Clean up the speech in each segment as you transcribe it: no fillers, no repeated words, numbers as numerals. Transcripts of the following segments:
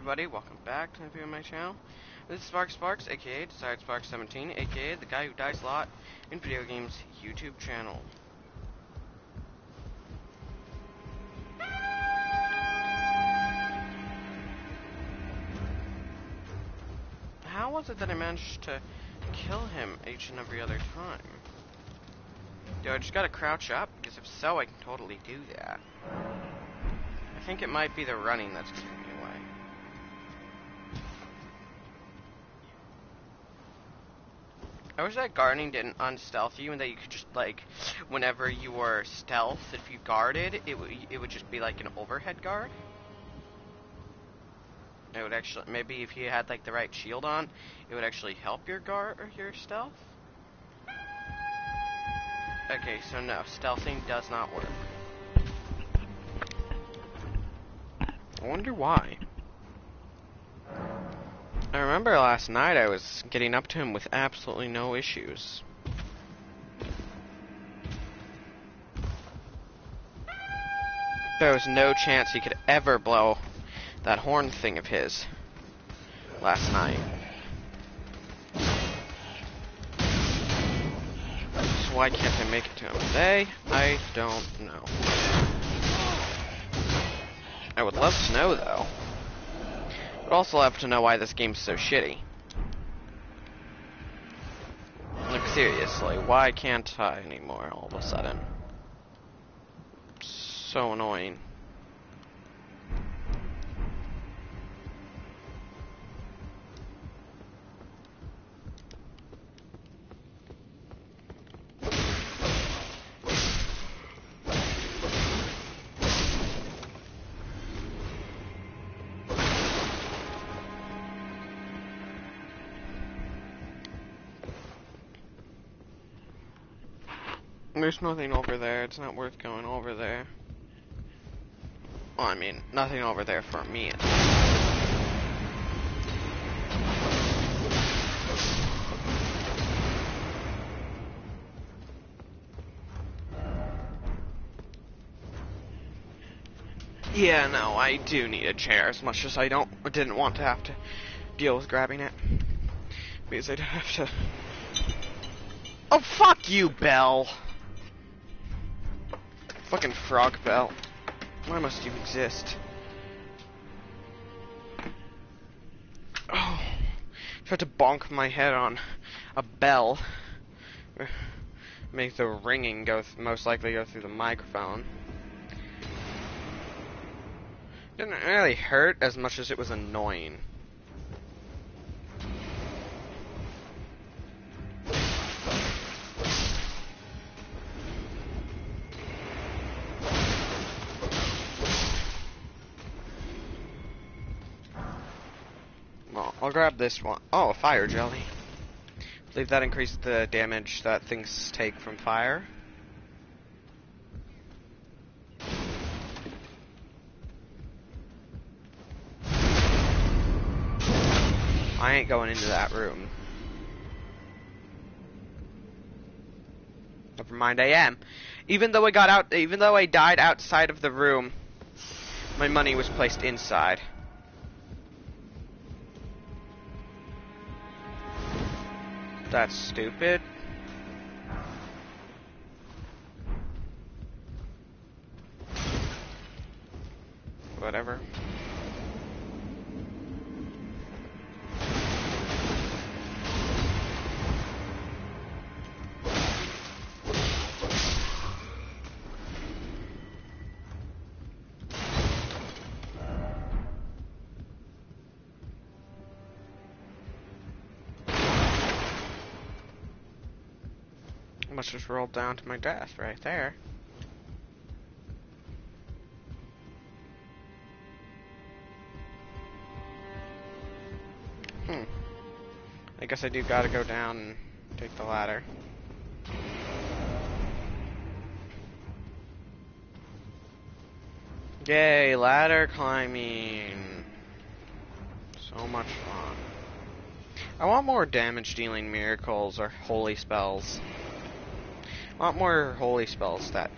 everybody, welcome back to the video on my channel. This is Sparks, aka DesiredSparks17, aka the guy who dies a lot in video games YouTube channel. How was it that I managed to kill him each and every other time? Do I just gotta crouch up? Because if so, I can totally do that. I think it might be the running that's keeping me away. I wish that guarding didn't unstealth you and that you could just, like, whenever you were stealth, if you guarded, it would just be like an overhead guard. It would actually, maybe if you had, like, the right shield on, it would actually help your guard or your stealth. Okay, so no, stealthing does not work. I wonder why. I remember last night I was getting up to him with absolutely no issues. There was no chance he could ever blow that horn thing of his last night. So why can't I make it to him today? I don't know. I would love to know, though. I'd also love to know why this game's so shitty. Like, seriously, why can't I anymore all of a sudden? So annoying. There's nothing over there. It's not worth going over there. Well, I mean, nothing over there for me. Yeah, no, I do need a chair as much as I didn't want to have to deal with grabbing it. Because I'd have to... Oh, fuck you, Belle! Fucking frog bell. Why must you exist? Oh, tried to bonk my head on a bell. Make the ringing most likely go through the microphone. Didn't really hurt as much as it was annoying. I'll grab this one. Oh, a fire jelly. I believe that increased the damage that things take from fire. I ain't going into that room. Never mind, I am. Even though I died outside of the room, my money was placed inside. That's stupid. Whatever. Must just roll down to my death right there. I guess I do gotta go down and take the ladder. Yay, ladder climbing. So much fun. I want more damage dealing miracles or holy spells. I want more holy spells that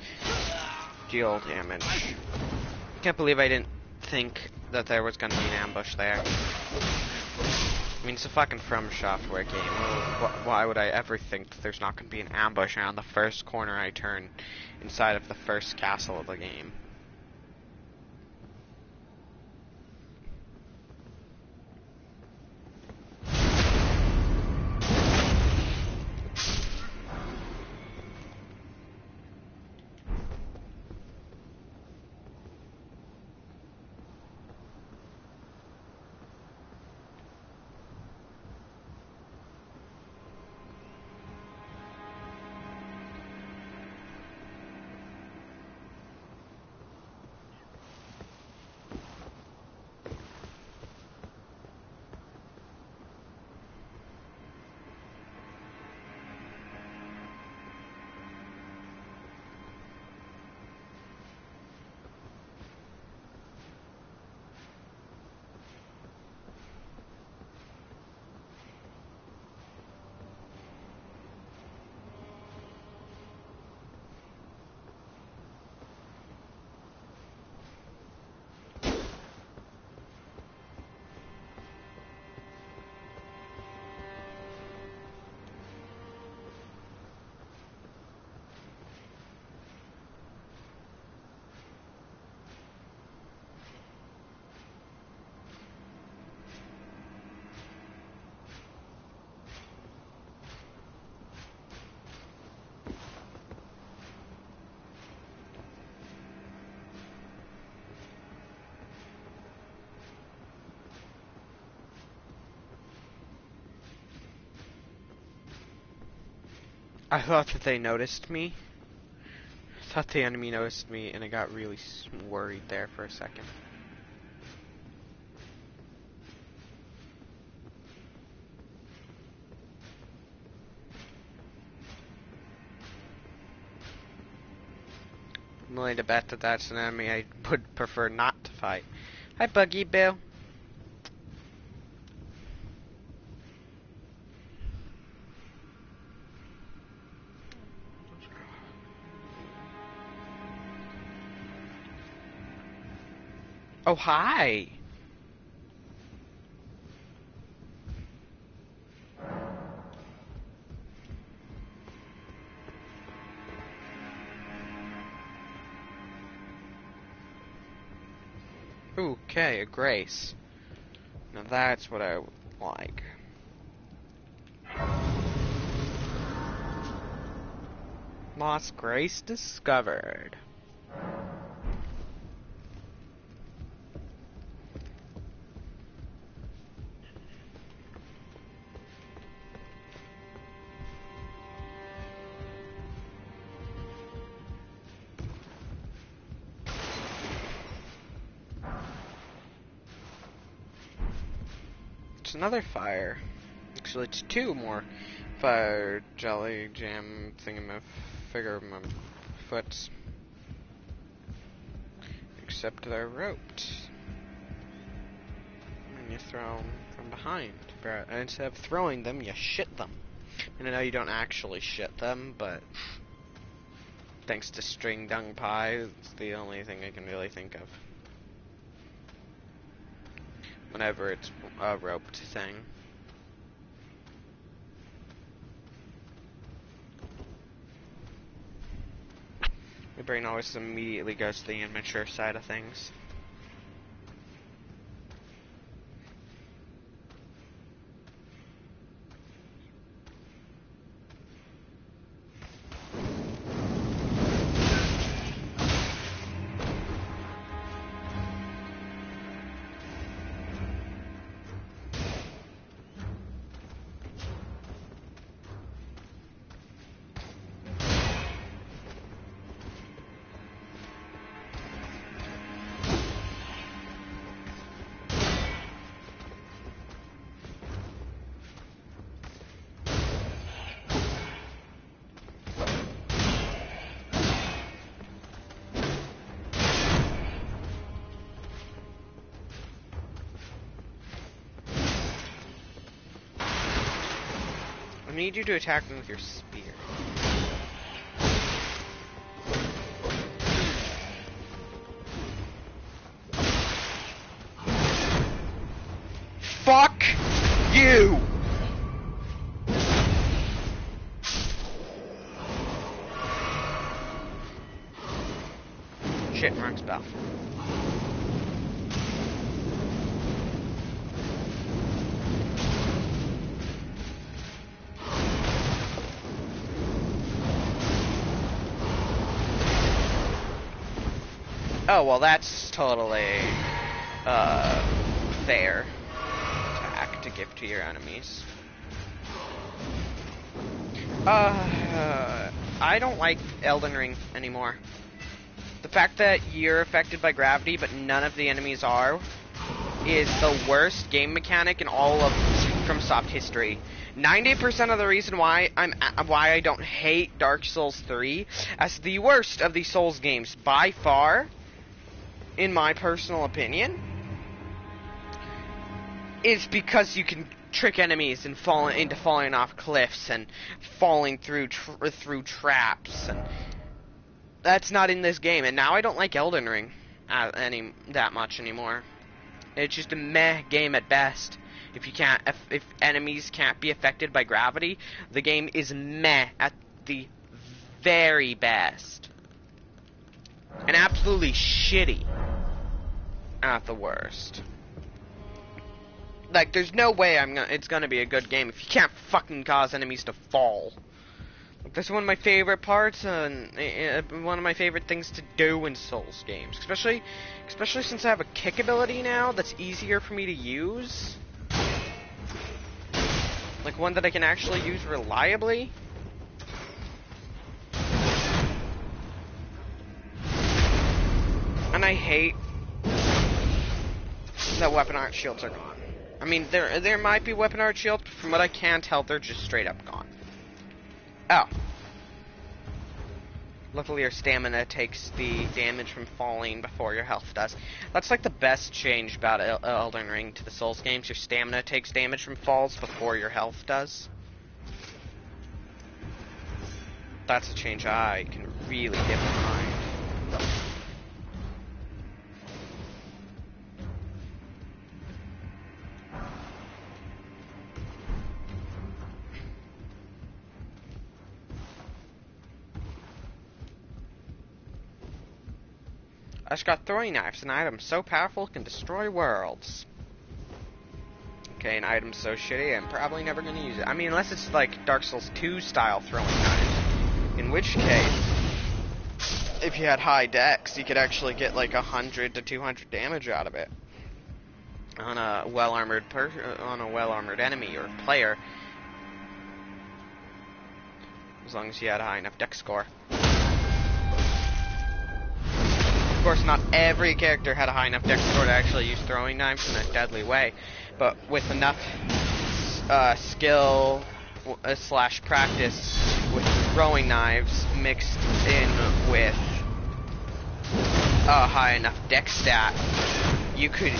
deal damage. Can't believe I didn't think that there was gonna be an ambush there. I mean, it's a fucking From Software game. Why would I ever think that there's not gonna be an ambush around the first corner I turn inside of the first castle of the game? I thought that they noticed me. I thought the enemy noticed me, and I got really worried there for a second. I'm willing to bet that that's an enemy I would prefer not to fight. Hi, Buggy Bill. Oh, hi! Okay, a Grace. Now that's what I would like. Lost Grace discovered. It's another fire. Actually, it's two more fire jelly jam figure foots. Except they're roped. And you throw them from behind. And instead of throwing them, you shit them. And I know you don't actually shit them, but thanks to string dung pie, it's the only thing I can really think of. Whenever it's a roped thing. My brain always immediately goes to the immature side of things. I need you to attack them with your spear. you! Shit, wrong spell. Oh, well, that's totally, fair attack to give to your enemies. I don't like Elden Ring anymore. The fact that you're affected by gravity, but none of the enemies are, is the worst game mechanic in all of FromSoft history. 90% of the reason why I don't hate Dark Souls 3 as the worst of the Souls games by far, in my personal opinion, is because you can trick enemies and into falling off cliffs and falling through traps, and that's not in this game. And now I don't like Elden Ring that much anymore. It's just a meh game at best. If enemies can't be affected by gravity, the game is meh at the very best, and absolutely shitty at the worst. Like, there's no way it's gonna be a good game if you can't fucking cause enemies to fall. Like, that's one of my favorite parts, and one of my favorite things to do in Souls games. Especially since I have a kick ability now that's easier for me to use. Like, one that I can actually use reliably. And I hate that weapon art shields are gone. I mean, there might be weapon art shields, but from what I can tell, they're just straight up gone. Oh. Luckily, your stamina takes the damage from falling before your health does. That's like the best change about Elden Ring to the Souls games. Your stamina takes damage from falls before your health does. That's a change I can really get behind. I just got throwing knives, an item so powerful it can destroy worlds. Okay, an item so shitty I'm probably never going to use it. I mean, unless it's like Dark Souls 2 style throwing knives. In which case, if you had high dex, you could actually get like 100 to 200 damage out of it. On a well-armored enemy or player. As long as you had a high enough dex score. Of course, not every character had a high enough dex score to actually use throwing knives in a deadly way, but with enough skill / practice with throwing knives mixed in with a high enough dex stat, you could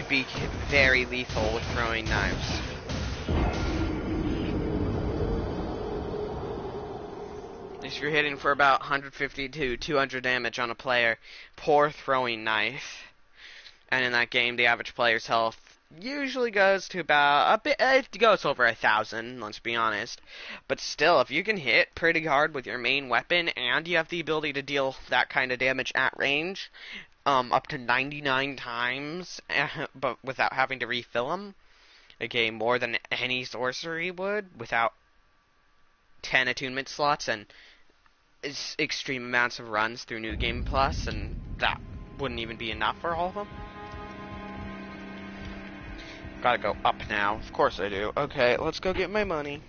be very lethal with throwing knives. If you're hitting for about 150 to 200 damage on a player, poor throwing knife. And in that game, the average player's health usually goes to about it goes over 1,000, let's be honest. But still, if you can hit pretty hard with your main weapon, and you have the ability to deal that kind of damage at range, up to 99 times, but without having to refill them, okay, more than any sorcery would, without 10 attunement slots and extreme amounts of runs through New Game Plus, and that wouldn't even be enough for all of them. Gotta go up now. Of course I do. Okay, let's go get my money.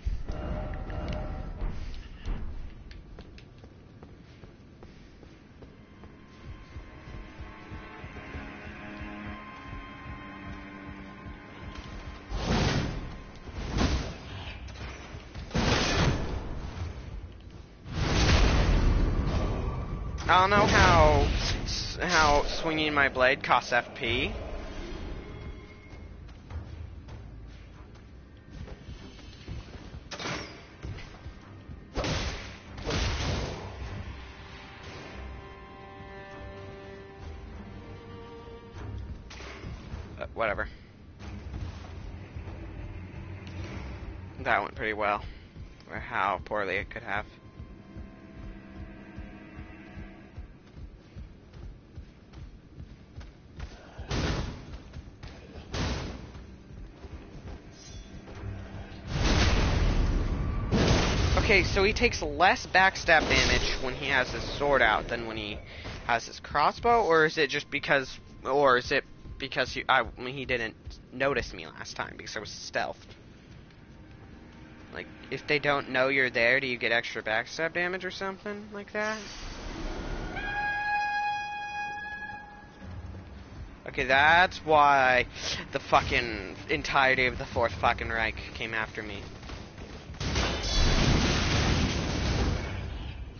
I don't know how swinging my blade costs FP. whatever. That went pretty well. Or how poorly it could have. Okay, so he takes less backstab damage when he has his sword out than when he has his crossbow, or is it just because, he didn't notice me last time because I was stealthed? Like, if they don't know you're there, do you get extra backstab damage or something like that? Okay, that's why the fucking entirety of the Fourth fucking Reich came after me.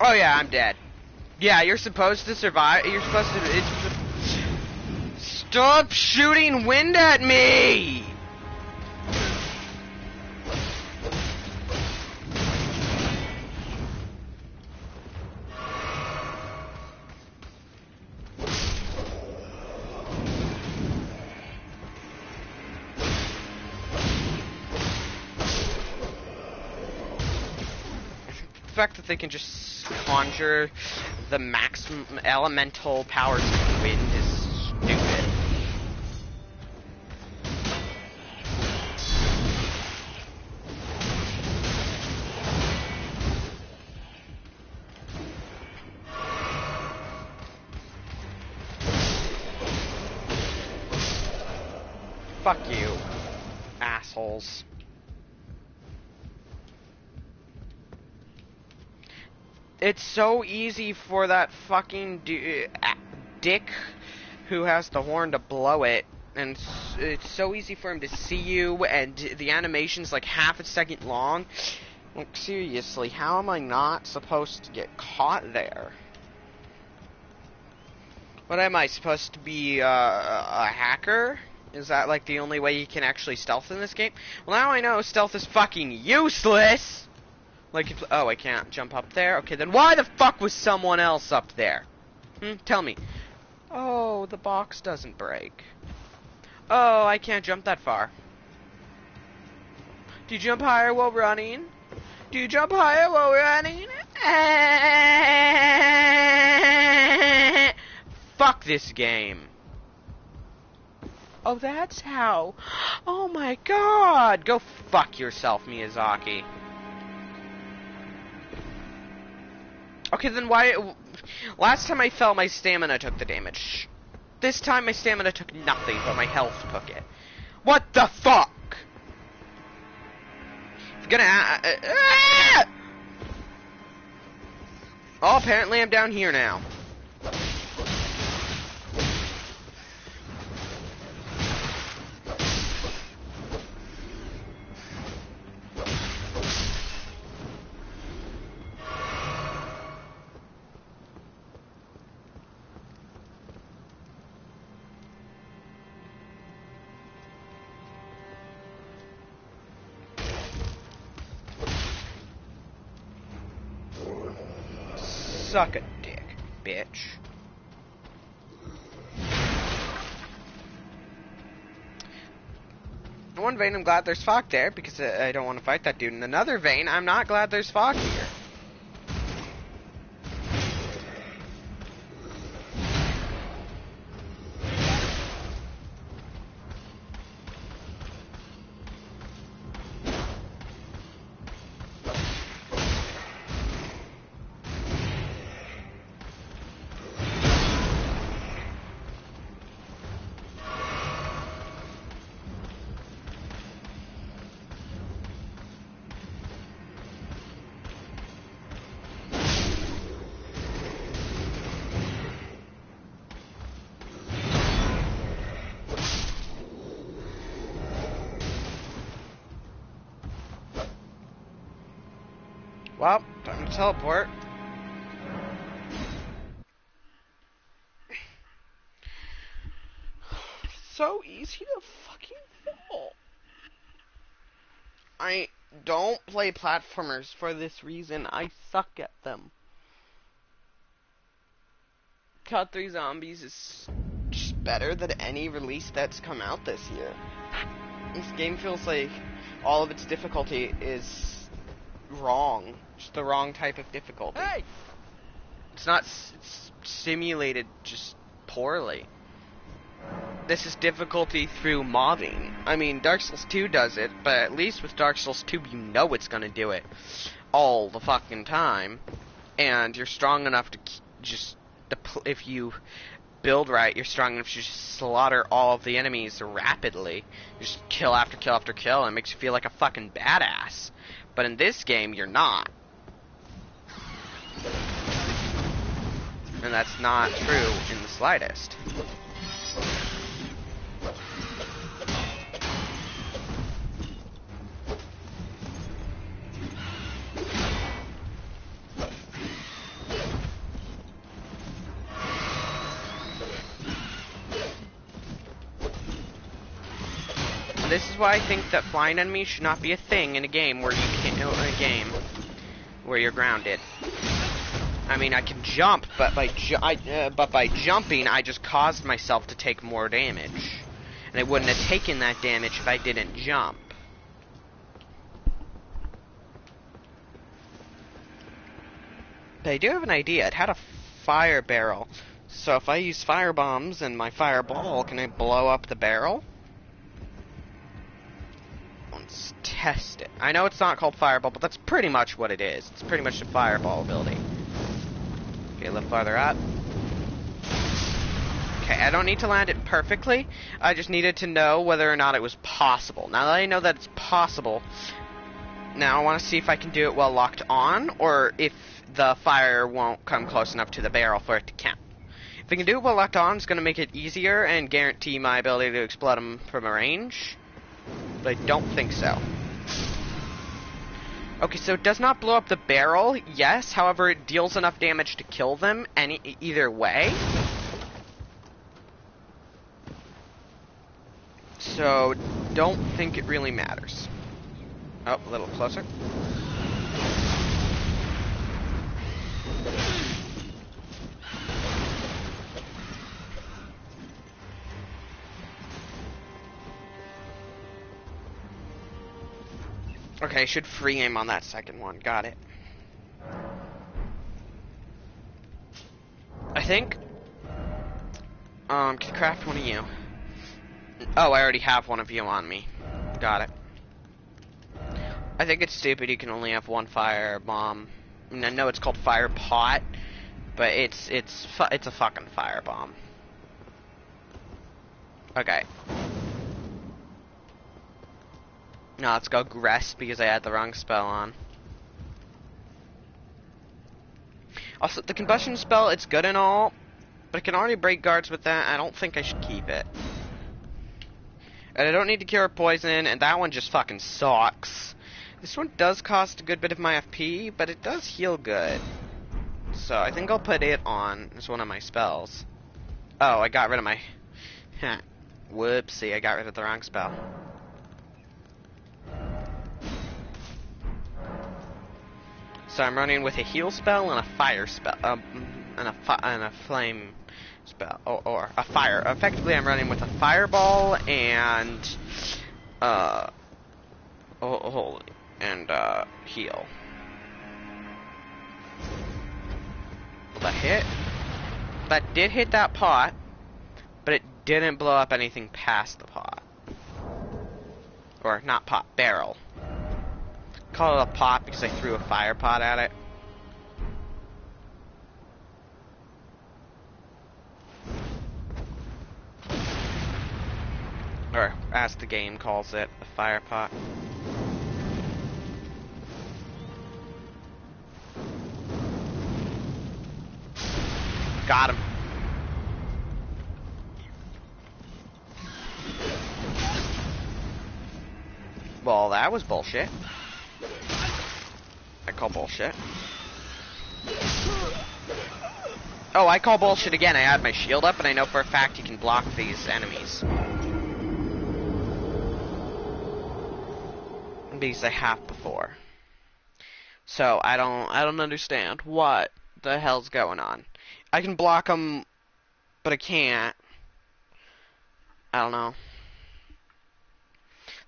Oh yeah, I'm dead. Yeah, you're supposed to survive. You're supposed to. Stop shooting wind at me! The fact that they can just conjure the maximum elemental powers of wind is stupid. Fuck you, assholes. It's so easy for that fucking dick who has the horn to blow it, and it's so easy for him to see you, and the animation's like half a second long. Like, seriously, how am I not supposed to get caught there? What am I, supposed to be a hacker? Is that like the only way you can actually stealth in this game? Well, now I know stealth is fucking useless! Like, oh, I can't jump up there? Okay, then why the fuck was someone else up there? Tell me. Oh, the box doesn't break. Oh, I can't jump that far. Do you jump higher while running? Do you jump higher while running? Fuck this game. Oh, that's how. Oh my god. Go fuck yourself, Miyazaki. Okay, then why... Last time I fell, my stamina took the damage. This time, my stamina took nothing, but my health took it. What the fuck? It's gonna... Oh, apparently I'm down here now. Suck a dick, bitch. In one vein, I'm glad there's fog there, because I don't want to fight that dude. In another vein, I'm not glad there's fog here. Well, time to teleport. So easy to fucking fall. I don't play platformers for this reason. I suck at them. Cut 3 zombies is just better than any release that's come out this year. This game feels like all of its difficulty is wrong. Just the wrong type of difficulty. Hey! It's not... It's simulated just poorly. This is difficulty through modding. I mean, Dark Souls 2 does it, but at least with Dark Souls 2, you know it's gonna do it all the fucking time. And you're strong enough to just... If you build right, you're strong enough to just slaughter all of the enemies rapidly. You just kill after kill after kill, and it makes you feel like a fucking badass. But in this game, you're not. And that's not true in the slightest. This is why I think that flying enemies should not be a thing in a game where you're grounded. I mean, I can jump, but by jumping, I just caused myself to take more damage, and I wouldn't have taken that damage if I didn't jump. But I do have an idea. It had a fire barrel, so if I use fire bombs and my fireball, can I blow up the barrel? Let's test it. I know it's not called fireball, but that's pretty much what it is. It's pretty much a fireball ability. Okay, a little farther up. Okay, I don't need to land it perfectly. I just needed to know whether or not it was possible. Now that I know that it's possible, now I want to see if I can do it while locked on, or if the fire won't come close enough to the barrel for it to count. If I can do it while locked on, it's going to make it easier and guarantee my ability to explode them from a range. But I don't think so. Okay, so it does not blow up the barrel, yes. However, it deals enough damage to kill them either way. So, don't think it really matters. Oh, a little closer. Okay, I should free aim on that second one. Got it. I think... can craft one of you. Oh, I already have one of you on me. Got it. I think it's stupid you can only have one fire bomb. I mean, I know it's called fire pot, but it's a fucking fire bomb. Okay. Now let's go rest because I had the wrong spell on. Also, the combustion spell, it's good and all, but I can already break guards with that. I don't think I should keep it. And I don't need to cure poison, and that one just fucking sucks. This one does cost a good bit of my FP, but it does heal good. So I think I'll put it on as one of my spells. Oh, I got rid of my... Whoopsie, I got rid of the wrong spell. So I'm running with a heal spell and a fire spell, and a flame spell, or a fire. Effectively, I'm running with a fireball and heal. Will that hit? That did hit that pot, but it didn't blow up anything past the pot. Or not pot, barrel. Call it a pot because I threw a fire pot at it. Or, as the game calls it, a fire pot. Got him. Well, that was bullshit. I call bullshit. Oh, I call bullshit again. I had my shield up, and I know for a fact you can block these enemies. Because I have before. So, I don't understand what the hell's going on. I can block them, but I can't. I don't know.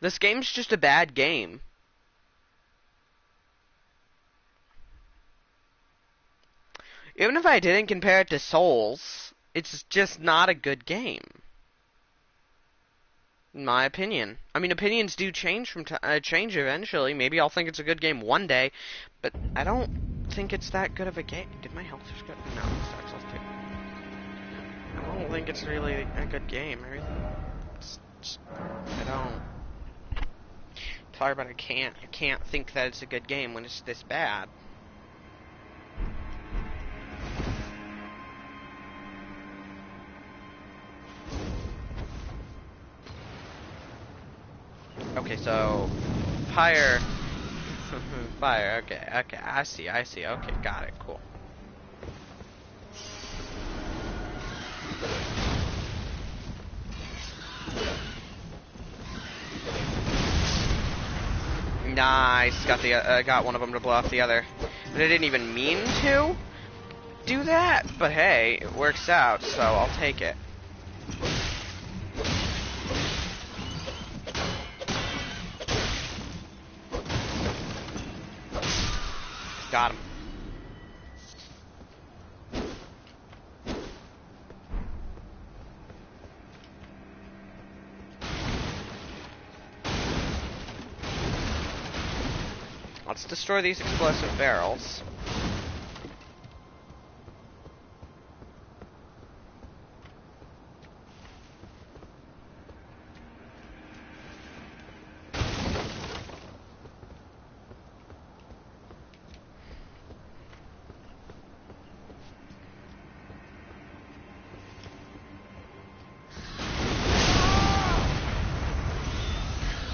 This game's just a bad game. Even if I didn't compare it to Souls, it's just not a good game. In my opinion. I mean, opinions do change change eventually. Maybe I'll think it's a good game one day, but I don't think it's that good of a game. Did my health just go? No, it's Dark Souls 2. I don't think it's really a good game. I don't. Sorry, but I can't think that it's a good game when it's this bad. Okay, so fire, fire. Okay, I see. Okay, got it. Cool. Nice. Got one of them to blow off the other. But I didn't even mean to do that. But hey, it works out, so I'll take it. Got him. Let's destroy these explosive barrels.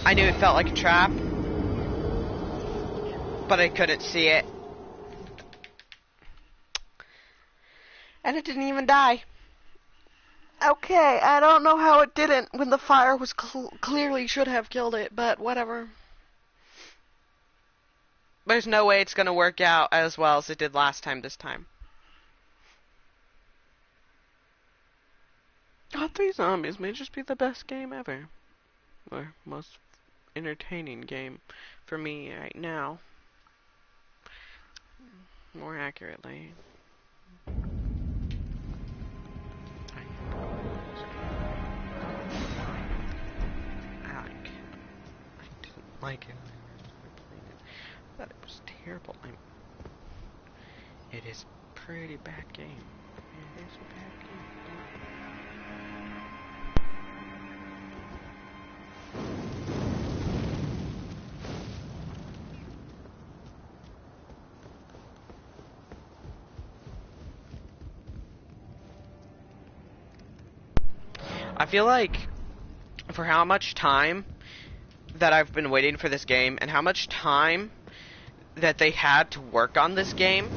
I knew it felt like a trap, but I couldn't see it. And it didn't even die. Okay, I don't know how it didn't when the fire was clearly should have killed it, but whatever. There's no way it's gonna work out as well as it did last time this time. God, 3 Zombies may just be the best game ever. Or most entertaining game for me right now. More accurately. I didn't like it. I thought it was terrible. It is a pretty bad game. It is a bad game. I feel like for how much time that I've been waiting for this game and how much time that they had to work on this game,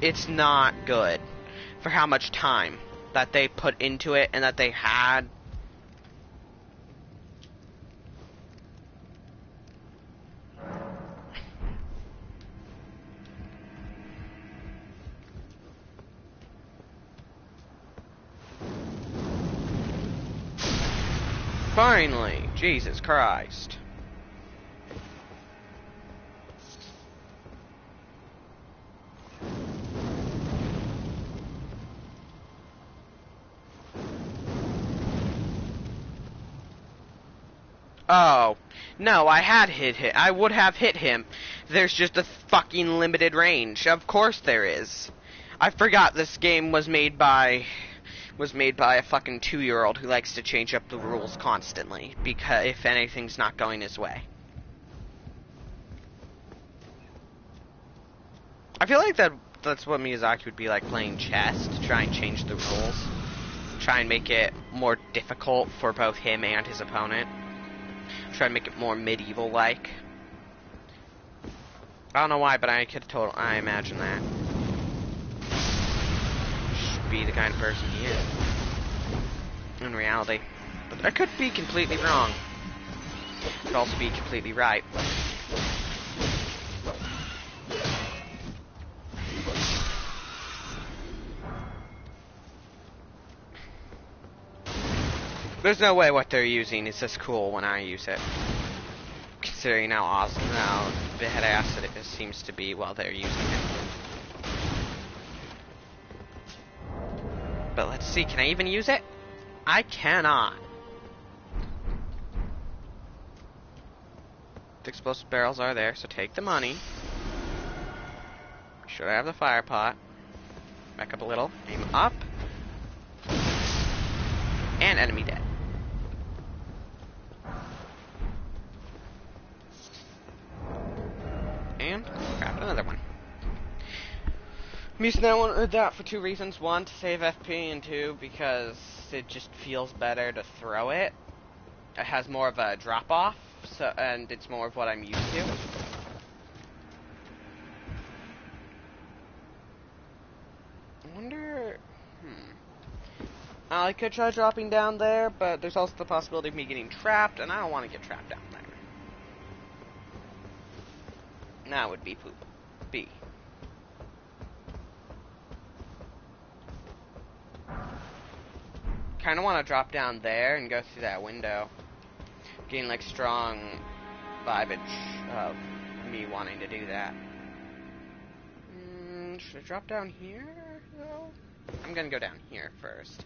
it's not good for how much time that they put into it and that they had. Finally, Jesus Christ. Oh, no, I had hit him. I would have hit him. There's just a fucking limited range. Of course there is. I forgot this game was made by a fucking 2-year-old who likes to change up the rules constantly because if anything's not going his way. I feel like that's what Miyazaki would be like playing chess, to try and change the rules. Try and make it more difficult for both him and his opponent. Try and make it more medieval-like. I don't know why, but I imagine that. Should be the kind of person he is. In reality. But I could be completely wrong. Could also be completely right. There's no way what they're using is this cool when I use it. Considering how awesome, how badass it seems to be while they're using it. But let's see, can I even use it? I cannot. The explosive barrels are there, so take the money. Should I have the fire pot? Back up a little. Aim up. And enemy dead. And grab another one. I'm using that for two reasons. One, to save FP, and two, because it just feels better to throw it. It has more of a drop-off, so, and it's more of what I'm used to. I wonder... I could try dropping down there, but there's also the possibility of me getting trapped, and I don't want to get trapped down there. That would be poop. B. Kind of want to drop down there and go through that window. Getting like strong vibage of me wanting to do that. Should I drop down here though? I'm gonna go down here first.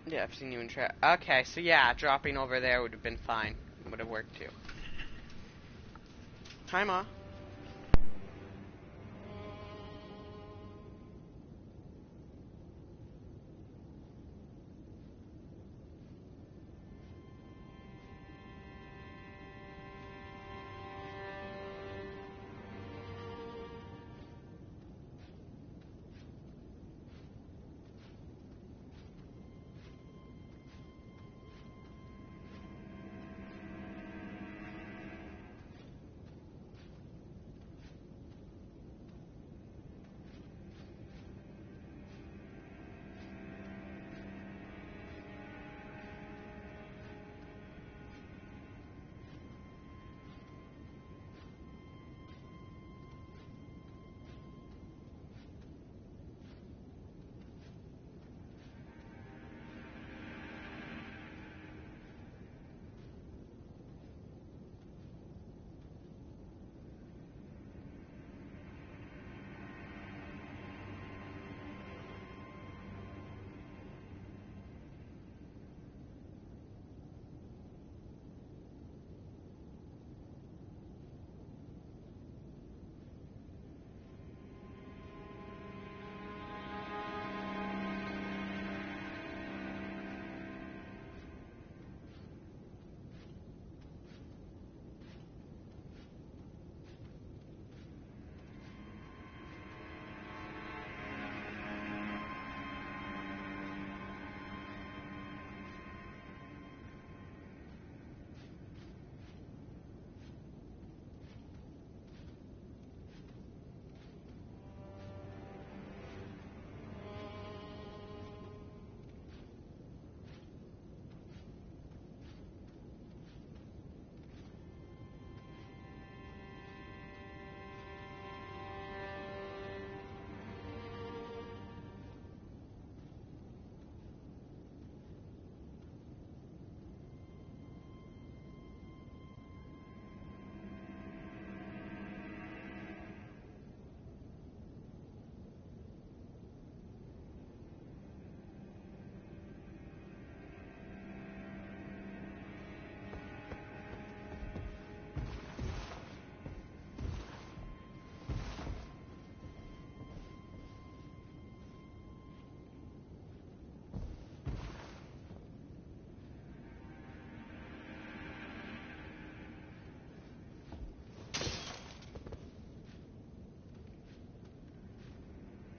Yeah, I've seen you in trap. Okay, so yeah, dropping over there would have been fine. Would have worked too. Hi, Ma.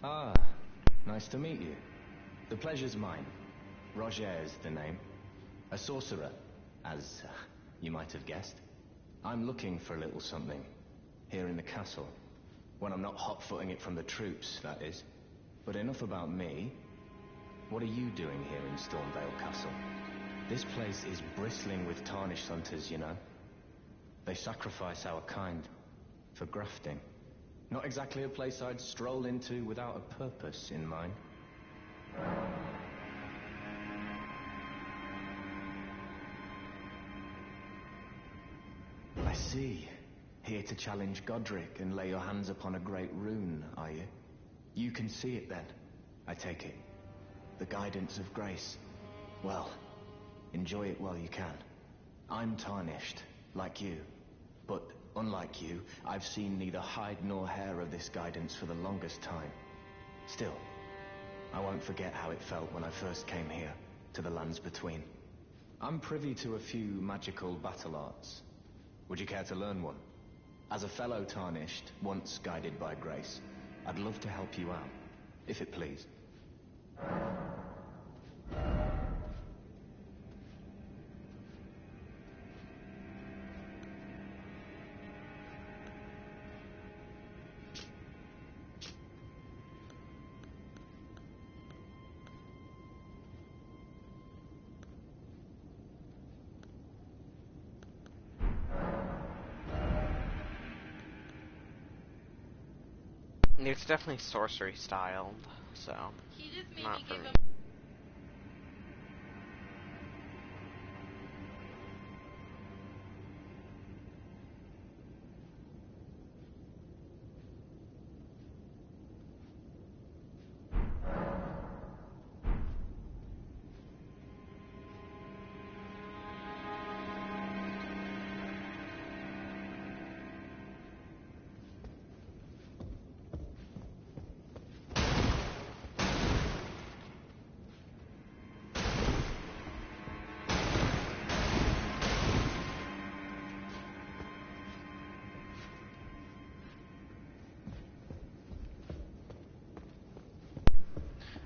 Ah, nice to meet you. The pleasure's mine. Roger is the name. A sorcerer, as you might have guessed. I'm looking for a little something, here in the castle. When I'm not hot-footing it from the troops, that is. But enough about me. What are you doing here in Stormvale Castle? This place is bristling with tarnished hunters, you know. They sacrifice our kind for grafting. Not exactly a place I'd stroll into without a purpose in mind. I see. Here to challenge Godric and lay your hands upon a great rune, are you? You can see it then, I take it. The guidance of grace. Well, enjoy it while you can. I'm tarnished, like you. But unlike you, I've seen neither hide nor hair of this guidance for the longest time. Still, I won't forget how it felt when I first came here, to the lands between. I'm privy to a few magical battle arts. Would you care to learn one? As a fellow tarnished, once guided by grace, I'd love to help you out, if it please. It's definitely sorcery styled, so not for me.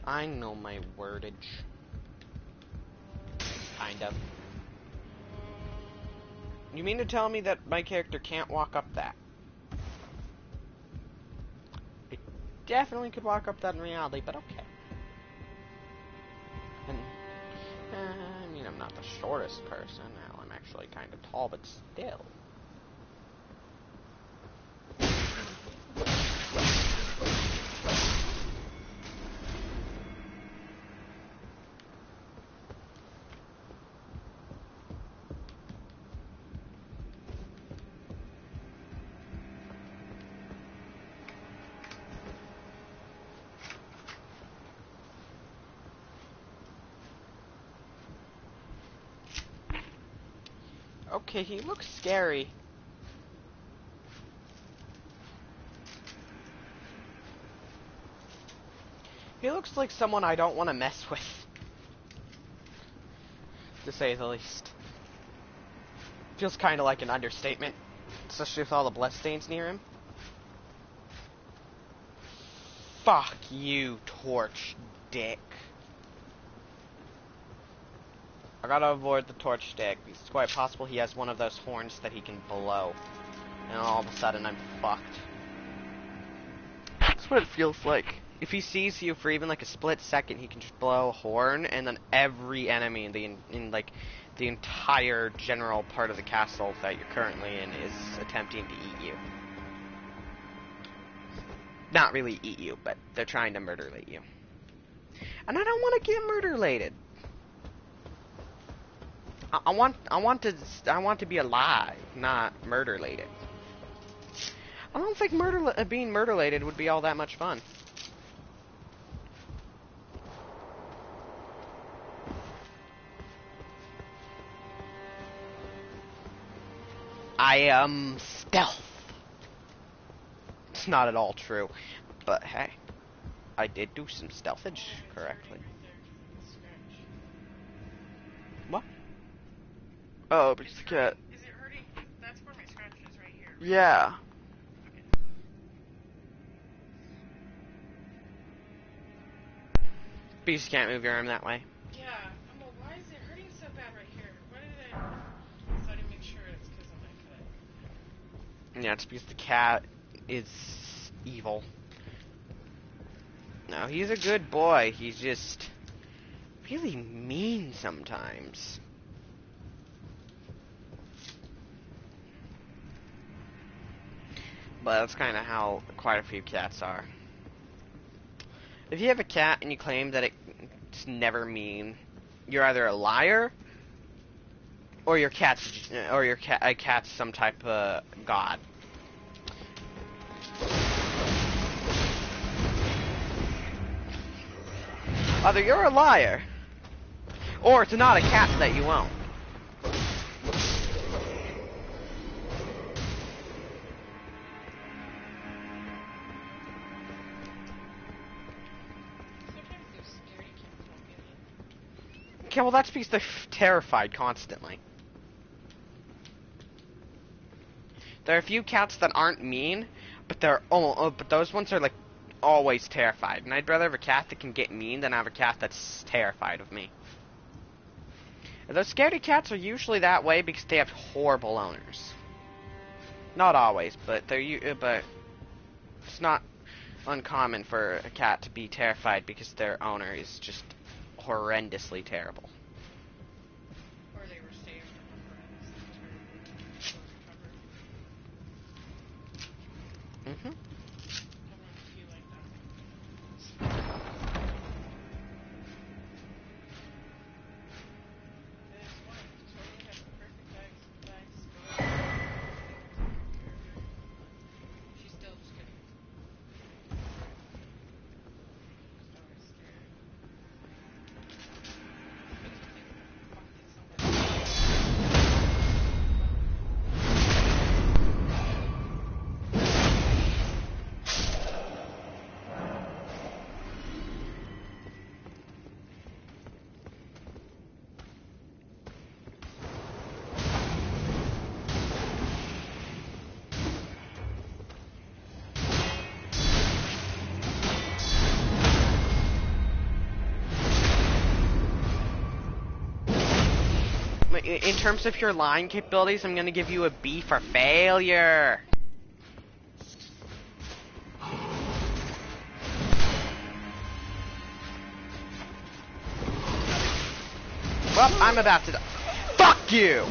I know my wordage. Kind of. You mean to tell me that my character can't walk up that? It definitely could walk up that in reality, but okay. And, I mean, I'm not the shortest person. Now I'm actually kind of tall, but still. Okay, he looks scary. He looks like someone I don't want to mess with. To say the least. Feels kind of like an understatement. Especially with all the bloodstains near him. Fuck you, torch dick. I gotta avoid the torch stick, because it's quite possible he has one of those horns that he can blow. And all of a sudden I'm fucked. That's what it feels like. If he sees you for even like a split second, he can just blow a horn, and then every enemy in like the entire general part of the castle that you're currently in is attempting to eat you. Not really eat you, but they're trying to murderlate you. And I don't want to get murderlated. I want to be alive, not murderlated. I don't think being murderlated would be all that much fun. I am stealth. It's not at all true, but hey, I did do some stealthage correctly. What? Oh, because the cat. Is it hurting? That's where my scratch is, right here. Yeah. But you just can't move your arm that way. Yeah. Well, why is it hurting so bad right here? Why did I decide to make sure it's because of my cut? Yeah, it's because the cat is evil. No, he's a good boy. He's just really mean sometimes. But that's kind of how quite a few cats are. If you have a cat and you claim that it's never mean, you're either a liar or your cat's some type of god. Either you're a liar or it's not a cat that you own. Sometimes those scary cats won't get in. Okay, well that's because they're terrified constantly. There are a few cats that aren't mean, but but those ones are like always terrified. And I'd rather have a cat that can get mean than have a cat that's terrified of me. And those scaredy cats are usually that way because they have horrible owners. Not always, but but it's not uncommon for a cat to be terrified because their owner is just horrendously terrible. Or they were saved from a horrendous terrible recovered. Mhm. I want to feel like that. This one totally has the perfect bags for character. She's still just kidding. Just always scared. Makes me think fuck did somebody In terms of your lying capabilities, I'm gonna give you a B for failure. Well, I'm about to die. Fuck you!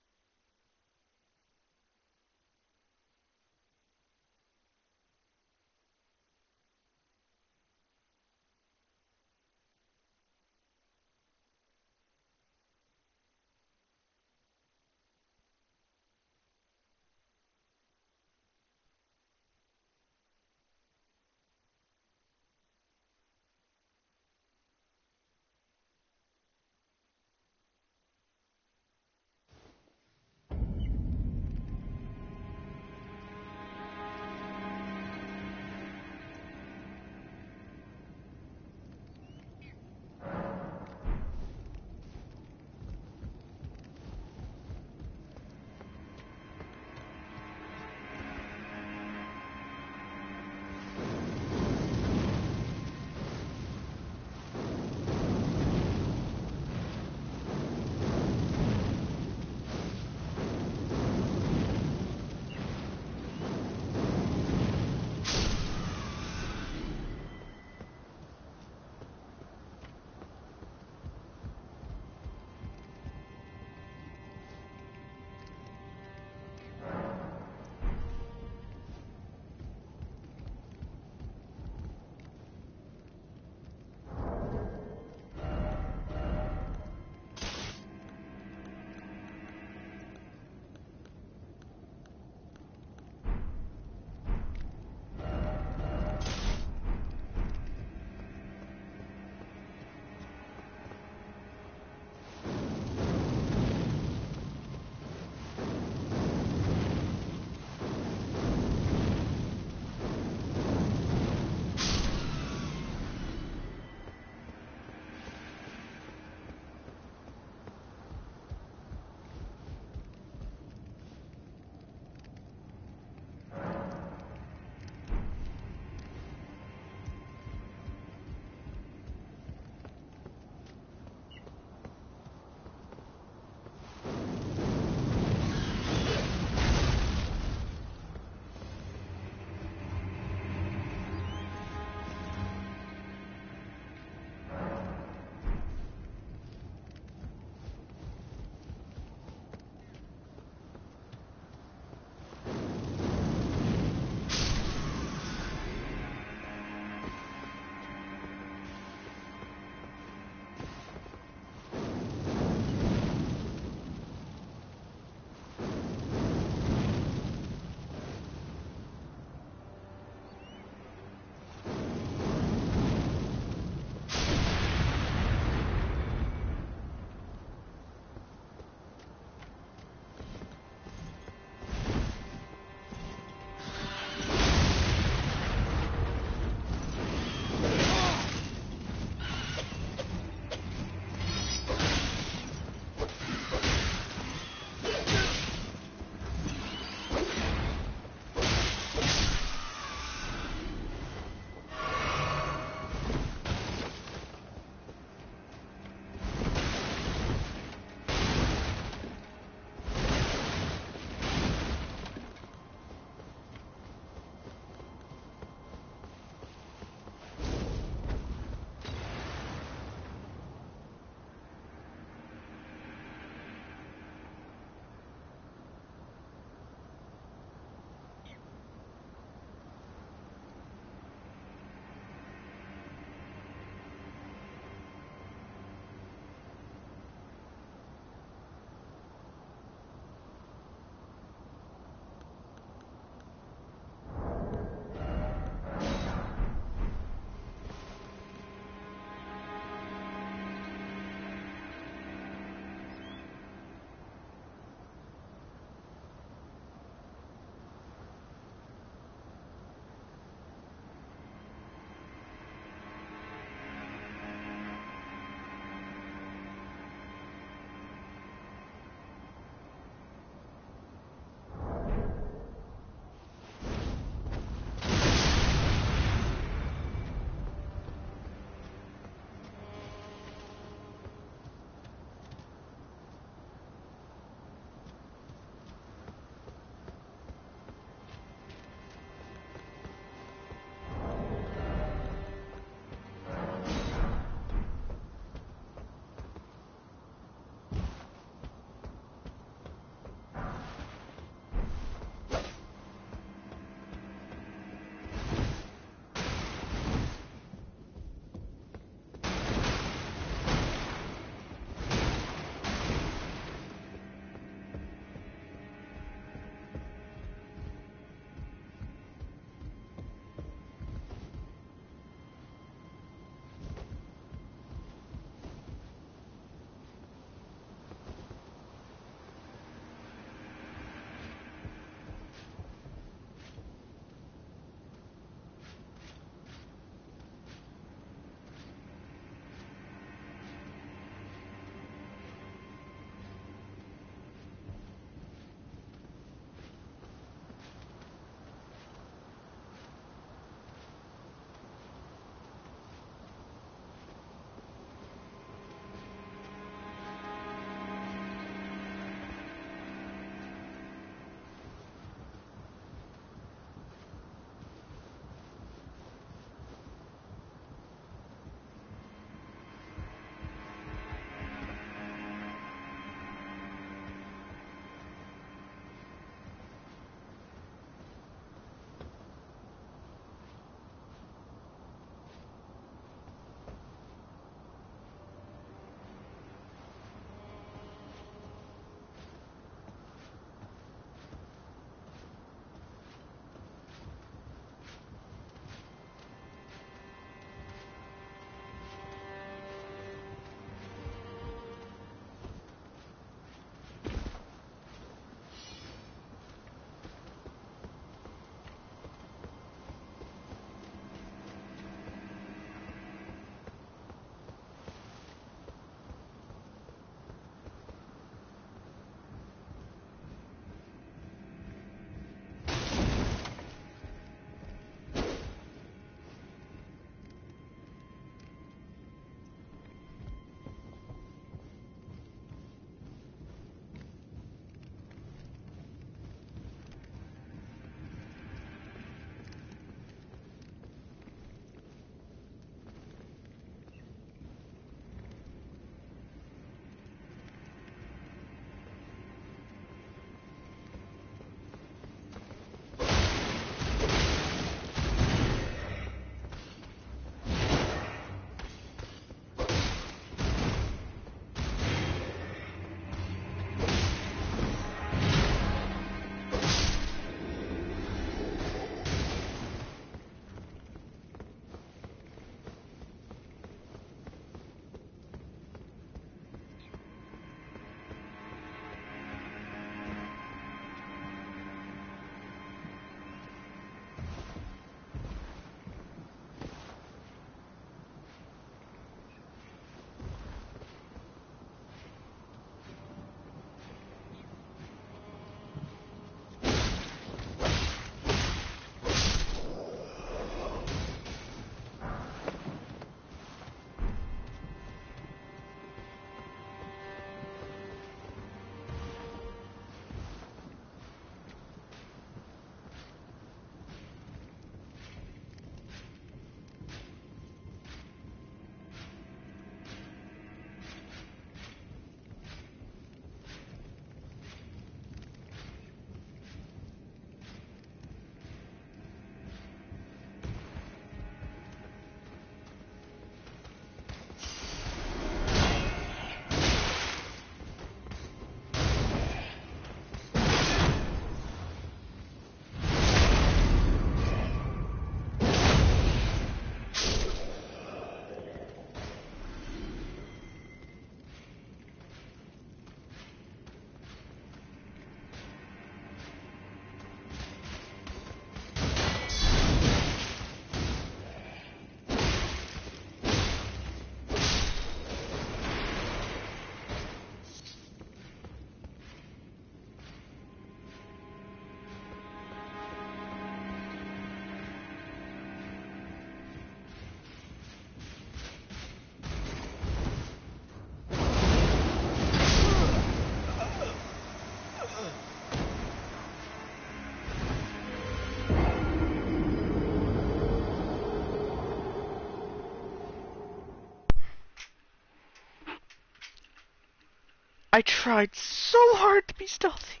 I tried so hard to be stealthy.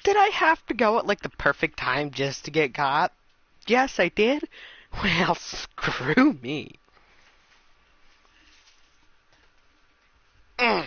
Did I have to go at like the perfect time just to get caught? Yes, I did. Well, screw me. Mm.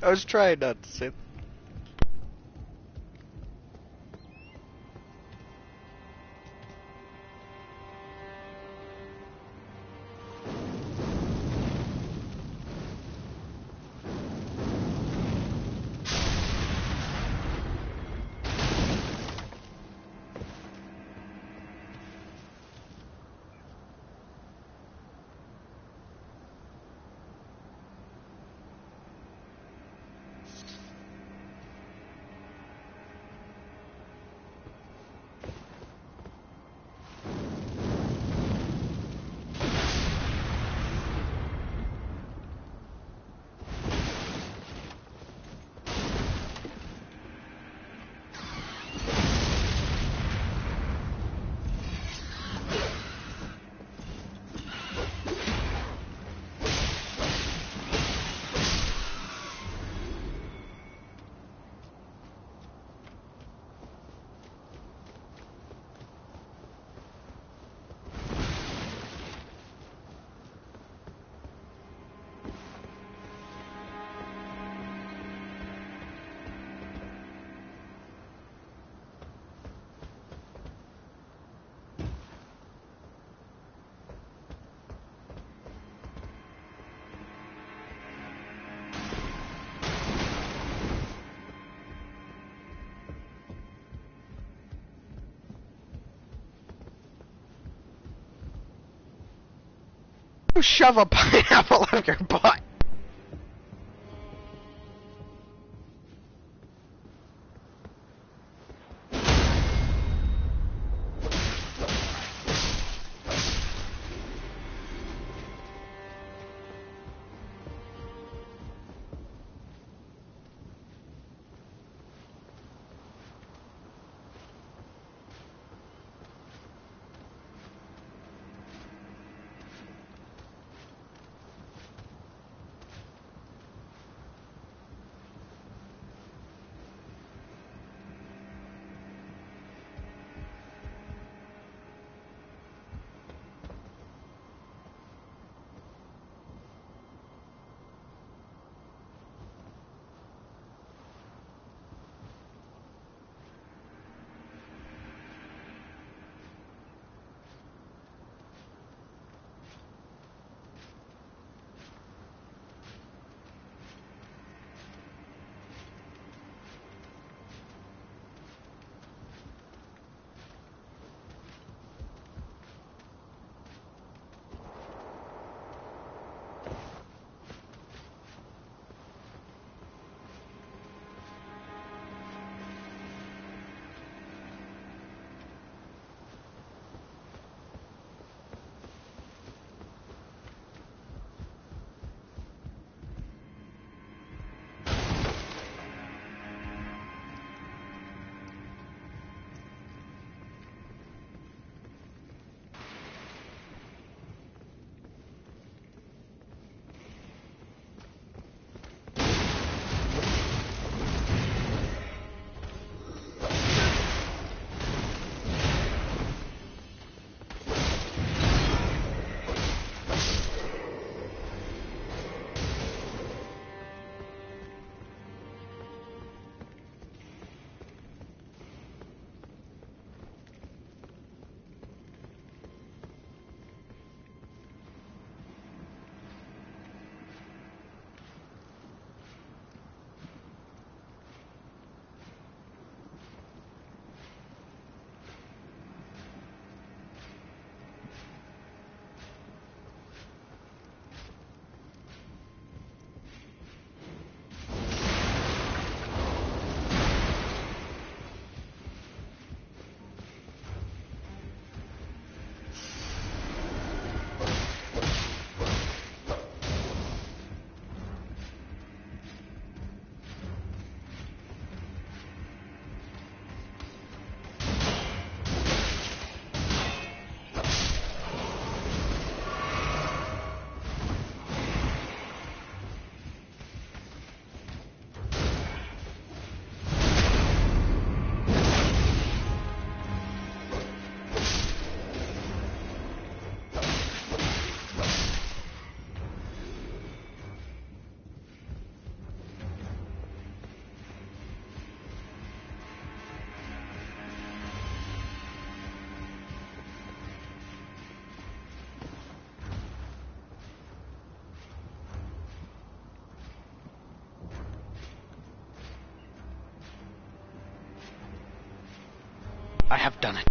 I was trying not to say. Shove a pineapple up your butt. I have done it.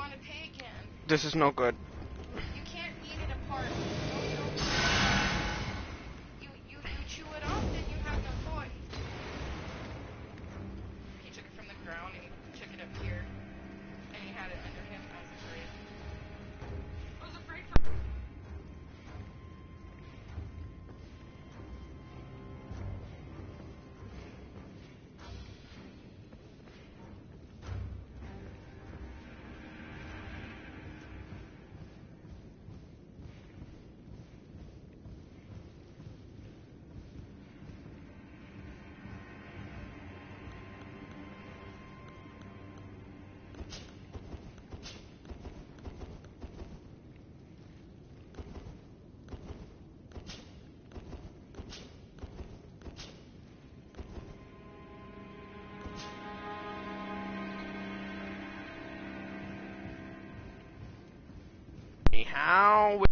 want to pay again. This is no good. You can't eat it apart. You chew it off, then you have no choice. He took it from the ground and he took it up here. And he had it under him. I was afraid. I was afraid for... How?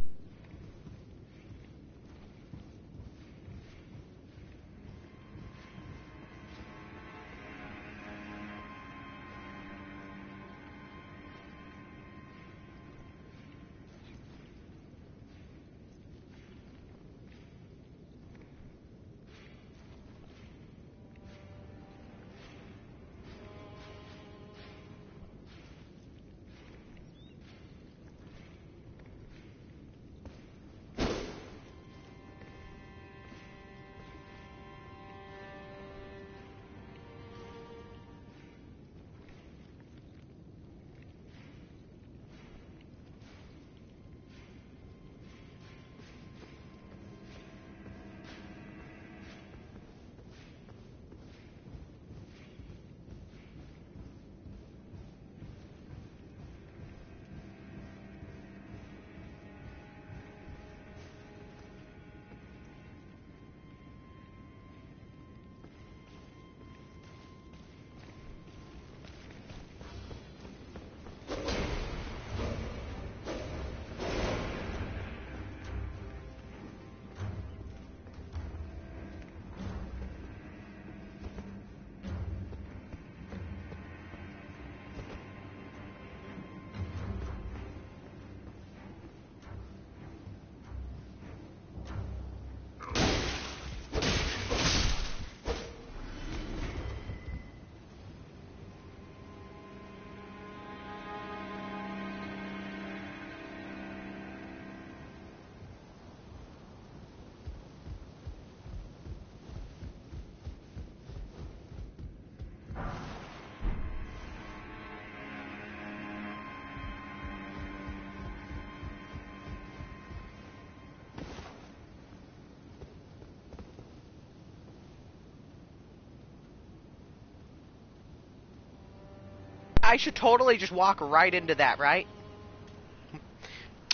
I should totally just walk right into that, right?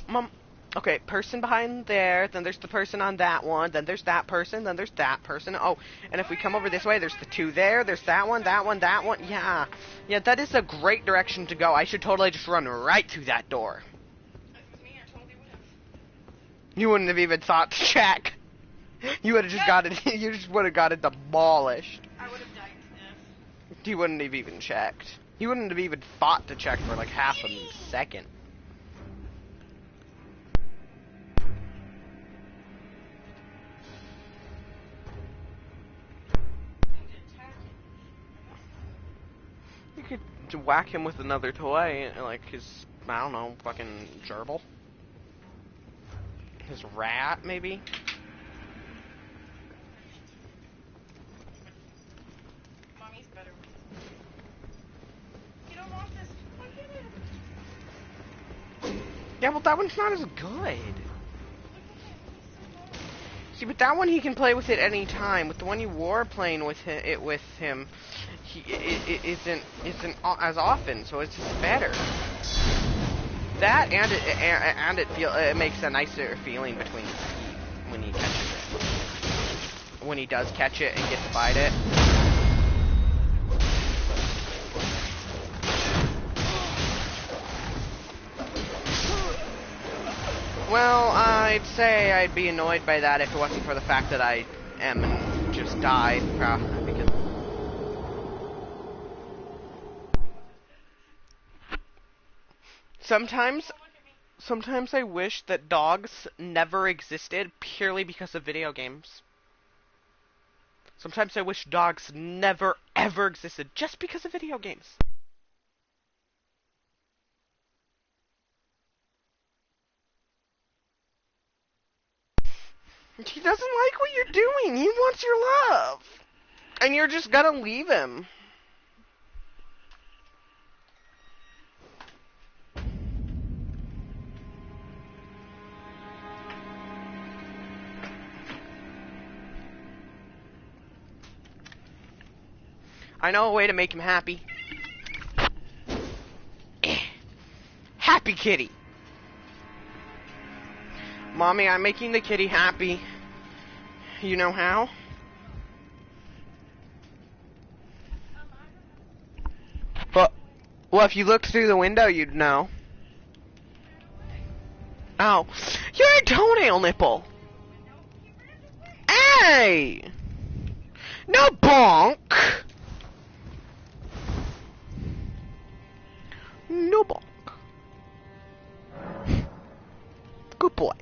Mom, okay, person behind there, then there's the person on that one, then there's that person, then there's that person. Oh, and if we come over this way, there's the two there, there's that one, that one, that one. Yeah. Yeah, that is a great direction to go. I should totally just run right through that door. If it was me, I totally would have. You wouldn't have even thought to check. You would have just got it, you just would have got it demolished. I would have died to this. You wouldn't have even checked. You wouldn't have even thought to check for like half a second. You could whack him with another toy, like his, I don't know, fucking gerbil. His rat, maybe? Mommy's better with this. You don't want this. Look at it. Yeah, well that one's not as good. Look at him. See, but that one he can play with it any time. With the one you were playing with him, it isn't as often, so it's just better. That and it makes a nicer feeling between when he catches it. When he does catch it and get to bite it. Well, I'd say I'd be annoyed by that if it wasn't for the fact that I am and just died, because... Sometimes, sometimes I wish that dogs never existed purely because of video games. Sometimes I wish dogs never ever existed just because of video games. He doesn't like what you're doing. He wants your love. And you're just gonna leave him. I know a way to make him happy. Happy kitty. Mommy, I'm making the kitty happy. You know how? Well, if you looked through the window, you'd know. Oh. You're a toenail nipple! Hey! No bonk! No bonk. Good boy.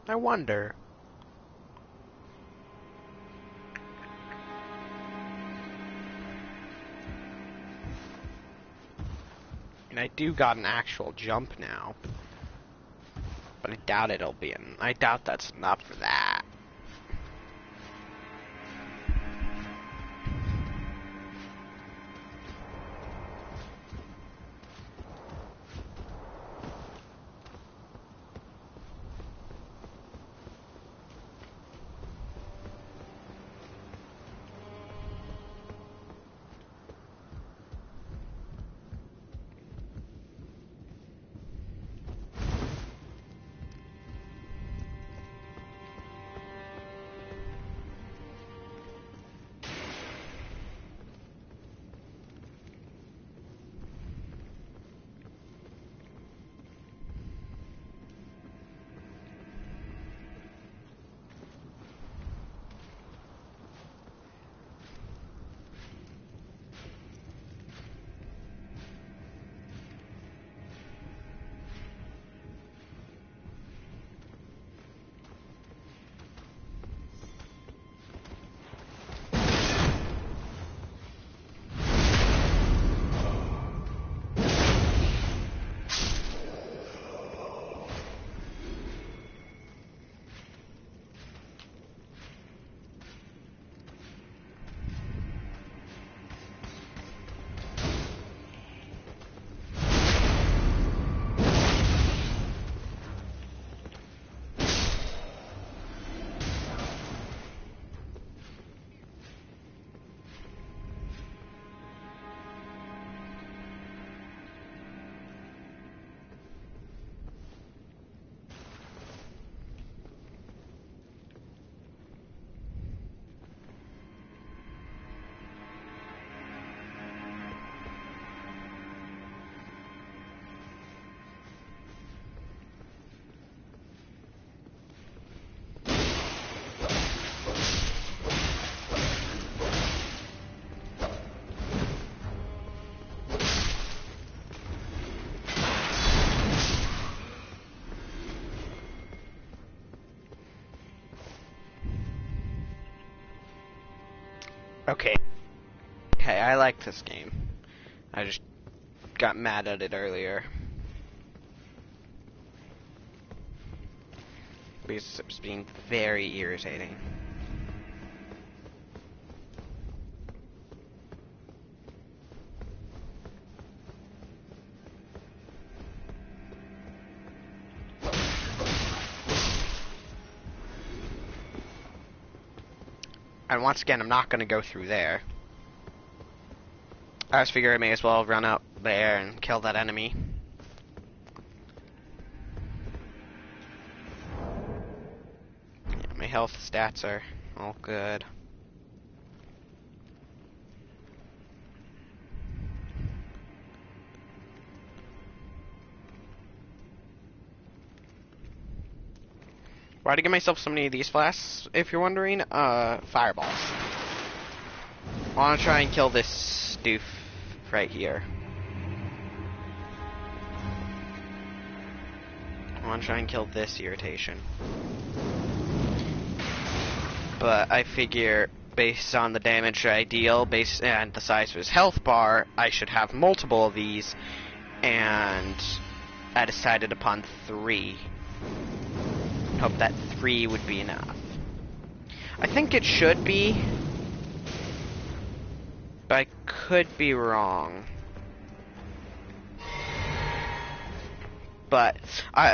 I wonder. And I do got an actual jump now. But I doubt it'll be I doubt that's enough for that. Okay. Okay, I like this game. I just got mad at it earlier. Because it was being very irritating. And once again, I'm not going to go through there. I just figure I may as well run up there and kill that enemy. Yeah, my health stats are all good. Why did I give myself so many of these flasks, if you're wondering? Fireballs. I want to try and kill this doof right here. I want to try and kill this irritation. But I figure, based on the damage I deal, and the size of his health bar, I should have multiple of these, and I decided upon 3. Hope that 3 would be enough. I think it should be, but I could be wrong. But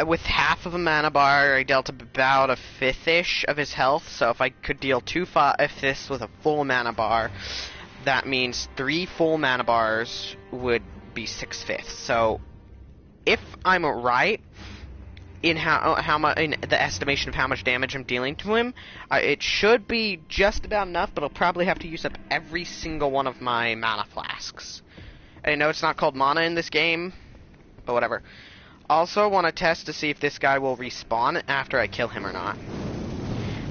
with half of a mana bar, I dealt about a 5th-ish of his health, so if I could deal 2 5ths with a full mana bar, that means 3 full mana bars would be 6/5. So, if I'm right in how much, in the estimation of how much damage I'm dealing to him, it should be just about enough, but I'll probably have to use up every single one of my mana flasks. I know it's not called mana in this game, but whatever. Also, want to test to see if this guy will respawn after I kill him or not.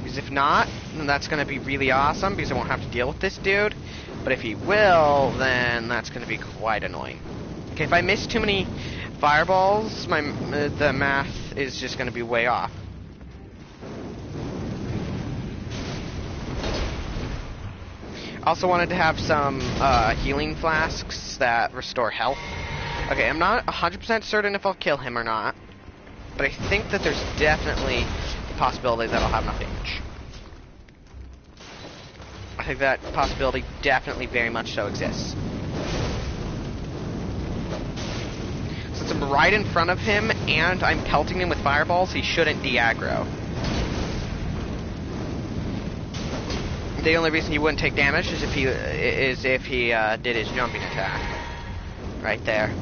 Because if not, then that's going to be really awesome, because I won't have to deal with this dude. But if he will, then that's going to be quite annoying. Okay, if I miss too many fireballs, the math is just going to be way off. Also wanted to have some healing flasks that restore health. Okay, I'm not 100% certain if I'll kill him or not, but I think that there's definitely the possibility that I'll have enough damage. I think that possibility definitely very much so exists. Since I'm right in front of him and I'm pelting him with fireballs, he shouldn't de-aggro. The only reason he wouldn't take damage is if he did his jumping attack. Right there.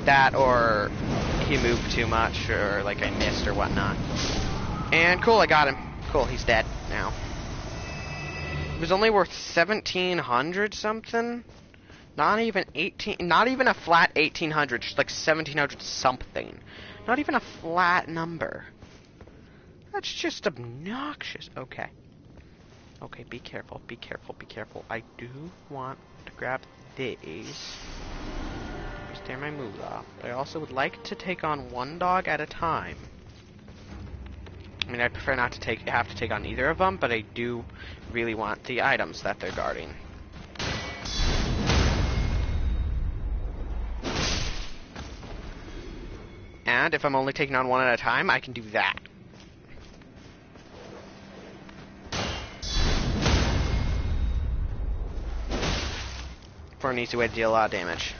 That or he moved too much or like I missed or whatnot. And cool, I got him. Cool, he's dead now. It was only worth 1,700 something. Not even a flat 1,800, just like 1,700 something. Not even a flat number. That's just obnoxious. Okay. Okay, be careful, be careful, be careful. I do want to grab these. Just tear my moolah. But I also would like to take on one dog at a time. I mean, I'd prefer not to have to take on either of them, but I do really want the items that they're guarding. And if I'm only taking on one at a time, I can do that. For an easy way to deal a lot of damage.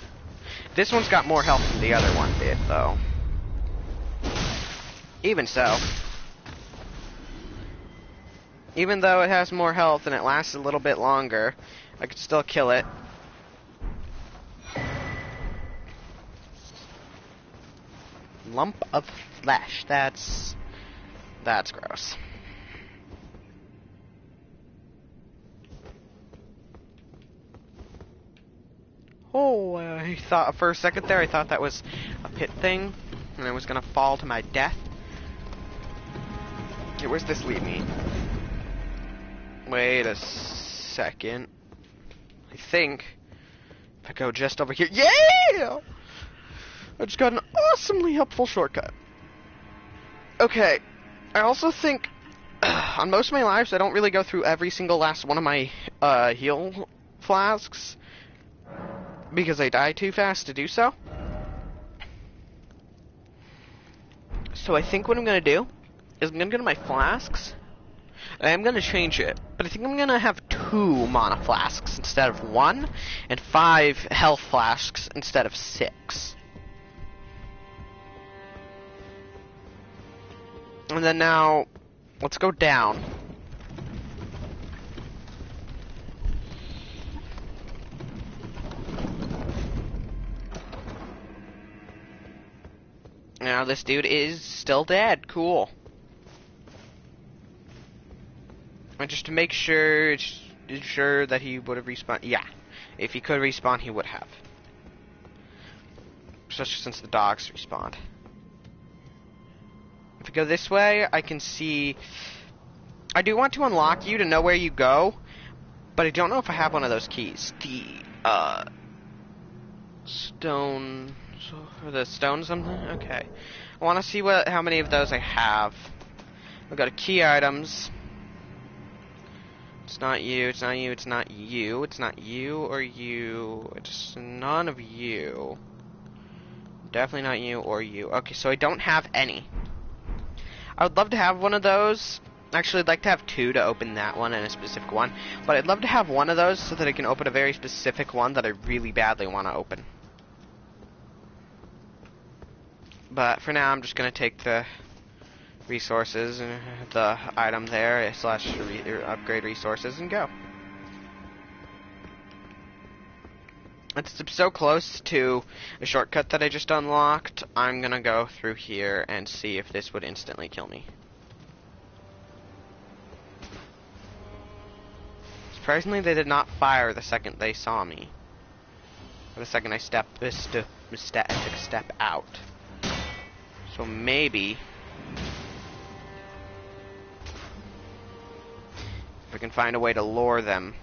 This one's got more health than the other one did, though. Even so. Even though it has more health and it lasts a little bit longer, I could still kill it. Lump of flesh. That's gross. Oh, I thought for a second there, I thought that was a pit thing, and I was gonna fall to my death. Okay, where's this lead me? Wait a second. I think if I go just over here, yeah! I just got an awesomely helpful shortcut. Okay, I also think on most of my lives, I don't really go through every single last one of my heal flasks, because I die too fast to do so. So I think what I'm going to do is I'm going to go to my flasks, and I'm going to change it. But I think I'm going to have 2 mana flasks instead of 1, and 5 health flasks instead of 6. And then now, let's go down. Now this dude is still dead. Cool. And just to make sure that he would have respawned. Yeah, if he could respawn, he would have. Especially since the dogs respawned. If we go this way, I can see. I do want to unlock you to know where you go, but I don't know if I have one of those keys. The stone. Or the stone something? Okay. I want to see how many of those I have. I've got key items. It's not you, it's not you, it's not you. It's not you or you. It's none of you. Definitely not you or you. Okay, so I don't have any. I would love to have one of those. Actually, I'd like to have 2 to open that one and a specific one. But I'd love to have one of those so that I can open a very specific one that I really badly want to open. But for now, I'm just going to take the resources, and the item there, / upgrade resources, and go. It's so close to a shortcut that I just unlocked, I'm going to go through here and see if this would instantly kill me. Surprisingly, they did not fire the second they saw me. Or the second I took a step out. So maybe if I can find a way to lure them.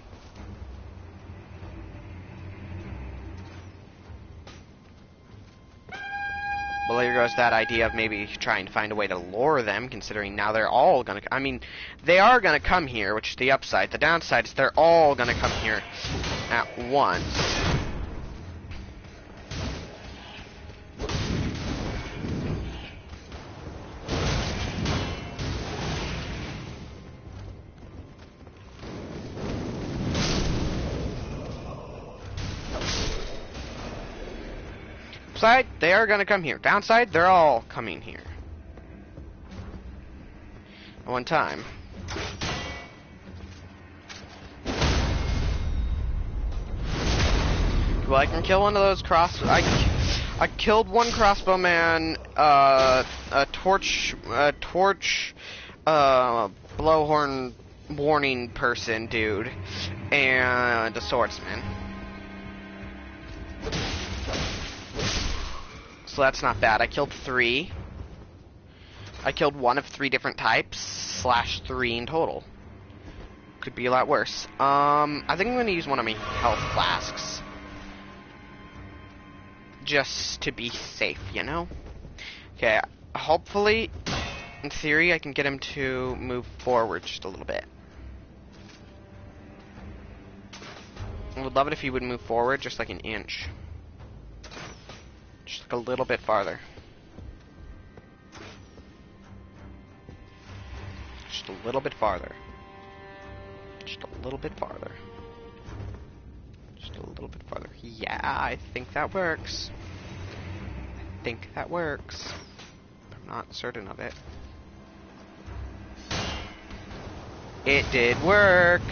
Well, here goes that idea of maybe trying to find a way to lure them, considering now they're all gonna... I mean, they are gonna come here, which is the upside. The downside is they're all gonna come here at once. Upside, they are gonna come here. Downside, they're all coming here. At one time. Well, I can kill one of those I killed one crossbowman, a torch, blowhorn warning person dude, and a swordsman. So that's not bad. I killed 3. I killed 1 of 3 different types, / 3 in total. Could be a lot worse. I think I'm gonna use one of my health flasks. Just to be safe, you know? Okay, hopefully, in theory, I can get him to move forward just a little bit. I would love it if he would move forward just like an inch. Just like a little bit farther. Just a little bit farther. Just a little bit farther. Just a little bit farther. Yeah, I think that works. I think that works. I'm not certain of it. It did work!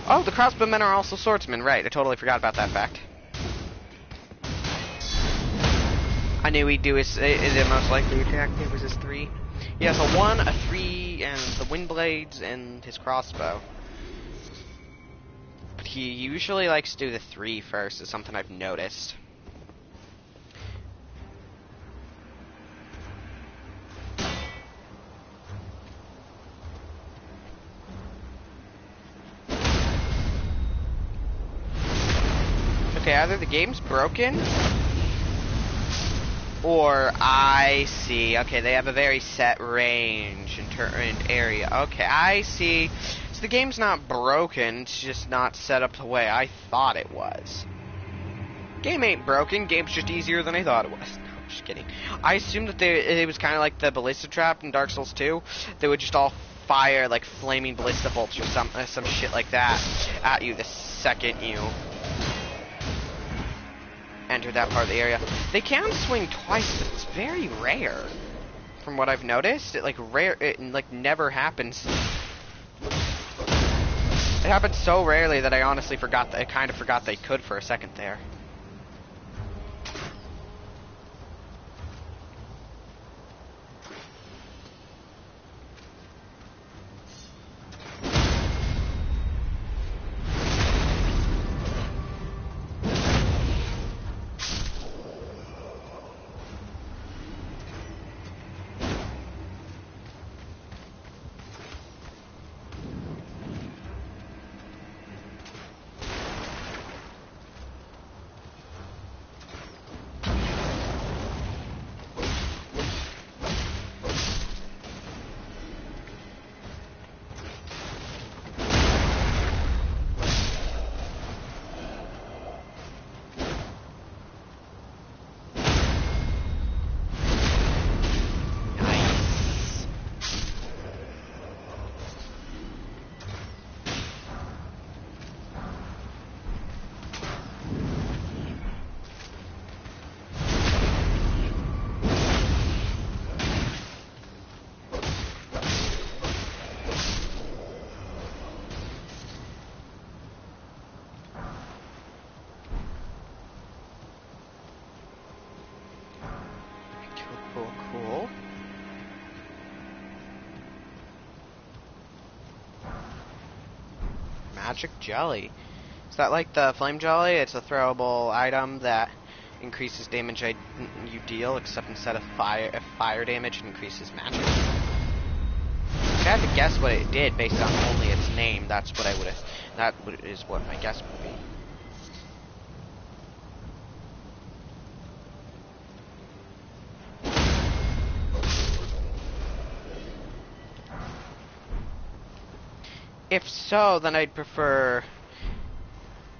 Oh, the crossbowmen are also swordsmen. Right, I totally forgot about that fact. I knew he'd do his most likely attack. It was his 3. He has a 1, a 3, and the wind blades and his crossbow. But he usually likes to do the 3 first, is something I've noticed. Okay, either the game's broken, or I see. Okay, they have a very set range and area. Okay, I see. So the game's not broken, it's just not set up the way I thought it was. Game ain't broken, game's just easier than I thought it was. No, I'm just kidding. I assumed that it was kind of like the ballista trap in Dark Souls 2. They would just all fire like flaming ballista bolts or some shit like that at you the second you enter that part of the area. They can swing twice, but it's very rare. From what I've noticed, it never happens. It happens so rarely that I honestly forgot that I kind of forgot they could for a second there. Cool. Magic jelly. Is that like the flame jelly? It's a throwable item that increases damage you deal, except instead of fire damage, it increases magic. If I had to guess what it did based on only its name, that's what I would have. That is what my guess would be. If so, then I'd prefer...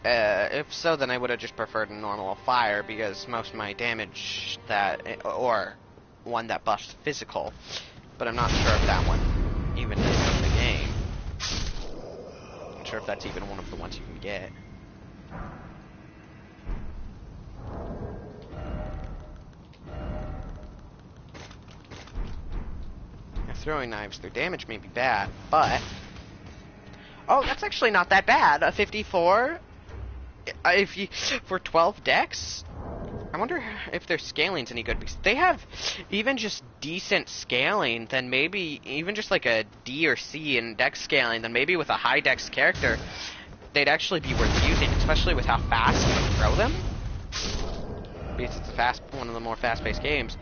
if so, then I would have just preferred a normal fire, because most of my damage that... or one that buffs physical. But I'm not sure if that one even is in the game. Not sure if that's even one of the ones you can get. Now, throwing knives, their damage may be bad, but... Oh, that's actually not that bad. A 54? If you... For 12 dex? I wonder if their scaling's any good, because they have even just decent scaling, then maybe even just like a D or C in dex scaling, then maybe with a high dex character, they'd actually be worth using, especially with how fast you can throw them. Because it's one of the more fast-paced games.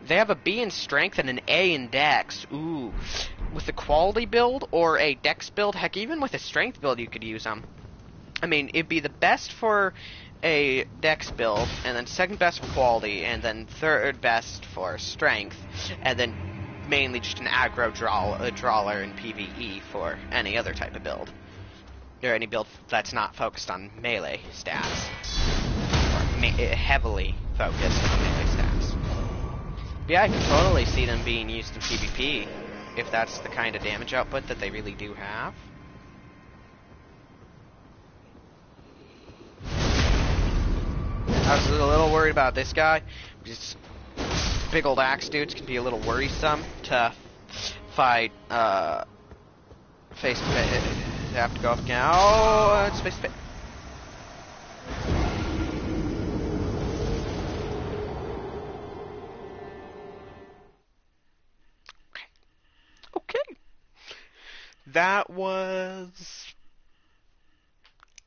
They have a B in strength and an A in dex. Ooh. With a quality build or a dex build, heck, even with a strength build you could use them. I mean, it'd be the best for a dex build, and then second best for quality, and then third best for strength, and then mainly just an aggro drawler in PvE for any other type of build. Or any build that's not focused on melee stats. Or heavily focused on melee stats. But yeah, I can totally see them being used in PvP, if that's the kind of damage output that they really do have. I was a little worried about this guy, because big old axe dudes can be a little worrisome to fight, face to face. They have to go up again. Oh, it's face to face. Okay. That was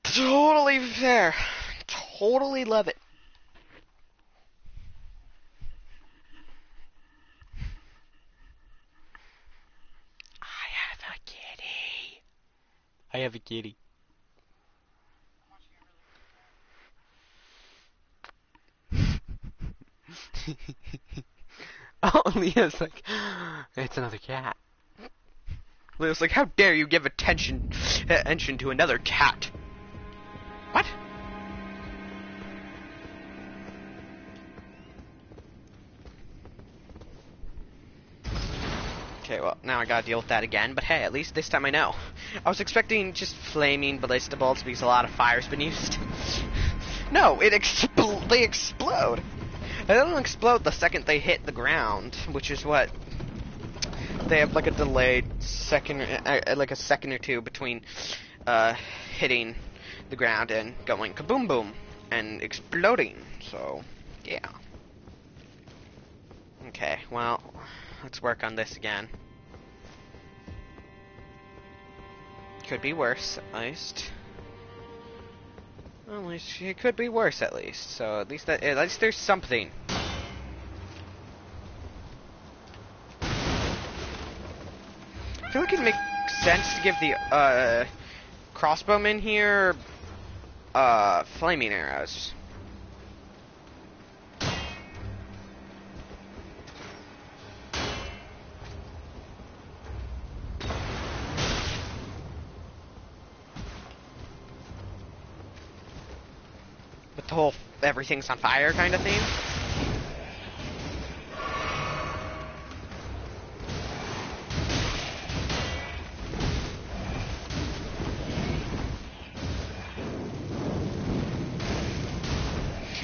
totally fair. Totally love it. I have a kitty. Oh, Leah's like, it's another cat. Leah's like, how dare you give attention to another cat? What? Okay, well, now I gotta deal with that again, but hey, at least this time I know. I was expecting just flaming ballista bolts because a lot of fire's been used. No, they explode. They don't explode the second they hit the ground, which is what... They have like a delayed second, like a second or two between hitting the ground and going kaboom boom and exploding, so, yeah. Okay, well, let's work on this again. Could be worse, at least. Well, at least it could be worse, at least. So at least there's something. I feel like it makes sense to give the crossbowmen here flaming arrows. With the whole everything's on fire kind of theme.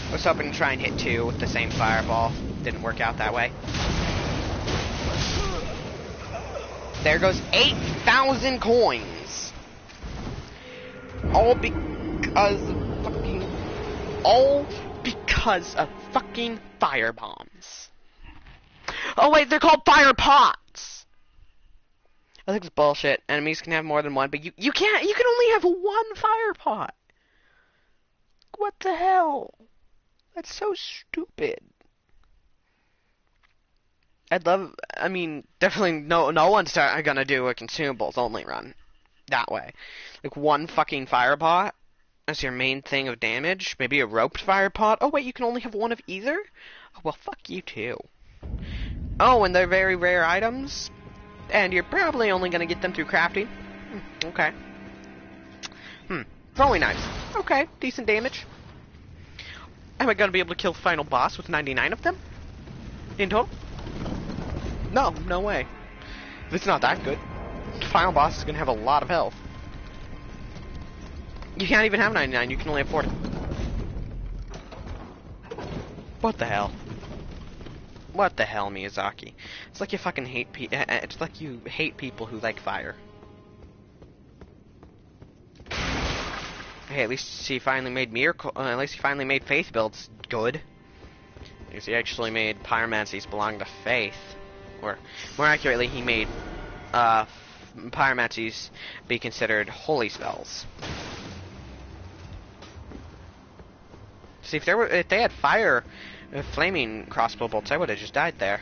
I was hoping to try and hit 2 with the same fireball. Didn't work out that way. There goes 8,000 coins. All because of fucking fire bombs. Oh wait, they're called fire pots. I think it's bullshit. Enemies can have more than one, but you can't. You can only have 1 fire pot. What the hell? That's so stupid. I mean, definitely no one's gonna do a consumables only run that way. Like 1 fucking fire pot as your main thing of damage. Maybe a roped fire pot. Oh wait, you can only have 1 of either? Oh, well, fuck you too. Oh, and they're very rare items, and you're probably only gonna get them through crafting. Okay. Throwing knives. Okay, decent damage. Am I gonna be able to kill the final boss with 99 of them? In total? No, no way. It's not that good. The final boss is gonna have a lot of health. You can't even have 99, you can only have 40. What the hell? What the hell, Miyazaki? It's like you fucking hate it's like you hate people who like fire. Hey, at least he finally made miracle. At least he finally made faith builds good. Because he actually made pyromancies belong to faith, or more accurately, he made pyromancies be considered holy spells. See, if they had fire, flaming crossbow bolts, I would have just died there.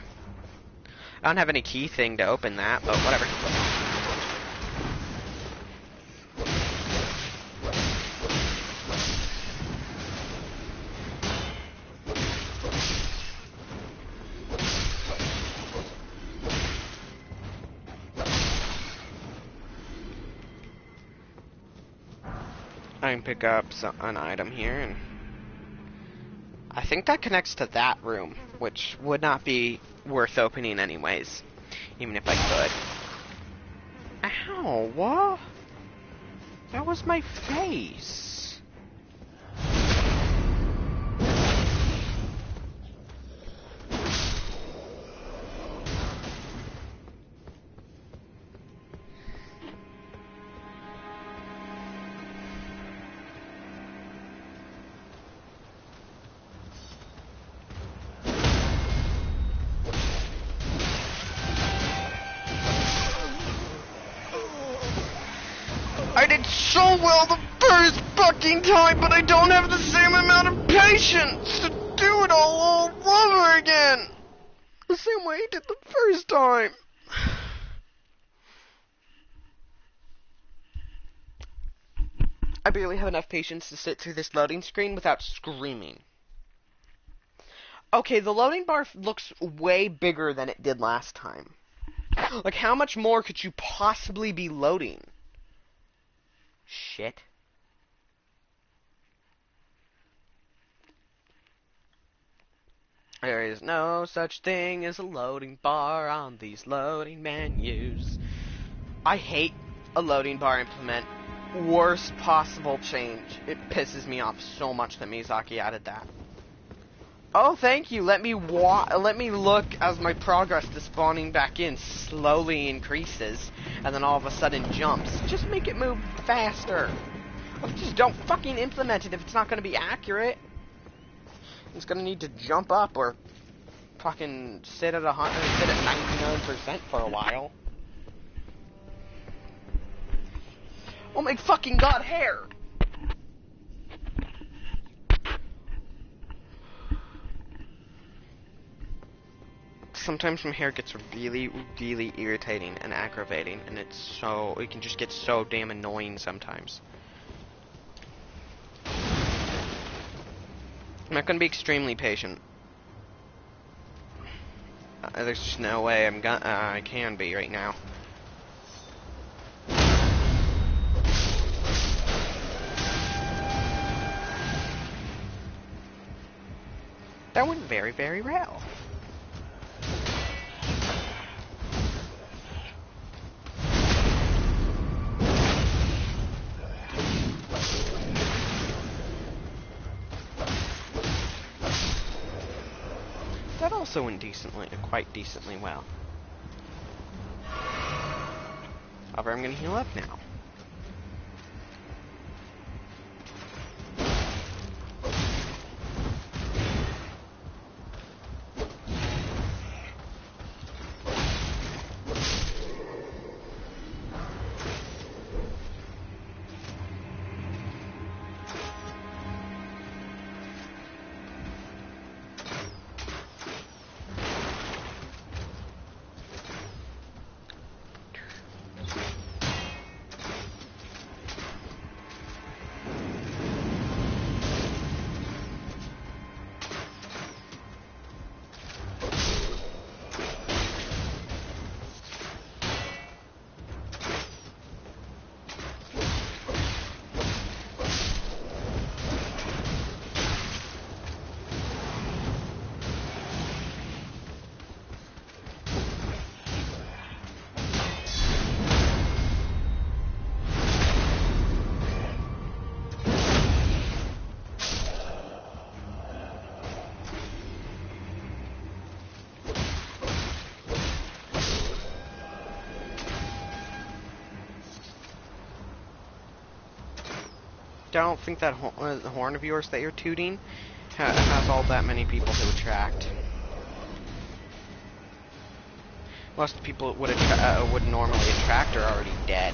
I don't have any key thing to open that, but whatever. I can pick up an item here, and I think that connects to that room, which would not be worth opening anyways, even if I could. Ow, what? That was my face. I did so well the first fucking time, but I don't have the same amount of patience to do it all over again. The same way I did the first time. I barely have enough patience to sit through this loading screen without screaming. Okay, the loading bar looks way bigger than it did last time. Like, how much more could you possibly be loading? Shit. There is no such thing as a loading bar on these loading menus. I hate a loading bar implement. Worst possible change. It pisses me off so much that Miyazaki added that. Oh, thank you. Let me look as my progress to spawning back in slowly increases, and then all of a sudden jumps. Just make it move faster. Just don't fucking implement it if it's not going to be accurate. It's going to need to jump up or fucking sit at 99% for a while. Oh my fucking god, hair! Sometimes my hair gets really, really irritating and aggravating, and it can just get so damn annoying sometimes. I'm not gonna be extremely patient. There's just no way I can be right now. That went very, very well. That also went quite decently well. However, I'm gonna heal up now. don't think that horn of yours that you're tooting has all that many people to attract. Most of the people it would normally attract are already dead.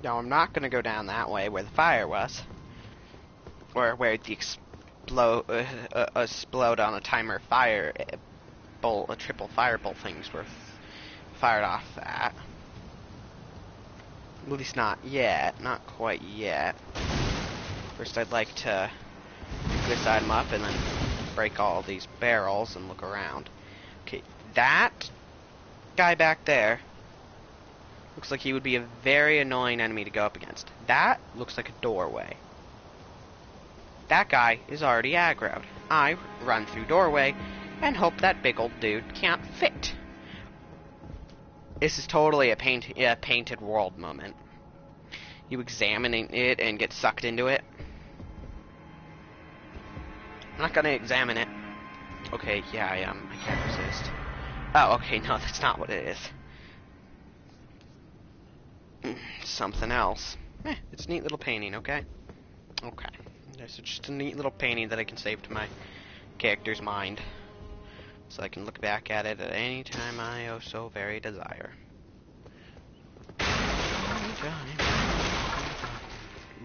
Now, I'm not going to go down that way where the fire was. Or where the explode on a timer fire bolt, a triple firebolt things were fired off at. At least not yet. Not quite yet. First, I'd like to this item up and then break all these barrels and look around. Okay, that guy back there looks like he would be a very annoying enemy to go up against. That looks like a doorway. That guy is already aggroed. I run through doorway and hope that big old dude can't fit. This is totally a painted world moment. You examine it and get sucked into it. I'm not gonna examine it. Okay, yeah, I am. I can't resist. Oh, okay, no, that's not what it is. Something else. It's a neat little painting, okay? Okay. It's just a neat little painting that I can save to my character's mind. So I can look back at it at any time I oh so very desire. Any time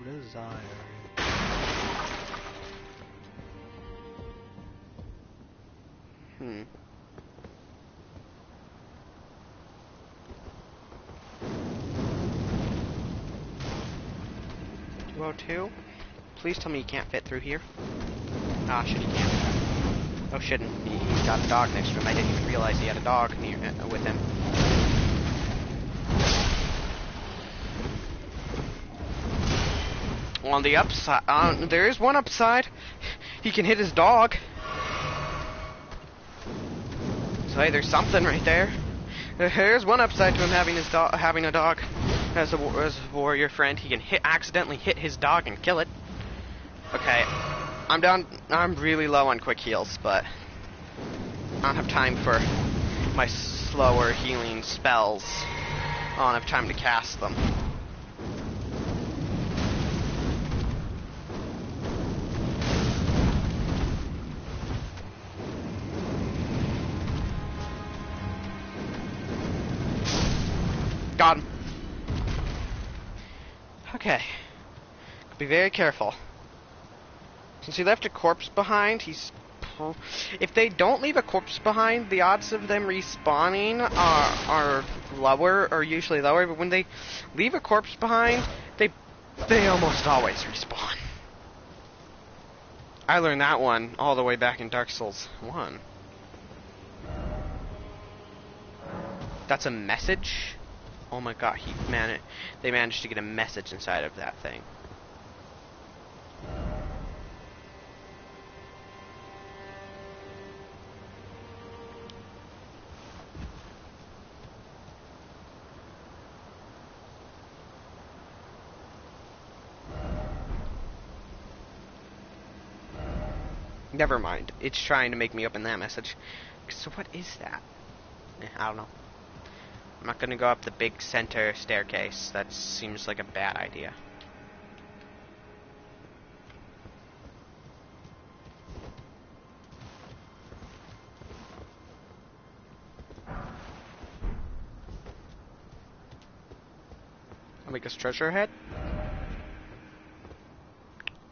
to desire. Hmm. 202? Please tell me you can't fit through here. Ah, shit, he can't. Oh, shouldn't. He's got a dog next to him. I didn't even realize he had a dog near, with him. On the upside, there is one upside. He can hit his dog. So hey, there's something right there. There's one upside to him having his having a dog as a warrior friend. He can accidentally hit his dog and kill it. Okay, I'm down. I'm really low on quick heals, but I don't have time for my slower healing spells. I don't have time to cast them. Got him. Okay. Be very careful. Since he left a corpse behind, if they don't leave a corpse behind, the odds of them respawning are lower, or usually lower, but when they leave a corpse behind, they almost always respawn. I learned that one all the way back in Dark Souls 1. That's a message? Oh my god, they managed to get a message inside of that thing. Never mind. It's trying to make me open that message. So what is that? I don't know. I'm not gonna go up the big center staircase. That seems like a bad idea. I'll make this treasure head?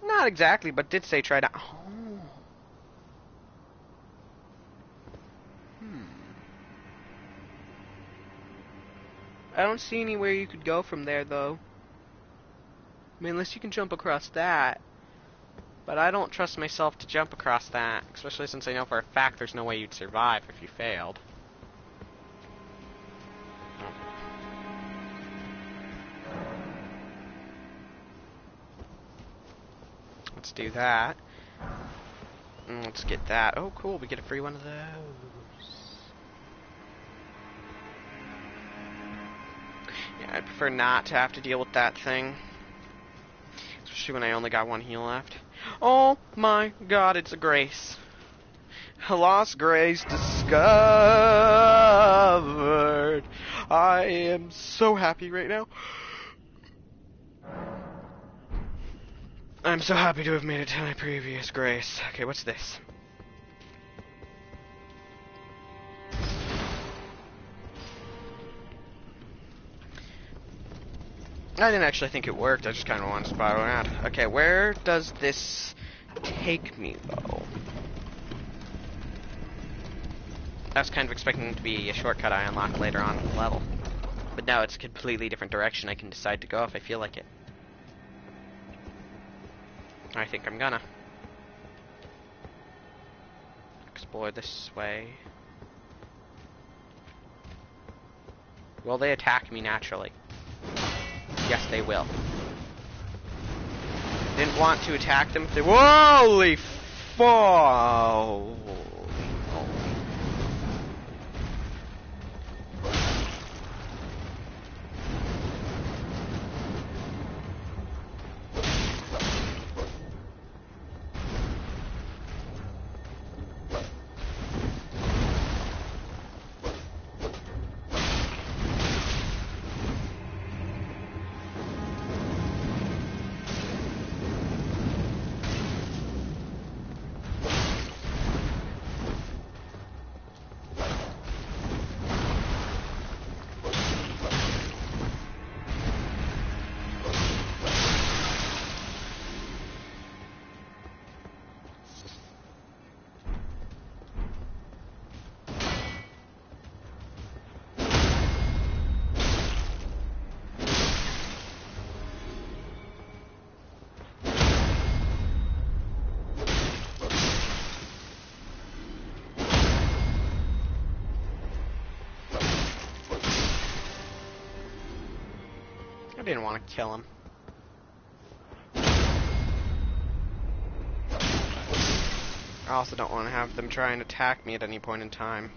Not exactly, but did say try to... Oh. I don't see anywhere you could go from there, though. I mean, unless you can jump across that. But I don't trust myself to jump across that, especially since I know for a fact there's no way you'd survive if you failed. Let's do that. And let's get that. Oh, cool, we get a free one of those. Yeah, I'd prefer not to have to deal with that thing. Especially when I only got one heal left. Oh my god, it's a grace. A lost grace discovered. I am so happy right now. I'm so happy to have made it to my previous grace. Okay, what's this? I didn't actually think it worked. I just kind of wanted to spiral around. Okay, where does this take me, though? I was kind of expecting it to be a shortcut I unlock later on in the level. But now it's a completely different direction I can decide to go if I feel like it. I think I'm gonna explore this way. Will they attack me naturally? Yes, they will. Didn't want to attack them if they... Holy fall! I didn't want to kill him. I also don't want to have them try and attack me at any point in time.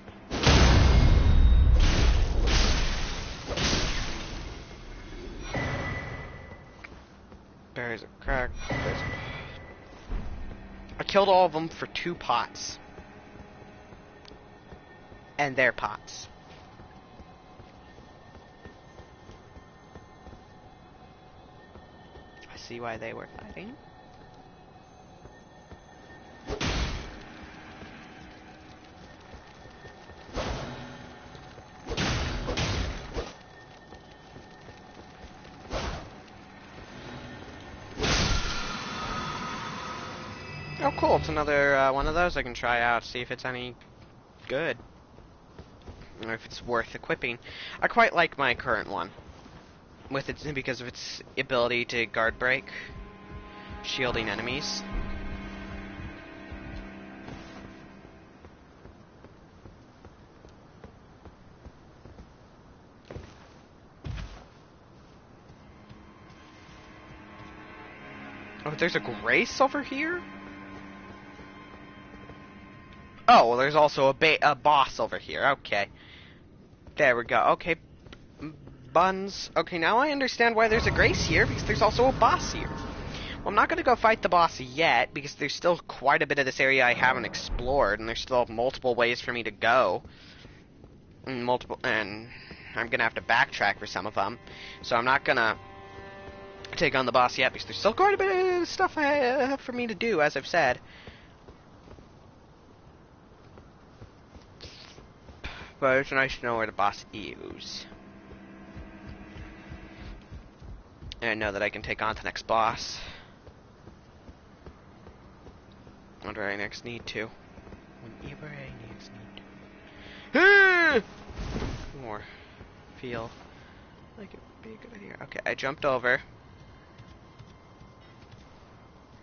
There's a crack. I killed all of them for 2 pots. And their pots. I see why they were fighting. Oh cool, it's another one of those I can try out, see if it's any good. Or if it's worth equipping. I quite like my current one. With its, because of its ability to guard break, shielding enemies. there's a Grace over here? Oh, well, there's also a boss over here. Okay. There we go. Okay. Buns. Okay, now I understand why there's a Grace here, because there's also a boss here. Well, I'm not going to go fight the boss yet, because there's still quite a bit of this area I haven't explored, and there's still multiple ways for me to go. And I'm going to have to backtrack for some of them. So I'm not going to take on the boss yet, because there's still quite a bit of stuff for me to do, as I've said. But it's nice to know where the boss is. And I know that I can take on the next boss. When do I next need to? Whenever I next need to. More. Feel like it would be a good idea. Okay, I jumped over.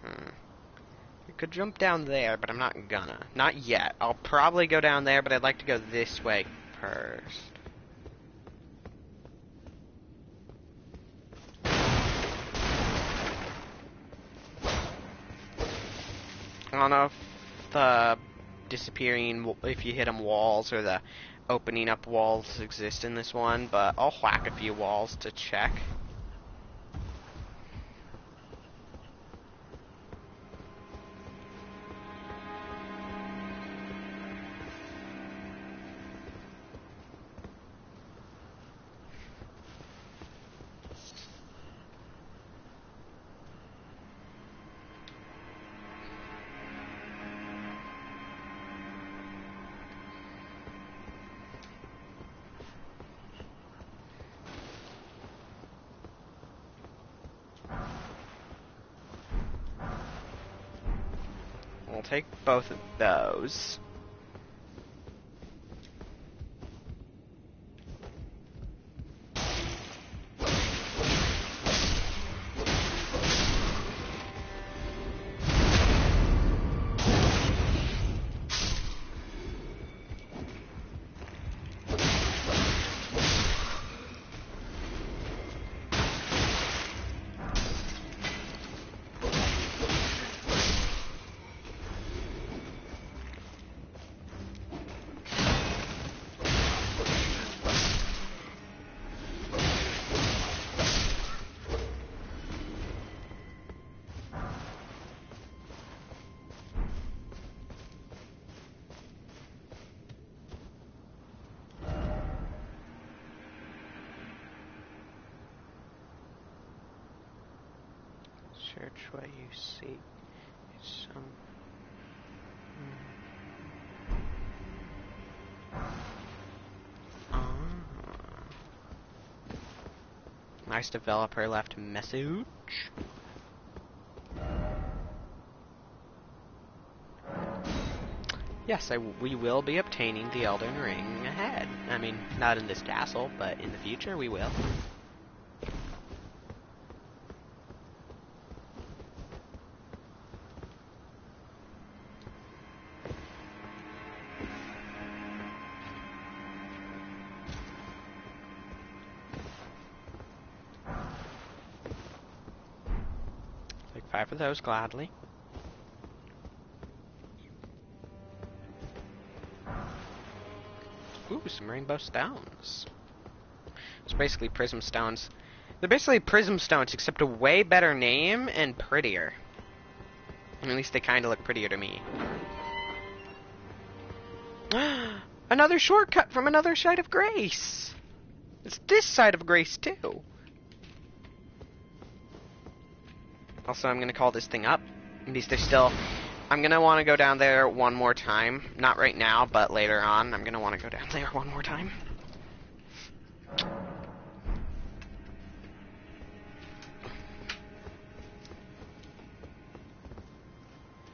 I could jump down there, but I'm not gonna. Not yet. I'll probably go down there, but I'd like to go this way first. I don't know if the disappearing, if you hit them, walls or the opening up walls exist in this one, but I'll whack a few walls to check. We'll take both of those. Search what you seek. It's some. Nice developer left message. Yes, we will be obtaining the Elden Ring ahead. I mean, not in this castle, but in the future we will. Take 5 of those gladly. Ooh, some rainbow stones. It's basically prism stones. They're basically prism stones, except a way better name and prettier. At least they kind of look prettier to me. Another shortcut from another side of Grace! It's this side of Grace, too. Also, I'm gonna call this thing up. Because there's still... I'm gonna want to go down there one more time. Not right now, but later on. I'm gonna want to go down there one more time.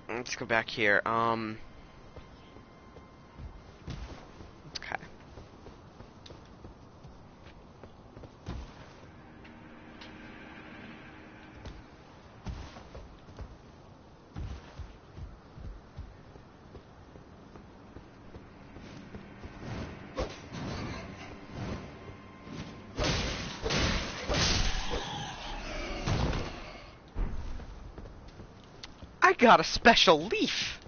Let's go back here. Okay. got a special leaf.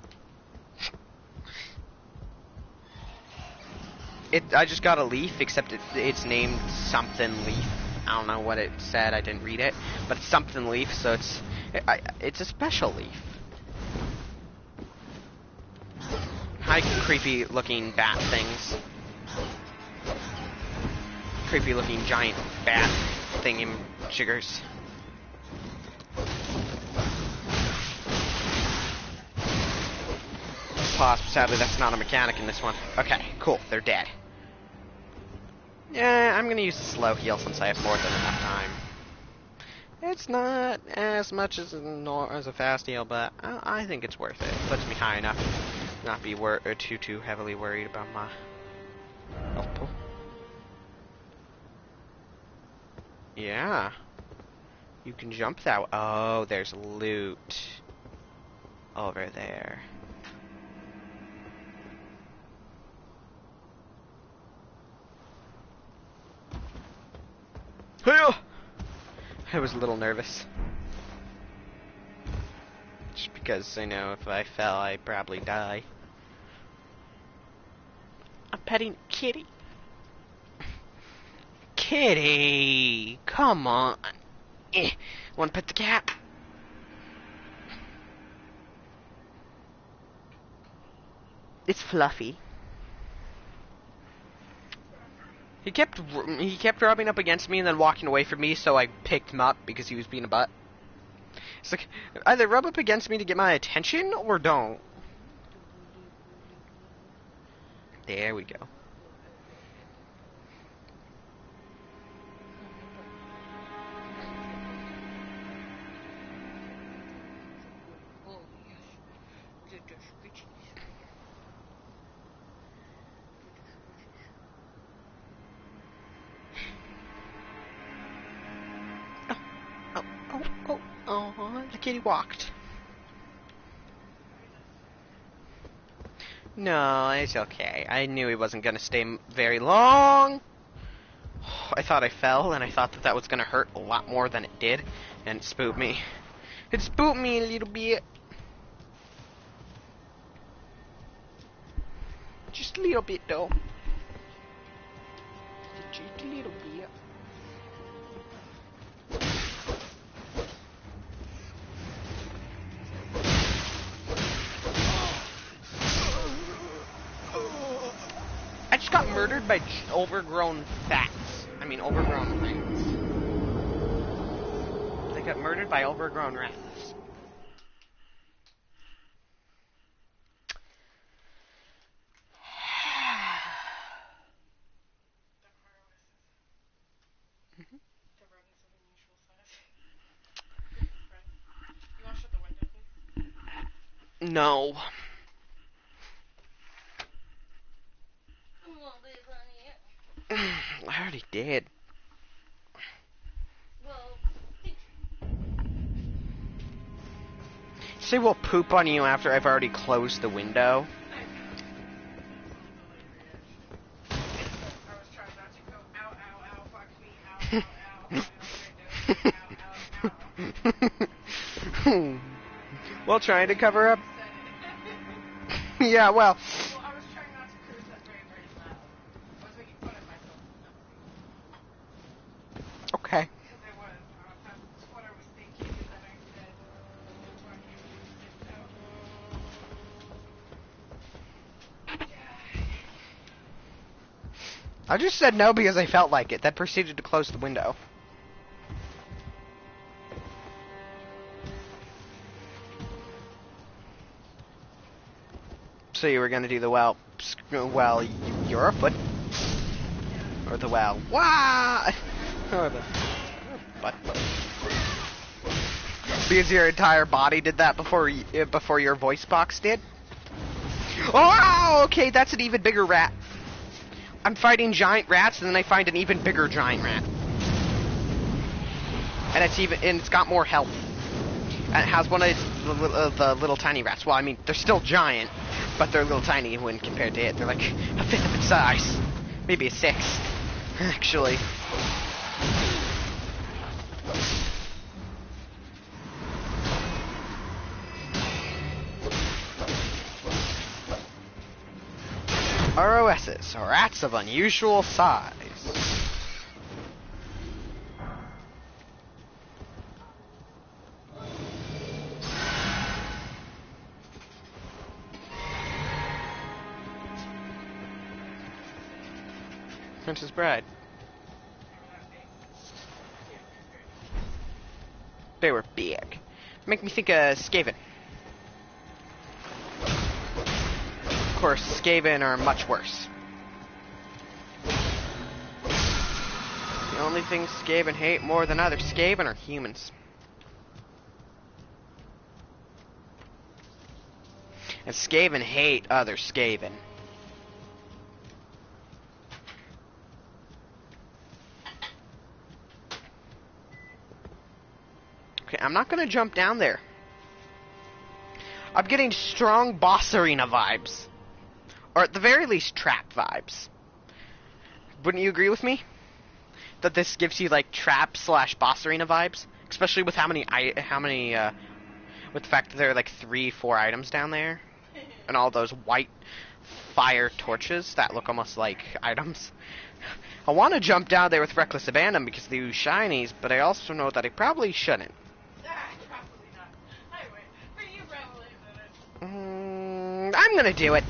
I just got a leaf, except it's named something leaf. I don't know what it said. I didn't read it, but it's something leaf, so it's a special leaf. Hi, creepy looking bat things. Creepy looking giant bat thingy-jiggers. Pause. Sadly, that's not a mechanic in this one. Okay, cool. They're dead. Yeah, I'm gonna use the slow heal since I have more than enough time. It's not as much as a fast heal, but I think it's worth it. It puts me high enough to not be too heavily worried about my health pool. Yeah. You can jump that way. Oh, there's loot over there. I was a little nervous. Just because I know if I fell, I'd probably die. I'm petting Kitty. Kitty! Come on. Wanna pet the cat? It's fluffy. He kept rubbing up against me and then walking away from me, so I picked him up because he was being a butt. It's like, either rub up against me to get my attention, or don't. There we go. Oh, the kitty walked. No, it's okay. I knew he wasn't going to stay very long. I thought I fell, and I thought that was going to hurt a lot more than it did, and it spooked me. It spooked me a little bit. Just a little bit, though. Just a little bit. I just got murdered by overgrown bats. I mean, overgrown things. They got murdered by overgrown rats. No. I already did. Say we'll poop on you after I've already closed the window. Well, trying to cover up. Yeah, well. I was trying not to curse that very, very loud. I was making fun of myself. Okay. Because I was. That's what I was thinking, and then I said, that's why I can't use it. I just said no because I felt like it, then proceeded to close the window. So you were gonna do the well, you're a foot. Or the well, wah! Or the butt. Because your entire body did that before your voice box did? Oh, okay, that's an even bigger rat. I'm fighting giant rats, and then I find an even bigger giant rat. And it's got more health. And it has one of the little tiny rats. Well, I mean, they're still giant, but they're a little tiny when compared to it. They're like a fifth of its size. Maybe a sixth, actually. ROSs, rats of unusual size. Princess Bride. They were big. Make me think of Skaven. Of course, Skaven are much worse. The only thing Skaven hate more than other Skaven are humans. And Skaven hate other Skaven. Okay, I'm not gonna jump down there. I'm getting strong boss arena vibes. Or at the very least, trap vibes. Wouldn't you agree with me? That this gives you, like, trap/boss arena vibes? Especially with with the fact that there are, like, 3-4 items down there. And all those white fire torches that look almost like items. I want to jump down there with reckless abandon because of the shinies, but I also know that I probably shouldn't. Probably not. I would. But you probably shouldn't. I'm gonna do it.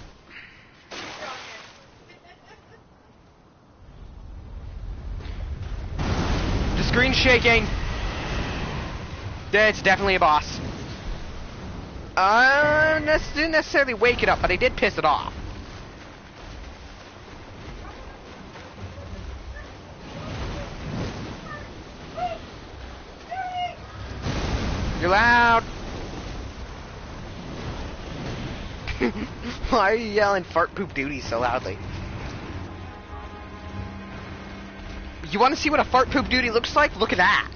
The screen's shaking. It's definitely a boss. Didn't necessarily wake it up, but I did piss it off. You're loud. Why are you yelling fart poop duty so loudly? You want to see what a fart poop duty looks like? Look at that.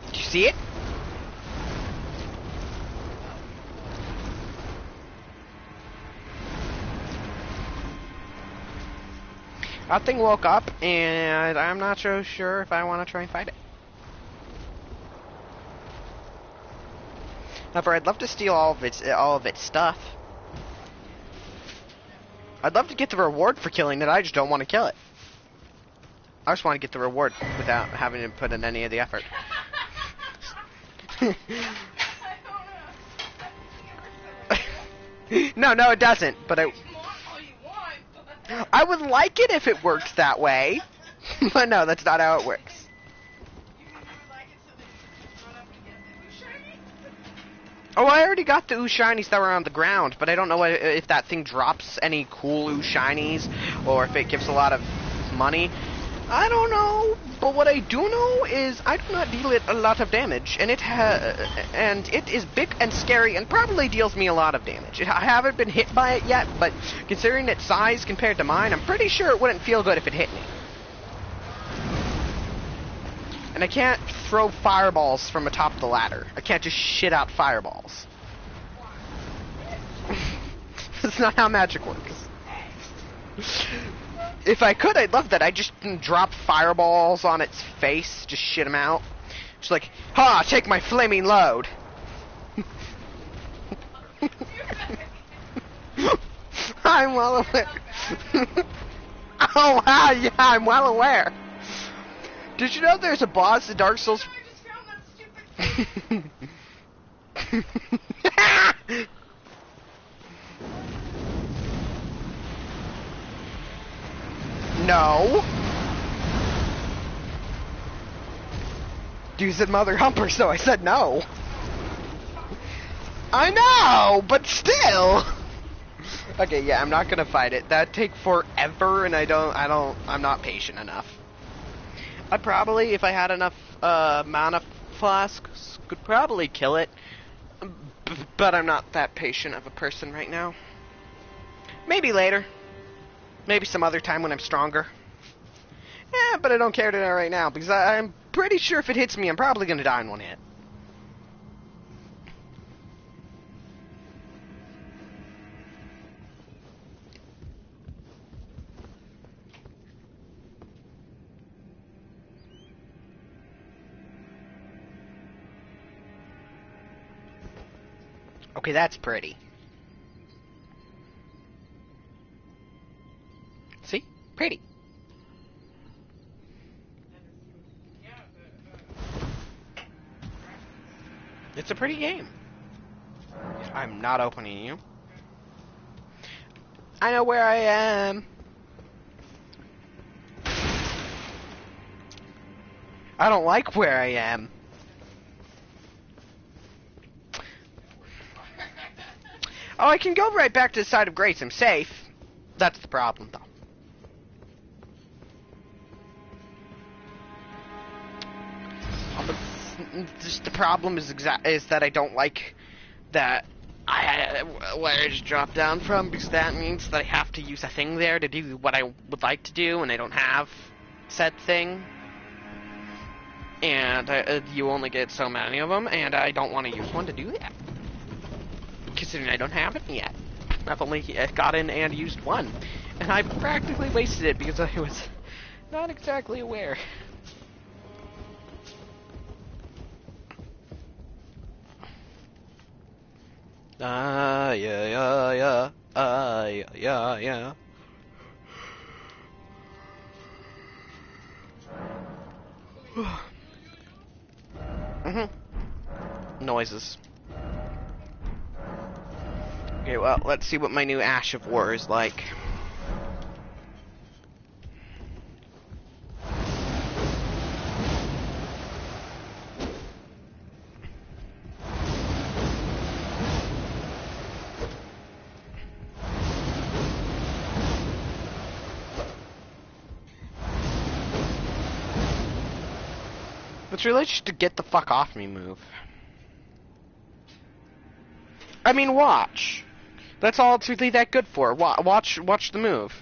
Did you see it? That thing woke up, and I'm not so sure if I want to try and fight it. However, I'd love to steal all of its stuff. I'd love to get the reward for killing it. I just don't want to kill it. I just want to get the reward without having to put in any of the effort. No, it doesn't. But I would like it if it worked that way. But no, that's not how it works. Oh, I already got the ooh shinies that were on the ground, but I don't know if that thing drops any cool ooh shinies or if it gives a lot of money. I don't know, but what I do know is I do not deal it a lot of damage, and it is big and scary and probably deals me a lot of damage. I haven't been hit by it yet, but considering its size compared to mine, I'm pretty sure it wouldn't feel good if it hit me. And I can't throw fireballs from atop the ladder. I can't just shit out fireballs. That's not how magic works. If I could, I'd love that. I'd just drop fireballs on its face, just shit them out. Just like, ha, take my flaming load. I'm well aware. Oh, wow, yeah, I'm well aware. Did you know there's a boss in Dark Souls? No. You said Mother Humper, so I said no. I know, but still. Okay, yeah, I'm not gonna fight it. That'd take forever, and I'm not patient enough. I'd probably, if I had enough mana flasks, could probably kill it. But I'm not that patient of a person right now. Maybe later. Maybe some other time when I'm stronger. Yeah, but I don't care to know right now, because I'm pretty sure if it hits me, I'm probably going to die in one hit. Okay, that's pretty. pretty. Yeah, It's a pretty game. I'm not opening you. I know where I am. I don't like where I am. Oh, I can go right back to the side of Grace. I'm safe. That's the problem, though. Just the problem is that I don't like that where I just dropped down from, because that means that I have to use a thing there to do what I would like to do, and I don't have said thing. And you only get so many of them, and I don't want to use one to do that, considering I don't have it yet. I've only got in and used one, and I practically wasted it because I was not exactly aware. Yeah. Yeah. Noises. Okay, well, let's see what my new Ash of War is like. It's really just to get the fuck off me move. I mean, watch. That's all it's really that good for. Watch the move.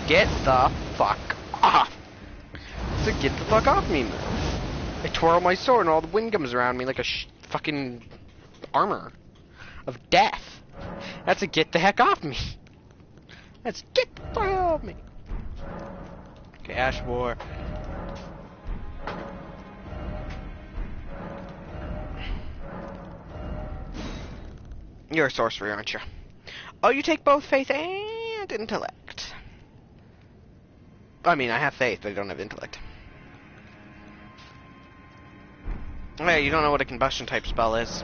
Get the fuck off. To get the fuck off me move. I twirl my sword and all the wind comes around me like a fucking armor of death. That's a get the heck off me. That's get the fuck off me. Okay, Ash War. You're a sorcerer, aren't you? Oh, you take both faith and intellect. I mean, I have faith, but I don't have intellect. Oh, yeah, you don't know what a combustion type spell is.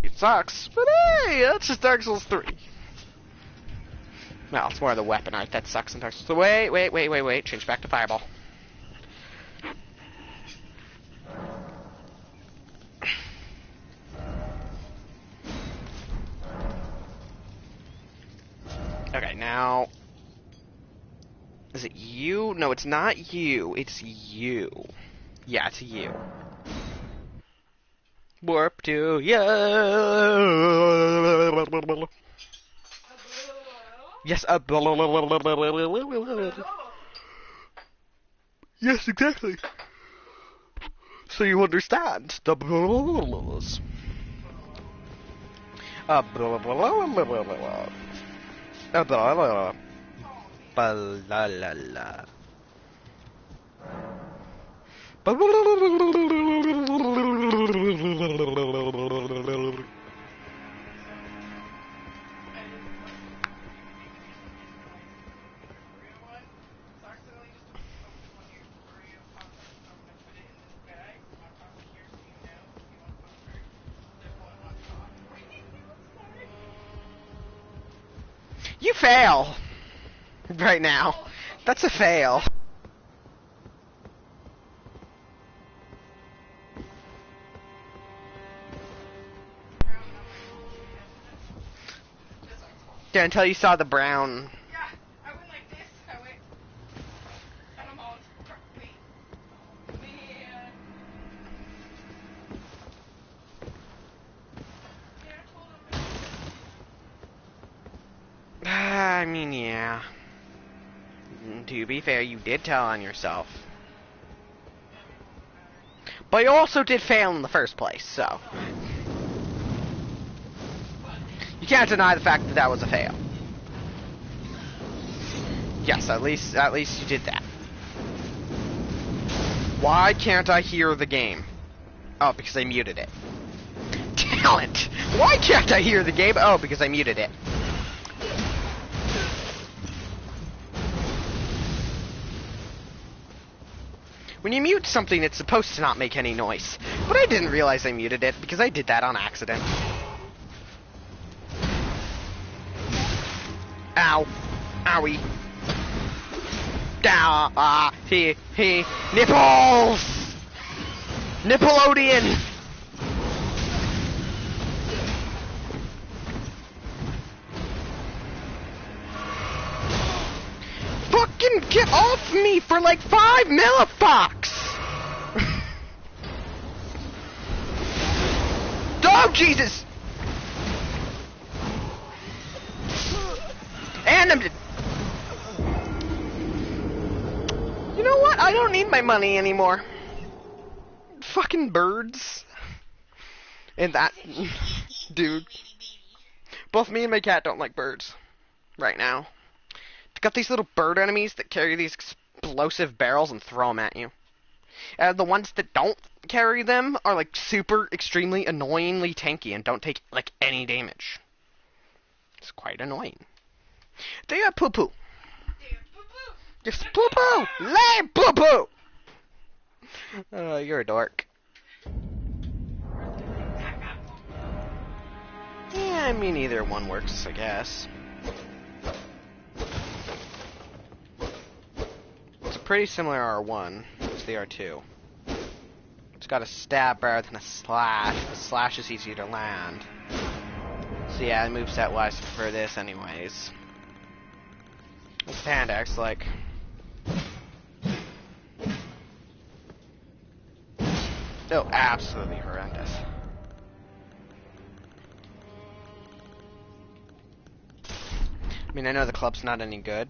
It sucks, but hey, that's just Dark Souls 3. Well, it's more of the weapon art that sucks in Dark Souls. So wait. Change back to Fireball. Okay, now... Is it you? No, it's not you. It's you. Yeah, it's you. Warp to you. Yes, yes, exactly. So you understand the blah. You fail right now. That's a fail. Yeah, until you saw the brown. Yeah, I went like this. I went, and I'm all wait. Oh man. Yeah, I told him. I mean, yeah. To be fair, you did tell on yourself. But you also did fail in the first place, so. You can't deny the fact that that was a fail. Yes, at least you did that. Why can't I hear the game? Oh, because I muted it. Talent! Why can't I hear the game? Oh, because I muted it. When you mute something, it's supposed to not make any noise. But I didn't realize I muted it, because I did that on accident. Ow. Owie. He. Nipples! Nickelodeon! Fucking get off me for like 5 millifox! Oh, Jesus! And I'm... You know what? I don't need my money anymore. Fucking birds. And that... Dude. Both me and my cat don't like birds. Right now. Got these little bird enemies that carry these explosive barrels and throw them at you. The ones that don't carry them are like super, extremely, annoyingly tanky and don't take like any damage. It's quite annoying. They are poo-poo. Just poo-poo! Lame poo-poo! Oh, you're a dork. Yeah, I mean either one works, I guess. It's a pretty similar R1 to the R2. It's got a stab rather than a slash. The slash is easier to land. So yeah, moveset-wise, I prefer this anyways. What's Panda X like? Oh, absolutely horrendous. I mean, I know the club's not any good.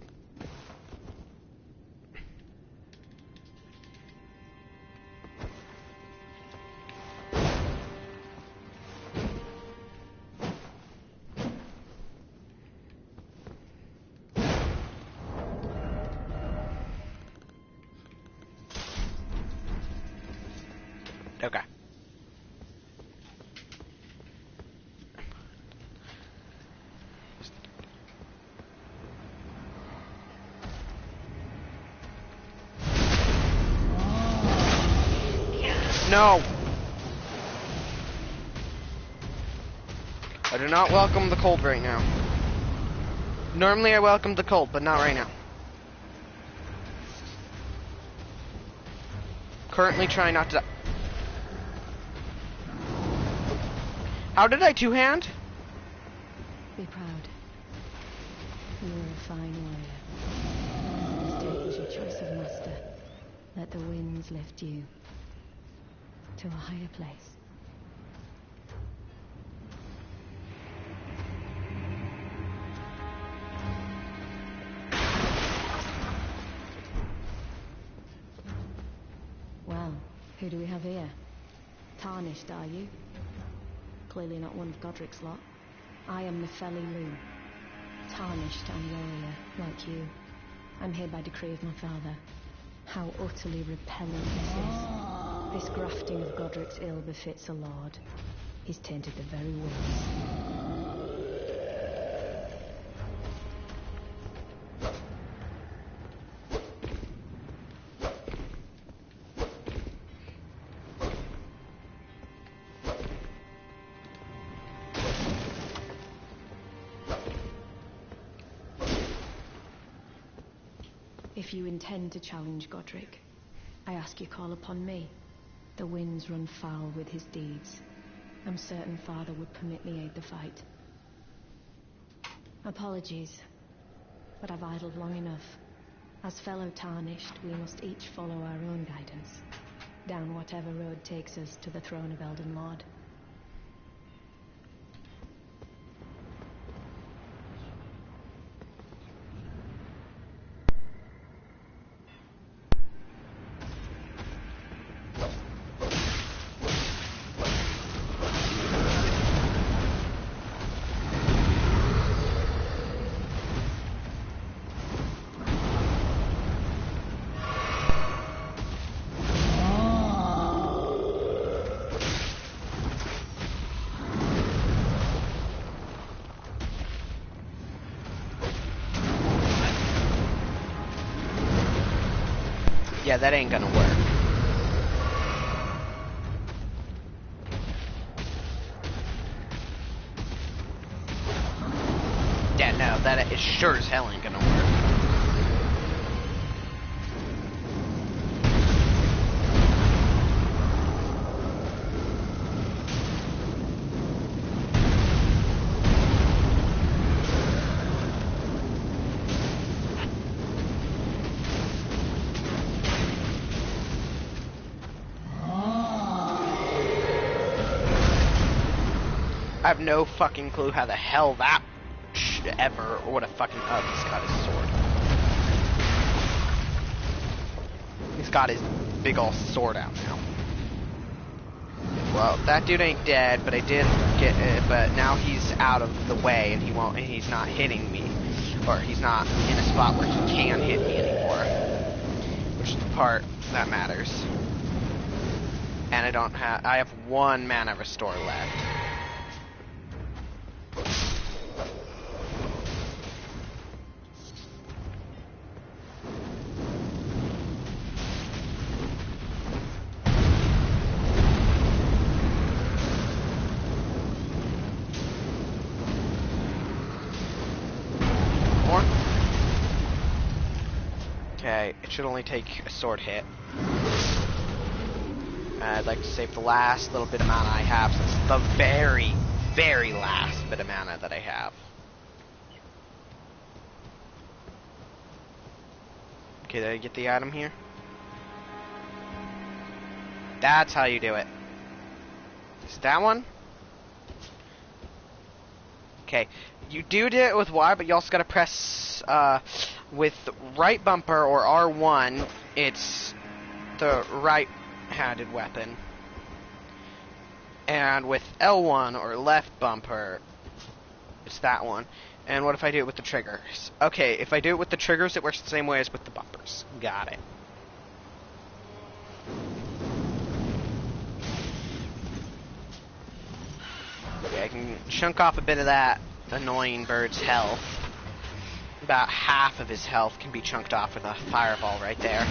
Okay. No! I do not welcome the cold right now. Normally I welcome the cold, but not right now. Currently trying not to... How did I two-hand? Be proud. You were a fine warrior. This day was your choice of master. Let the winds lift you to a higher place. Well, who do we have here? Tarnished, are you? Clearly not one of Godric's lot. I am Nepheli Loon. Tarnished and warrior, like you. I'm here by decree of my father. How utterly repellent this is. This grafting of Godric's ill befits a lord. He's tainted the very winds. If you intend to challenge Godric, I ask you call upon me. The winds run foul with his deeds. I'm certain Father would permit me aid the fight. Apologies, but I've idled long enough. As fellow Tarnished, we must each follow our own guidance, down whatever road takes us to the throne of Elden Lord. Yeah, that ain't gonna work. Yeah, no, that is sure as hell ain't gonna work. I have no fucking clue how the hell that should ever, or what a fucking, oh, he's got his sword. He's got his big ol' sword out now. Well, that dude ain't dead, but I did get it, but now he's out of the way and he's not hitting me. Or he's not in a spot where he can hit me anymore. Which is the part that matters. And I have 1 mana restore left. Okay, it should only take a sword hit. I'd like to save the last little bit of mana I have, since it's the very, very last bit of mana that I have. Okay, did I get the item here? That's how you do it. Is it that one? Okay, you do it with Y, but you also gotta press, with right bumper or R1, it's the right-handed weapon. And with L1 or left bumper, it's that one. And what if I do it with the triggers? Okay, if I do it with the triggers, it works the same way as with the bumpers. Got it. Okay, I can chunk off a bit of that annoying bird's health. About half of his health can be chunked off with a fireball right there.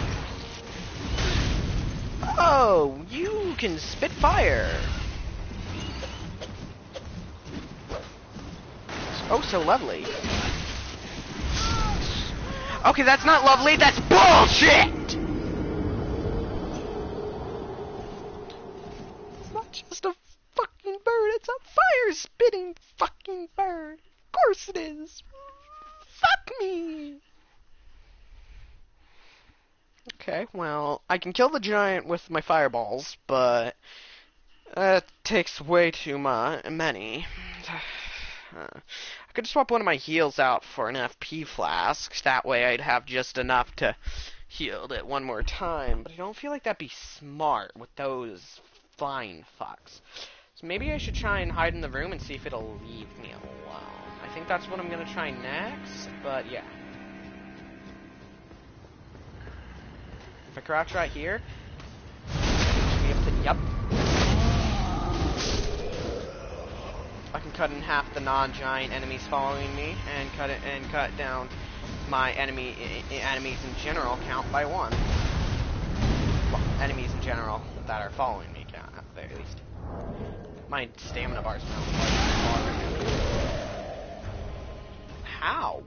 Oh, you can spit fire! Oh, so lovely. Okay, that's not lovely, that's bullshit! It's not just a fucking bird, it's a fire-spitting fucking bird. Of course it is. Fuck me! Okay, well, I can kill the giant with my fireballs, but that takes way too many. I could swap one of my heals out for an FP flask. That way I'd have just enough to heal it one more time. But I don't feel like that'd be smart with those flying fucks. So maybe I should try and hide in the room and see if it'll leave me alone. I think that's what I'm going to try next, but yeah. If I crouch right here, yep. I can cut in half the non-giant enemies following me, and cut down my enemies in general count by 1. Well, enemies in general that are following me count at the very least. My stamina bar's not quite. How?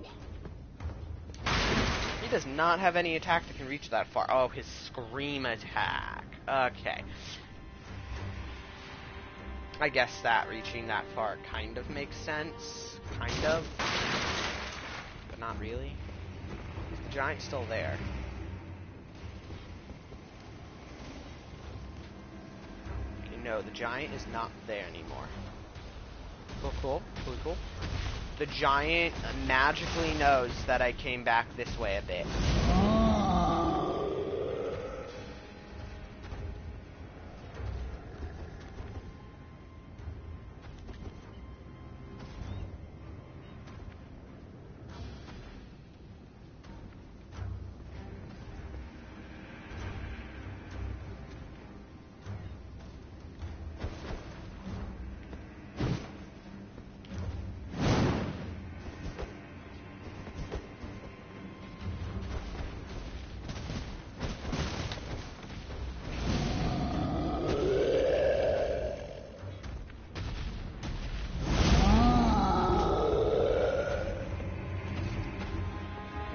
He does not have any attack that can reach that far. Oh, his scream attack. Okay. I guess that reaching that far kind of makes sense. Kind of. But not really. The giant's still there. Okay, no, the giant is not there anymore. Cool. The giant magically knows that I came back this way a bit.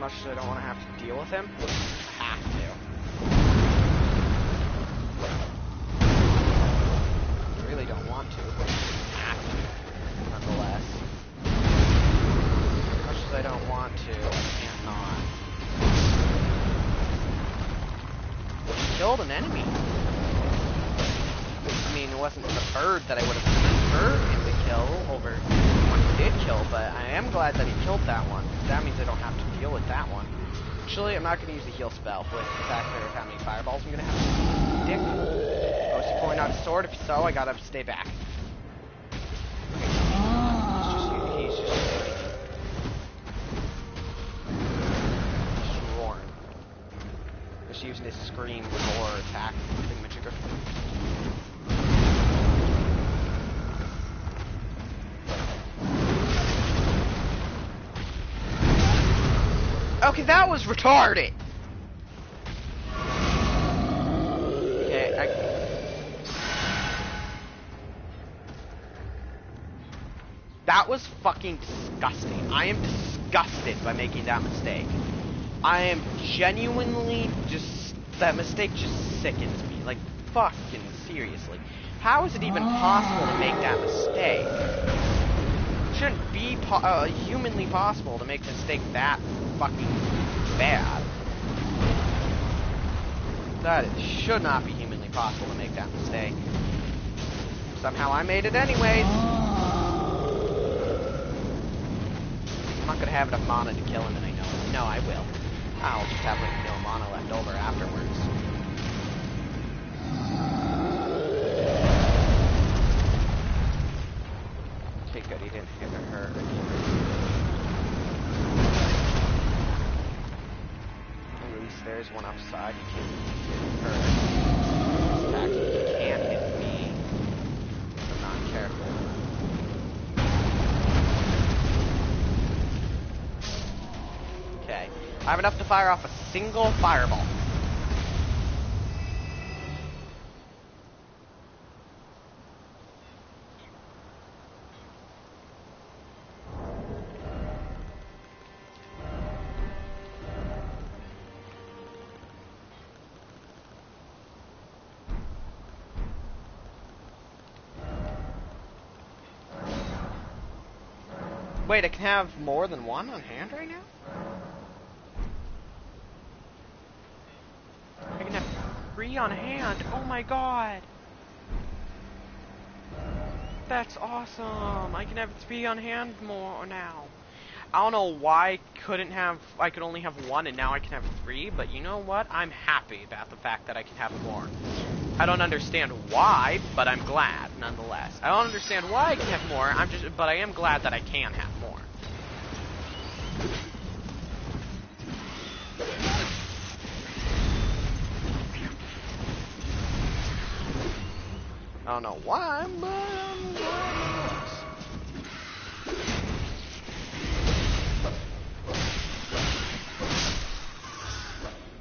Much as I don't want to have to deal with him, I have to. I really don't want to, but I have to, nonetheless. Much as I don't want to, I can't not. He killed an enemy. I mean, it wasn't the bird that I would have preferred him to kill over one he did kill, but I am glad that he killed that one. That means I don't have to deal with that one. Actually, I'm not going to use the heal spell with the fact of how many fireballs I'm going to have. Dick. Oh, is he pulling out his sword? If so, I gotta stay back. He's just roaring. Just using his scream roar attack thingamajigger. Okay, that was retarded. Okay, that was fucking disgusting. I am disgusted by making that mistake. I am genuinely just... That mistake just sickens me. Like, fucking seriously. How is it even possible to make that mistake? It shouldn't be humanly possible to make a mistake that fucking bad. That should not be humanly possible to make that mistake. Somehow I made it anyways. I'm not gonna have enough mana to kill him, and I know it. No, I will. I'll just have like no mana left over afterwards. Okay, good, he didn't hit or hurt. At least there's one outside. He can't hurt. He can't hit me. If I'm not careful. Okay. I have enough to fire off a single fireball. Wait, I can have more than one on hand right now? I can have 3 on hand. Oh my god. That's awesome. I can have 3 on hand more now. I don't know why I could only have 1 and now I can have 3, but you know what? I'm happy about the fact that I can have more. I don't understand why, but I'm glad nonetheless. I don't understand why I can have more, but I am glad that I can have more. I don't know why, but I'm glad.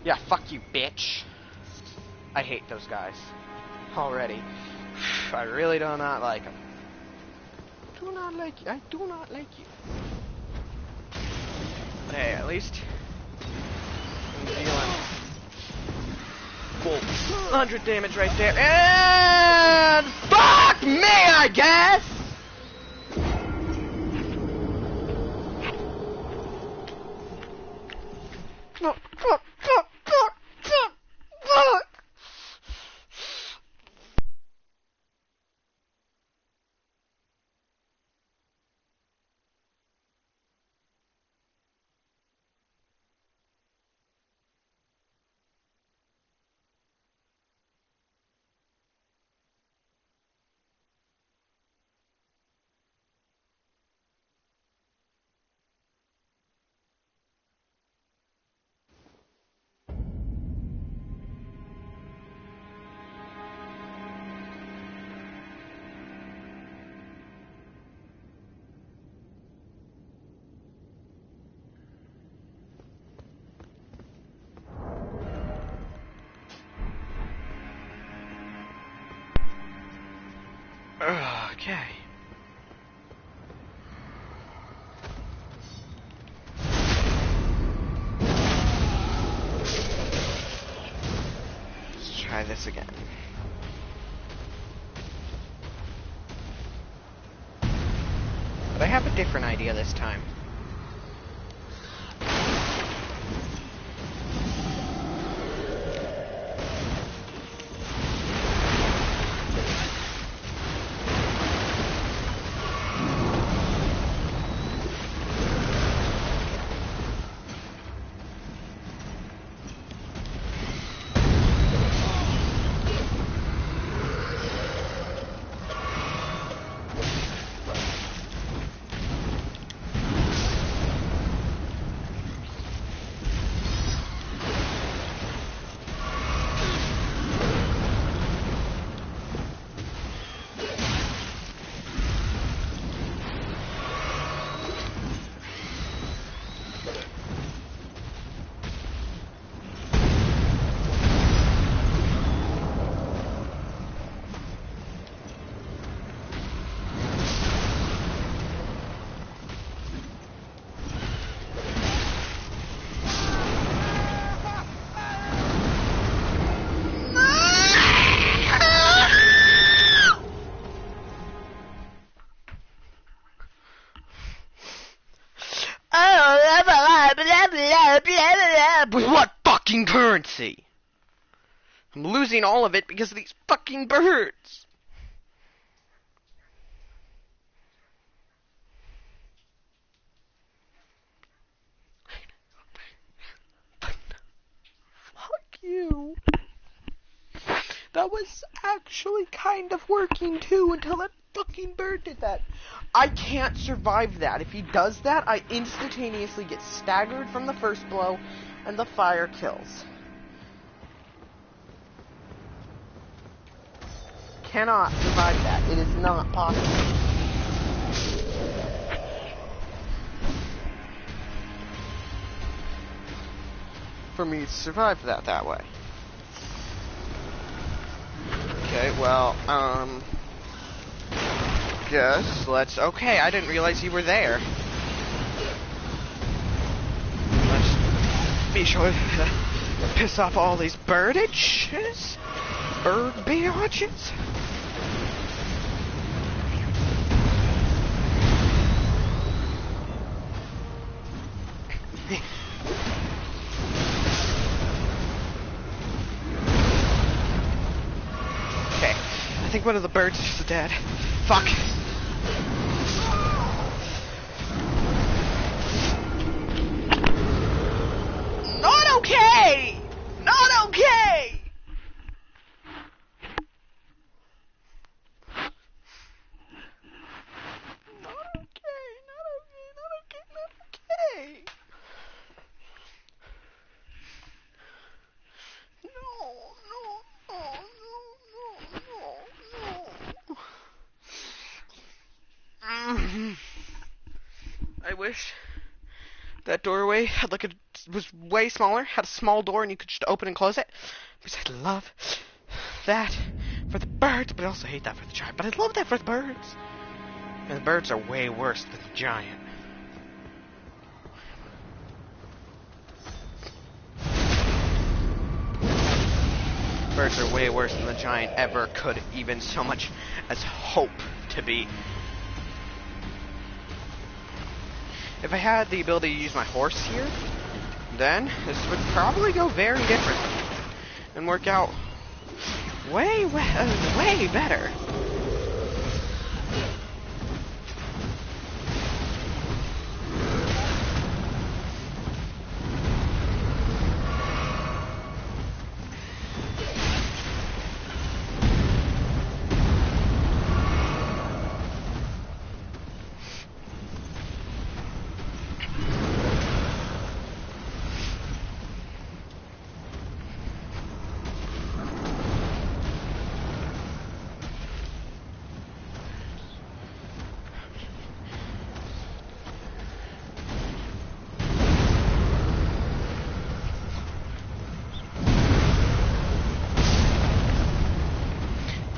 Yeah, fuck you, bitch. I hate those guys. Already. I really do not like them. Do not like you. I do not like you. But hey, at least I'm dealing full 100 damage right there. And fuck me, I guess! Fuck. Okay. Let's try this again. But I have a different idea this time. With what fucking currency? I'm losing all of it because of these fucking birds. Fuck you. That was actually kind of working too until that fucking bird did that. I can't survive that. If he does that, I instantaneously get staggered from the first blow and the fire kills. Cannot survive that. It is not possible. For me to survive that way. Okay, well, guess let's, okay, I didn't realize you were there. Let's be sure to piss off all these birdages. Bird biatches. Okay, I think one of the birds is dead. Fuck. Not okay! Not okay! Not okay, not okay, not okay, not okay. No, no, no, no, no, no, no. I wish that doorway had like was way smaller, had a small door and you could just open and close it. Because I love that for the birds, but I also hate that for the giant. But I love that for the birds. And the birds are way worse than the giant. birds are way worse than the giant ever could even so much as hope to be. If I had the ability to use my horse here, then this would probably go very different and work out way better.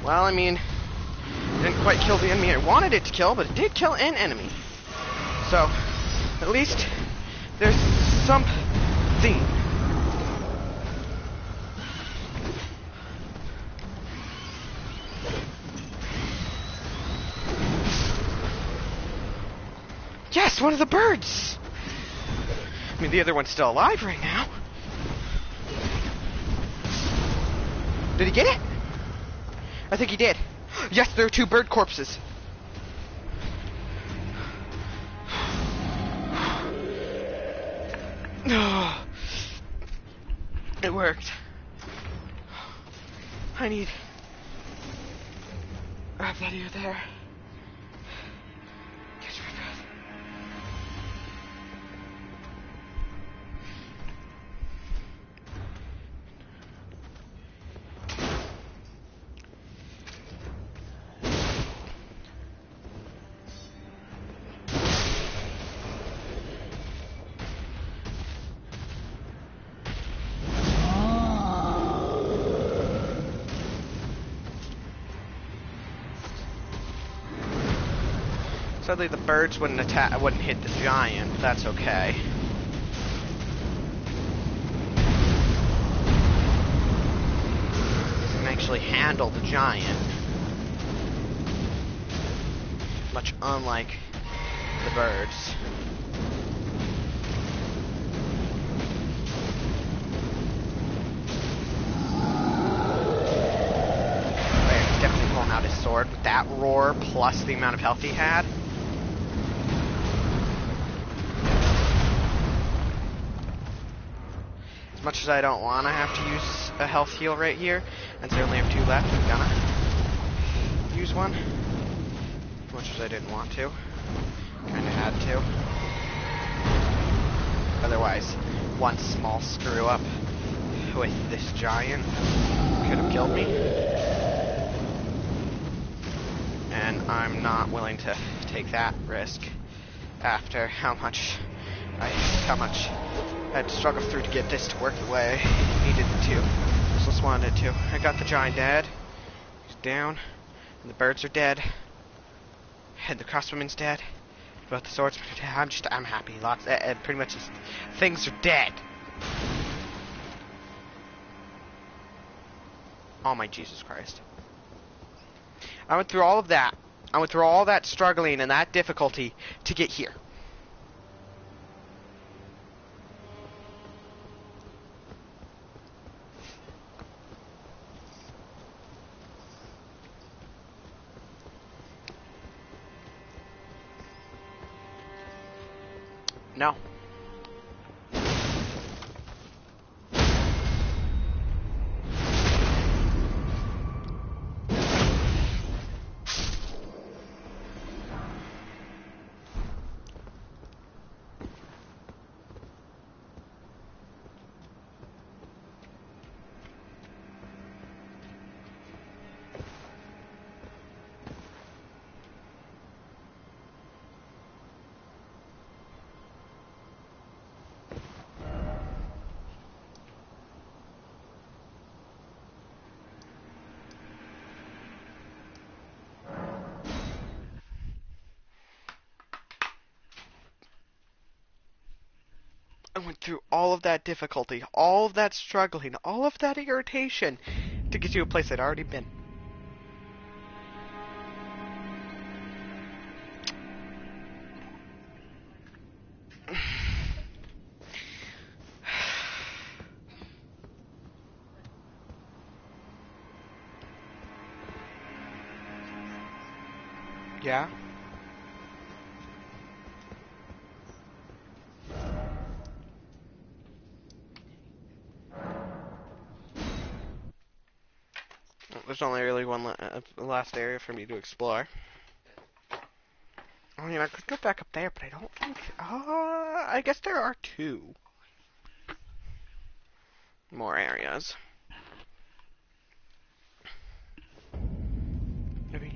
Well, I mean, it didn't quite kill the enemy I wanted it to kill, but it did kill an enemy. So, at least there's something. Yes, one of the birds! I mean, the other one's still alive right now. Did he get it? I think he did. Yes, there are 2 bird corpses. It worked. I need... Grab that ear there. Catch my breath. Sadly, the birds wouldn't hit the giant, but that's okay. It can actually handle the giant, much unlike the birds. He's definitely pulling out his sword with that roar plus the amount of health he had. As much as I don't want to have to use a health heal right here, and I only have 2 left, I'm gonna use one. As much as I didn't want to. Kinda had to. Otherwise, one small screw up with this giant could have killed me. And I'm not willing to take that risk after how much I had to struggle through to get this to work the way I needed it to. Just wanted to. I got the giant dead. He's down. And the birds are dead. And the crossbowman's dead. But the swordsman are dead. I'm happy. Pretty much just, things are dead. Oh my Jesus Christ. I went through all of that. I went through all that struggling and that difficulty to get here. No. I went through all of that difficulty, all of that struggling, all of that irritation, to get you a place I'd already been. Yeah? There's only really one last area for me to explore. I mean, I could go back up there, but I don't think... I guess there are 2 more areas. Maybe...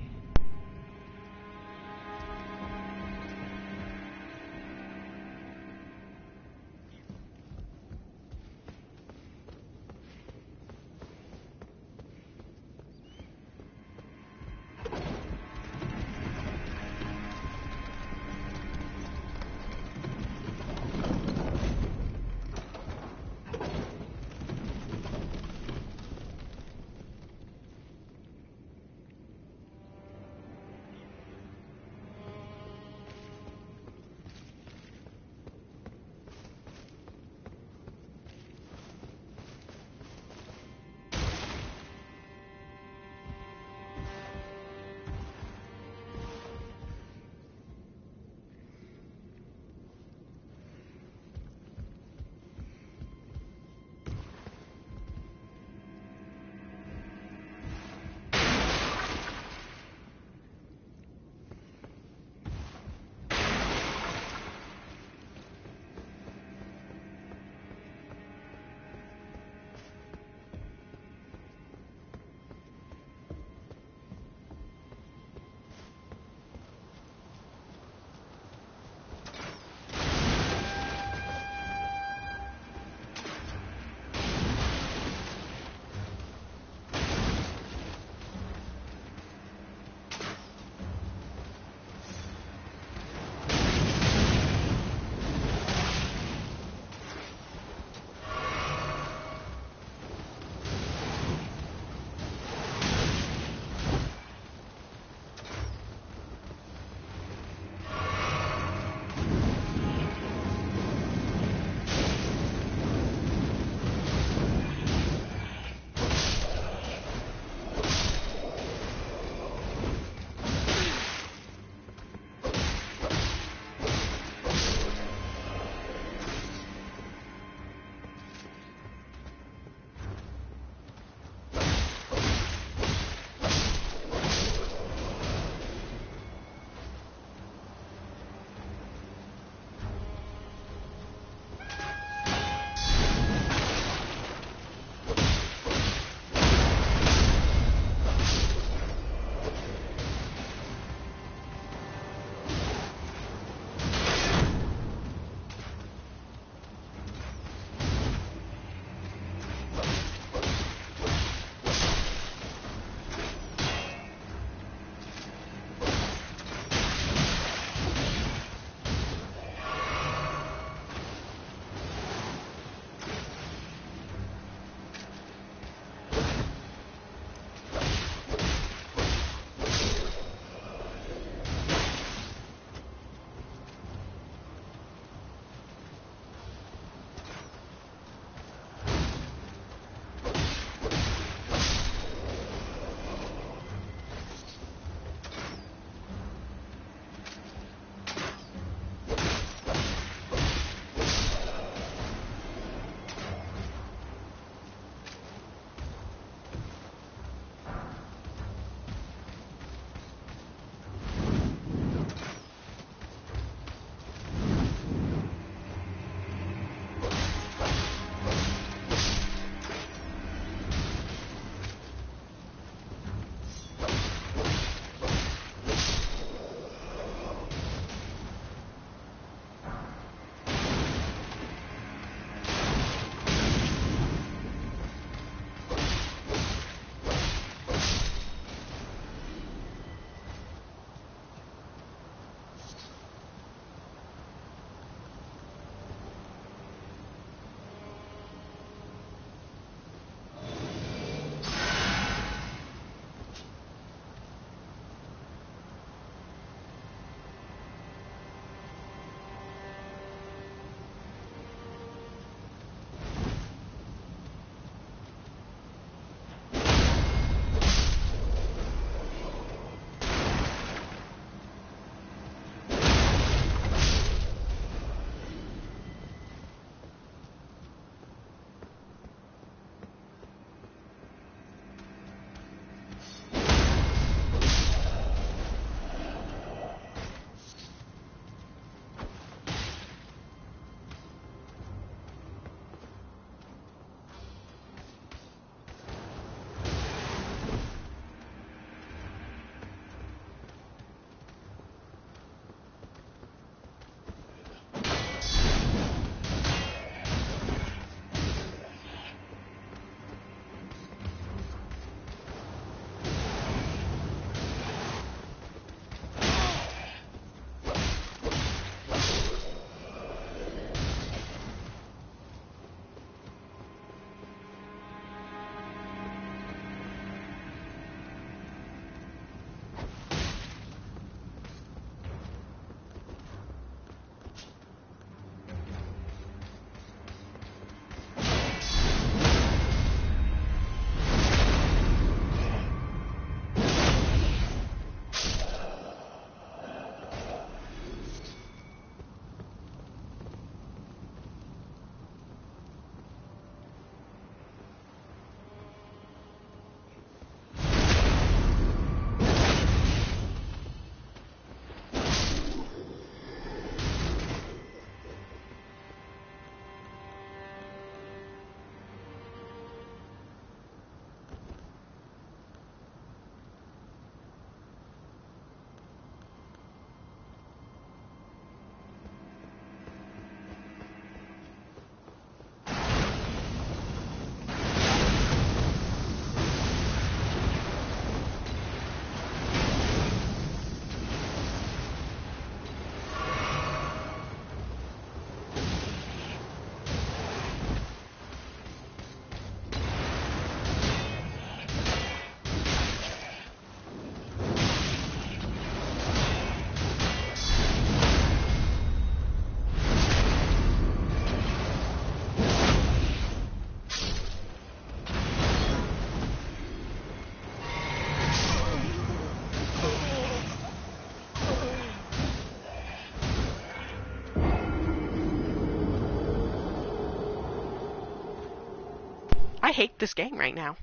hate this game right now.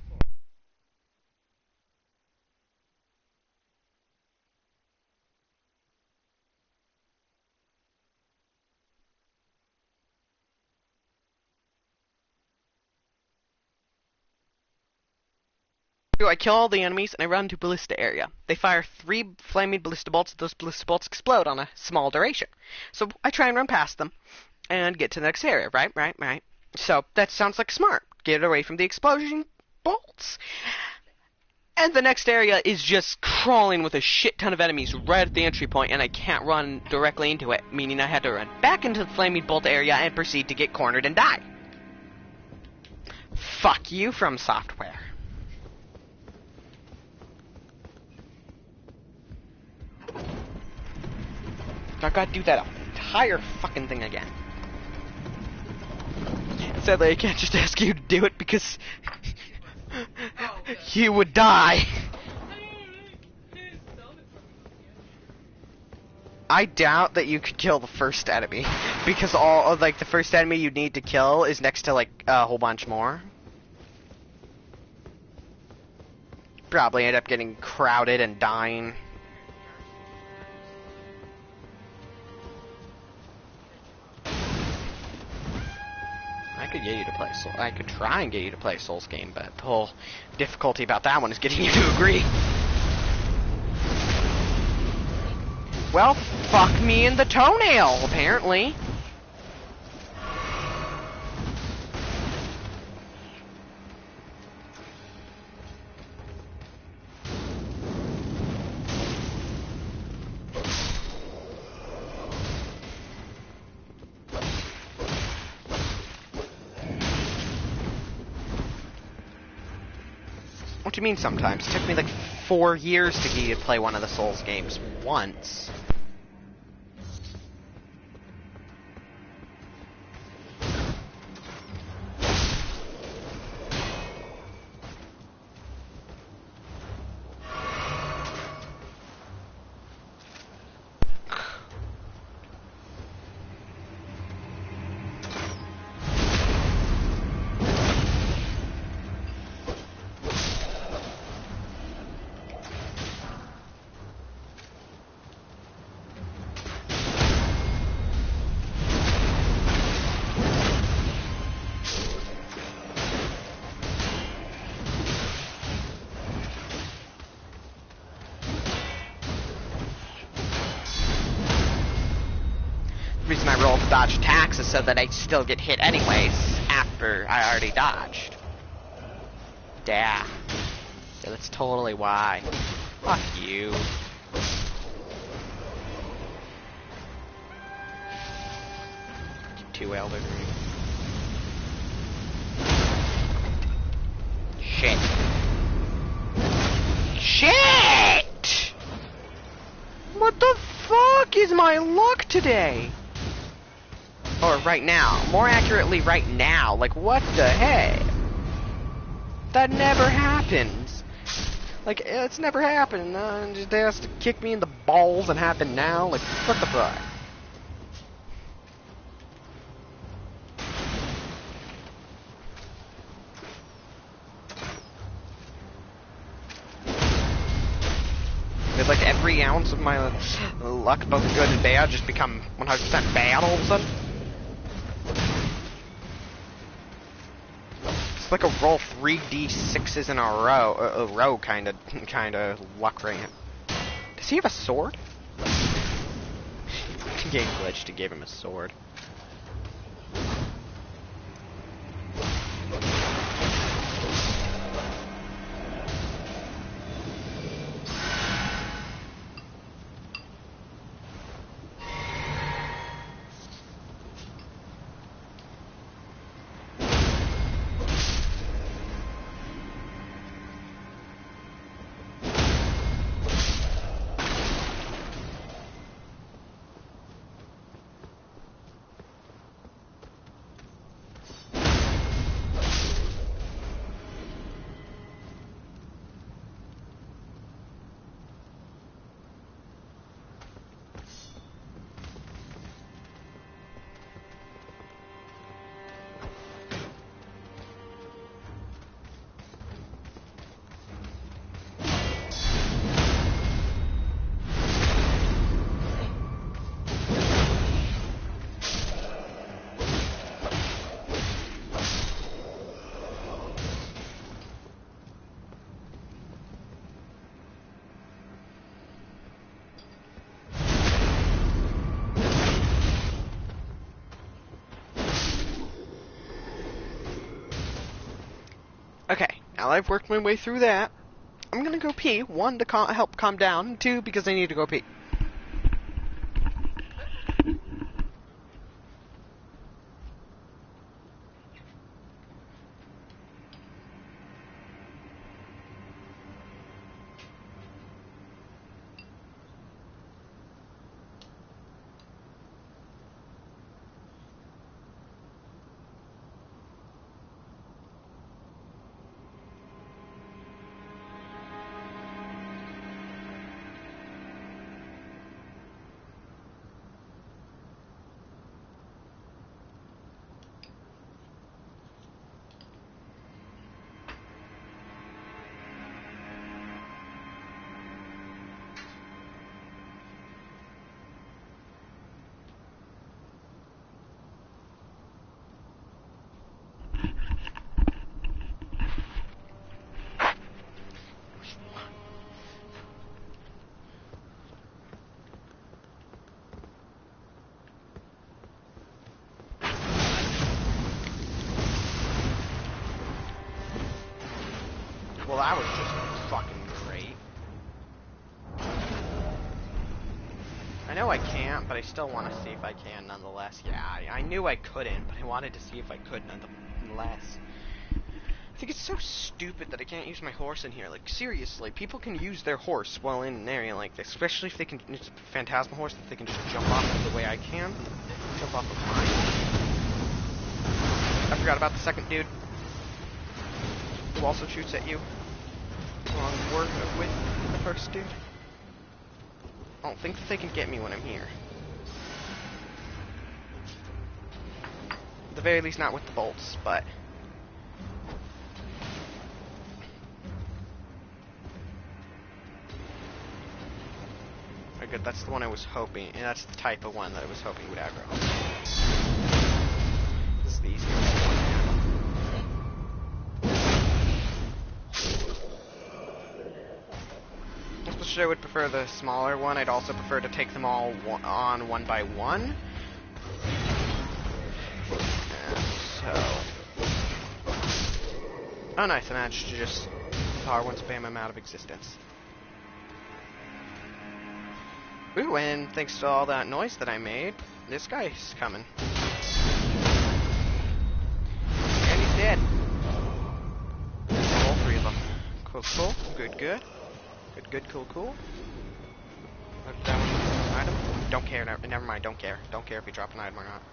I kill all the enemies and I run to ballista area. They fire 3 flaming ballista bolts. Those ballista bolts explode on a small duration. So I try and run past them and get to the next area. Right. So that sounds like smart. Get away from the explosion bolts. And the next area is just crawling with a shit ton of enemies right at the entry point, and I can't run directly into it, meaning I had to run back into the flaming bolt area and proceed to get cornered and die. Fuck you, From Software. I gotta do that entire fucking thing again. Sadly, I can't just ask you to do it because you would die. I doubt that you could kill the first enemy because all of the first enemy you need to kill is next to a whole bunch more. Probably end up getting crowded and dying. I could try and get you to play a Souls game, but the whole difficulty about that one is getting you to agree. Well, fuck me in the toenail, apparently. What do you mean sometimes? It took me 4 years to get you to play one of the Souls games once. The reason I rolled to dodge attacks is so that I still get hit anyways after I already dodged. Yeah. That's totally why. Fuck you. Two Elden Ring. Shit. Shit! What the fuck is my luck today? Or right now. More accurately, right now. What the heck? That never happens. It's never happened. It has to kick me in the balls and happen now. What the fuck? Did every ounce of my luck, both good and bad, just become 100% bad all of a sudden? It's like a roll 3d6s in a row kind of luck right now. Does he have a sword? Game glitch to give him a sword. now that I've worked my way through that, I'm gonna go pee. One, to help calm down, and two, because I need to go pee. Well, that was just fucking great. I know I can't, but I still want to see if I can nonetheless. Yeah, I knew I couldn't, but I wanted to see if I could nonetheless. I think it's so stupid that I can't use my horse in here. Like, seriously, people can use their horse while in an area like this, especially if they can. It's a phantasmal horse that they can just jump off of the way I can. Jump off of mine. I forgot about the second dude who also shoots at you. Along with the first dude. I don't think that they can get me when I'm here. At the very least, not with the bolts, but. Very good, that's the one I was hoping, and that's the type of one that I was hoping would aggro. This is the easier one. I would prefer the smaller one. I'd also prefer to take them all on one by one. So. Oh, nice. I managed to just power one spam him out of existence. Ooh, and thanks to all that noise that I made, this guy's coming. And he's dead. All three of them. Cool, cool. Good, good. Good, good, cool, cool. That one, item. Don't care, never mind, don't care. Don't care if you drop an item or not.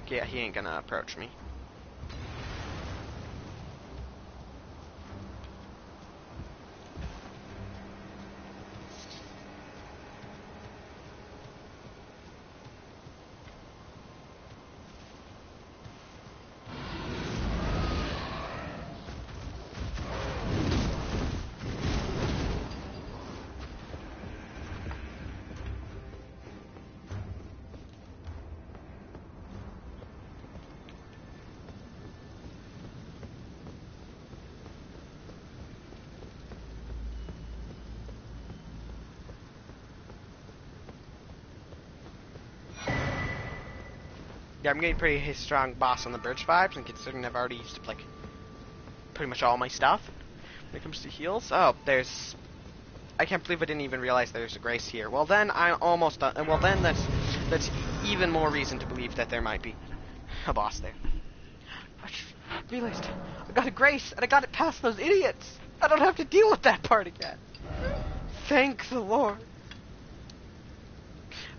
Yeah, he ain't gonna approach me. Yeah, I'm getting pretty strong boss on the bridge vibes, and considering I've already used up, like, pretty much all my stuff when it comes to heals. Oh, there's... I can't believe I didn't even realize there's a Grace here. Well, then I'm almost done. Well, then that's even more reason to believe that there might be a boss there. I just realized I got a Grace, and I got it past those idiots. I don't have to deal with that part again. Thank the Lord.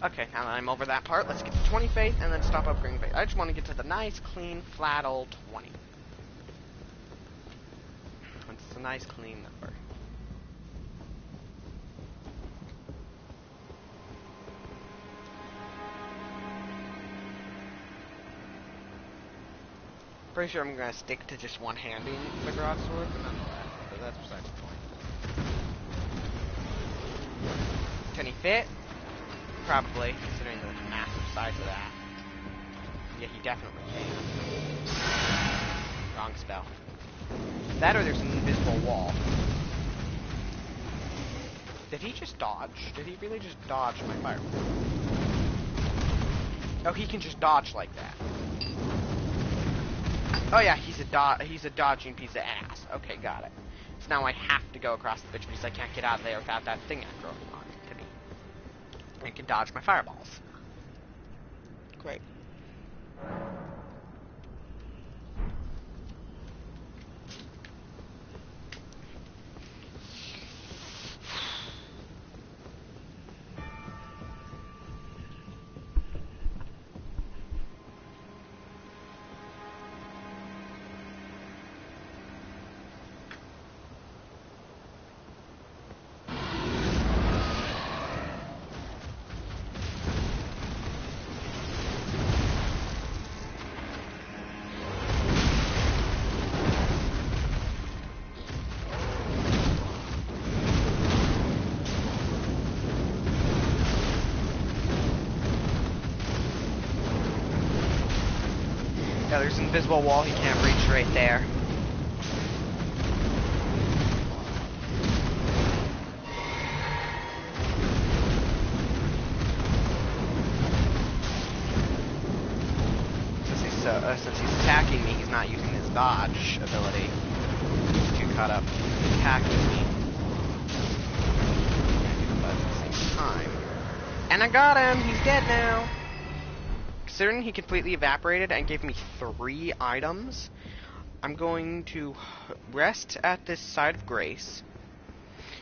Okay, now that I'm over that part, let's get to 20 faith and then stop upgrading faith. I just want to get to the nice, clean, flat old 20. It's a nice, clean number. Pretty sure I'm going to stick to just one-handing the broadsword, but nonetheless, but that's besides the point. Can he fit? Probably, considering the massive size of that. Yeah, he definitely can. Wrong spell. That or there's an invisible wall. Did he just dodge? Did he really just dodge my fireball? Oh, he can just dodge like that. Oh yeah, he's a dodging piece of ass. Okay, got it. So now I have to go across the bitch because I can't get out of there without that thing throwing on to me. I can dodge my fireballs. Great. Yeah, there's an invisible wall he can't reach right there. Since he's attacking me, he's not using his dodge ability. He's too caught up attacking me. But at the same time. And I got him! He's dead now! Considering he completely evaporated and gave me 3 items, I'm going to rest at this side of Grace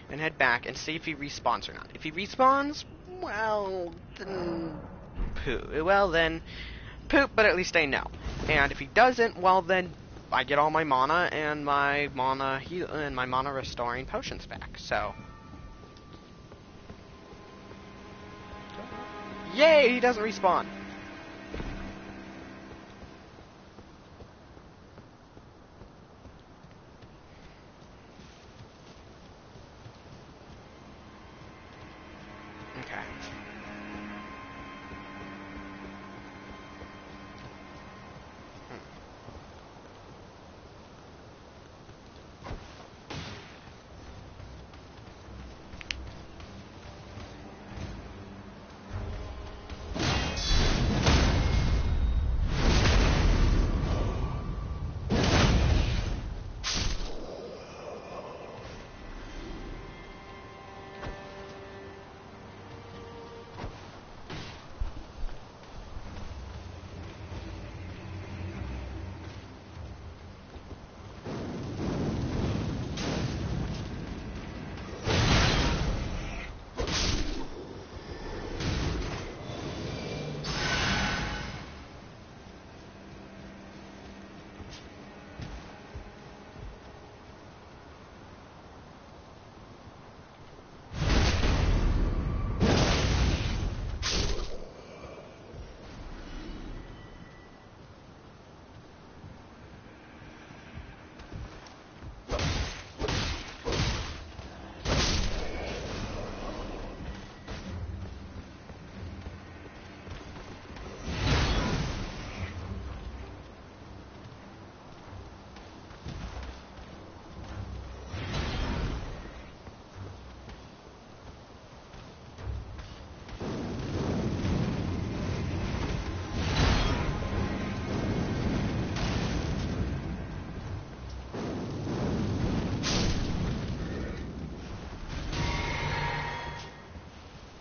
and head back and see if he respawns or not. If he respawns, well, then poop, but at least I know. And if he doesn't, well then I get all my mana and my mana restoring potions back. So, yay! He doesn't respawn. Okay.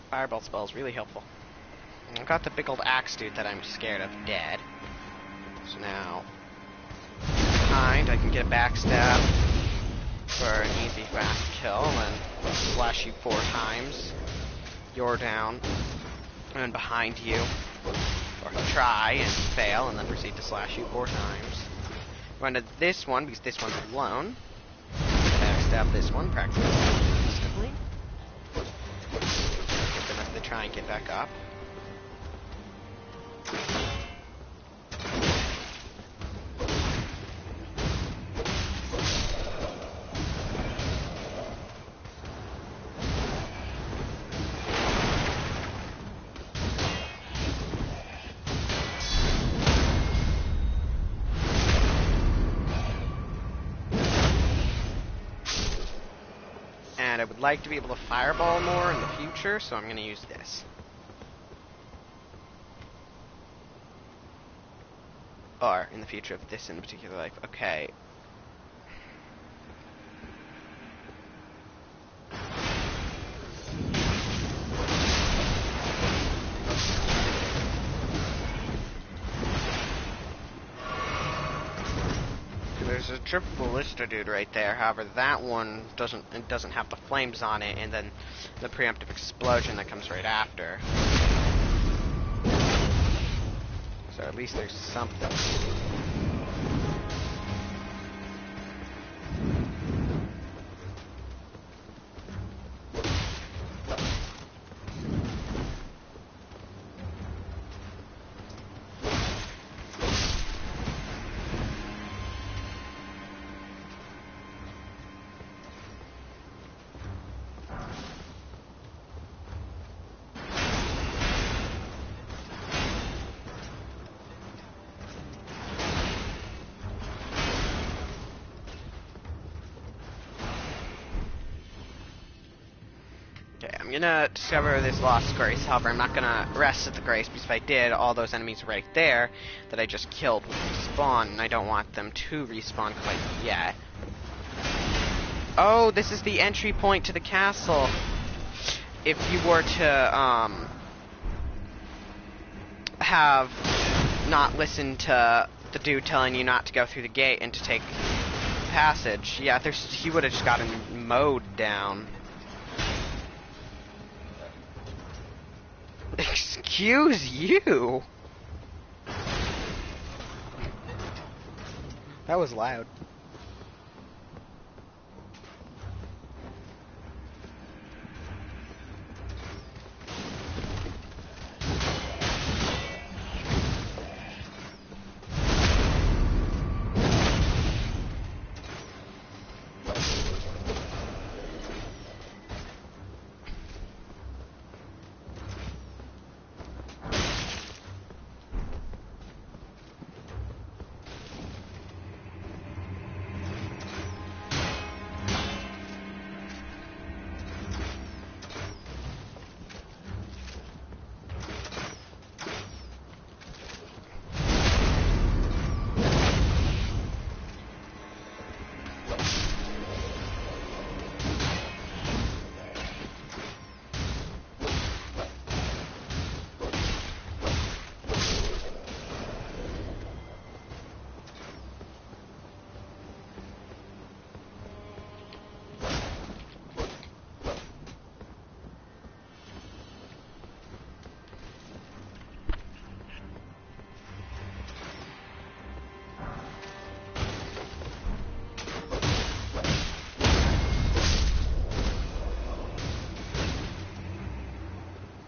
Fireball spell is really helpful. I've got the big old axe dude that I'm scared of dead. So now, behind, I can get a backstab for an easy fast kill, and slash you 4 times. You're down, and then behind you, or try and fail, and then proceed to slash you 4 times. Run to this one because this one's alone. Backstab this one practically instantly. Try and get back up. would like to be able to fireball more in the future, so I'm going to use this. Or, in the future of this in particular life. Okay. There's a triple ballista dude right there. However, that one doesn't have the flames on it, and then the preemptive explosion that comes right after. So at least there's something. I'm gonna discover this lost grace. However, I'm not gonna rest at the grace, because if I did, all those enemies right there that I just killed would respawn, and I don't want them to respawn quite yet. Oh, this is the entry point to the castle. If you were to have not listened to the dude telling you not to go through the gate and to take the passage, yeah, he would have just gotten mowed down. Excuse you! That was loud.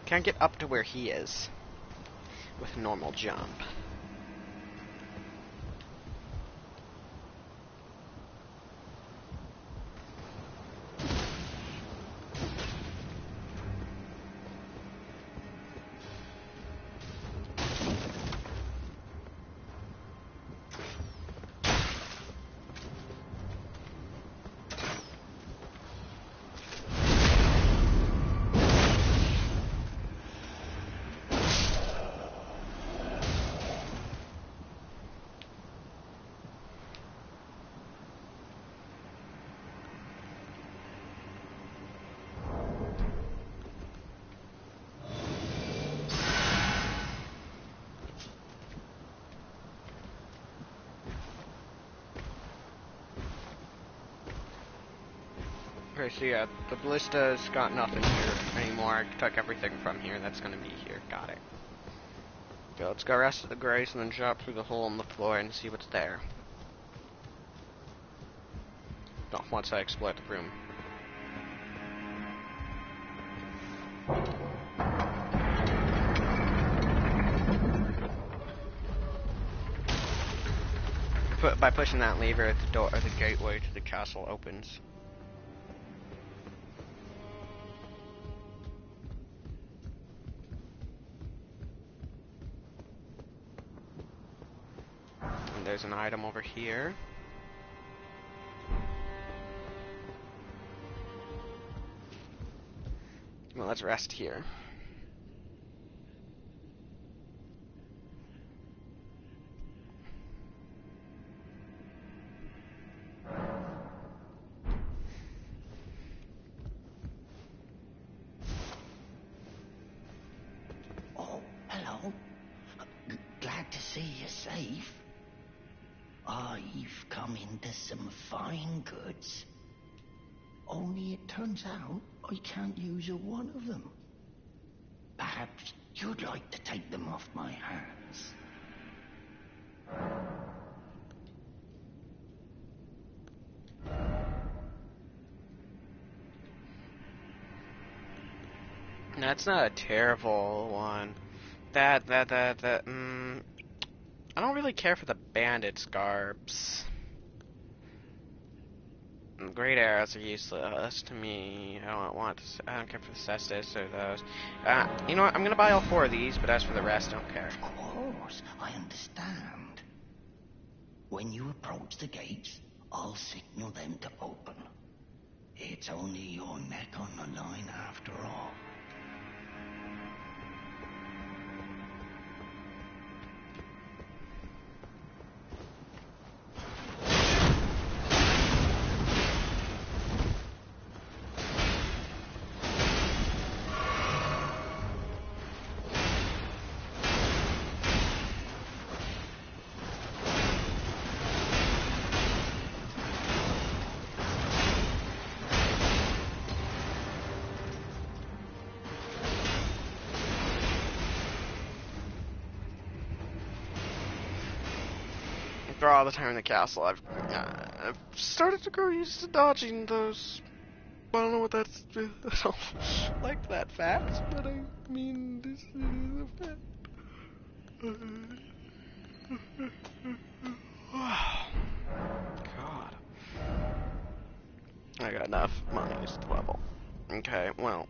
Can't get up to where he is with a normal jump. Okay, so yeah, the ballista's got nothing here anymore. I took everything from here that's gonna be here. Got it. Okay, let's go rest at the grace and then drop through the hole in the floor and see what's there. No, once I explore the room. By pushing that lever, the door or the gateway to the castle opens. And there's an item over here. Well, let's rest here. Oh, hello. Glad to see you're safe. I've come into some fine goods. Only it turns out I can't use a one of them. Perhaps you'd like to take them off my hands. That's not a terrible one. I don't really care for the bandit garbs. Great arrows are useless to me. I don't care for the cestus or those. You know what? I'm gonna buy all 4 of these, but as for the rest, I don't care. Of course, I understand. When you approach the gates, I'll signal them to open. It's only your neck on the line after all. For all the time in the castle, I've started to grow used to dodging those. I don't know what that's. I don't like that fact, but I mean, this is a fact. God. I got enough monies to level. Okay, well.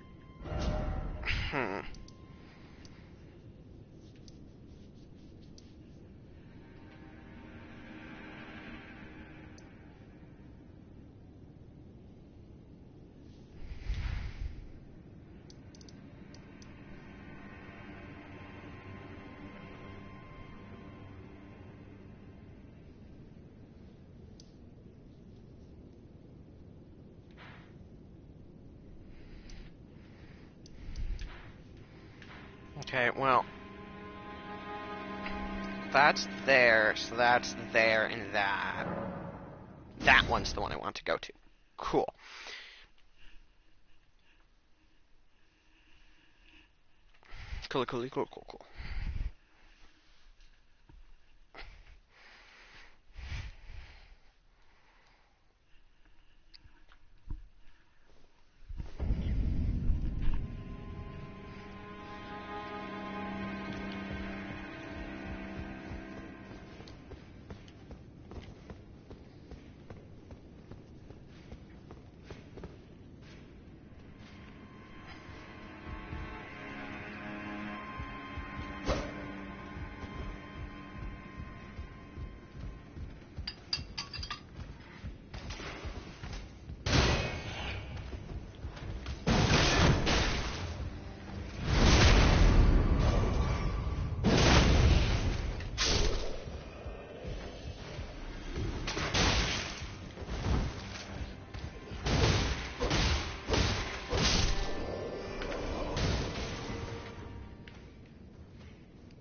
Okay, well. That's there, so that's there and that. That one's the one I want to go to. Cool. Cool.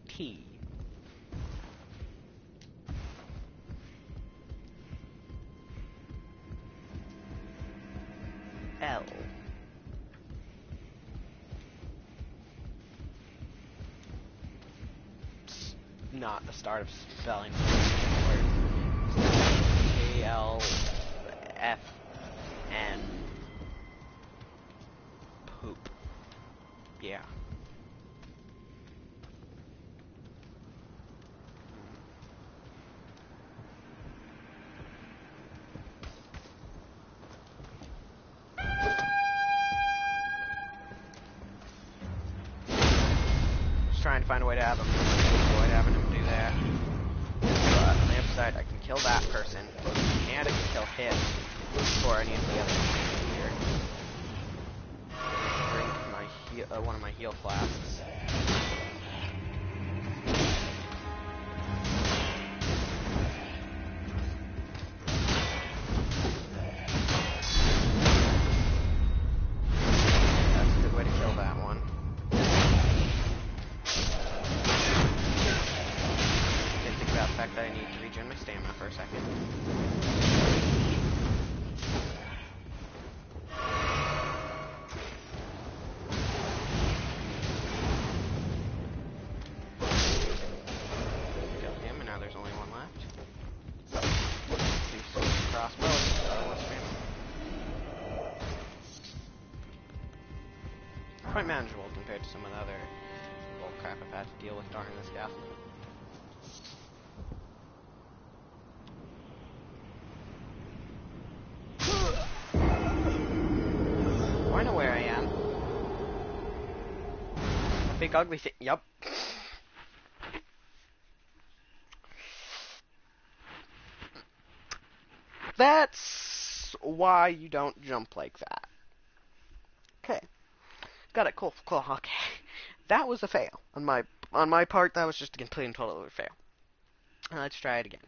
T. L. It's not the start of spelling. A L F N. Poop. Yeah. Trying to find a way to have him avoid having him do that. But on the other side, I can kill that person, and I can kill him before any of the others here. Drink my one of my heal flasks. That's a good way to kill that one. Didn't think about the fact that I need to regen my stamina for a second. Quite manageable compared to some of the other bull crap I've had to deal with during this castle. Oh, I know where I am. A big ugly thing. Yup. That's why you don't jump like that. Okay. Got it. Cool. Cool. Okay. That was a fail. On my part, that was just a complete and total fail. Let's try it again.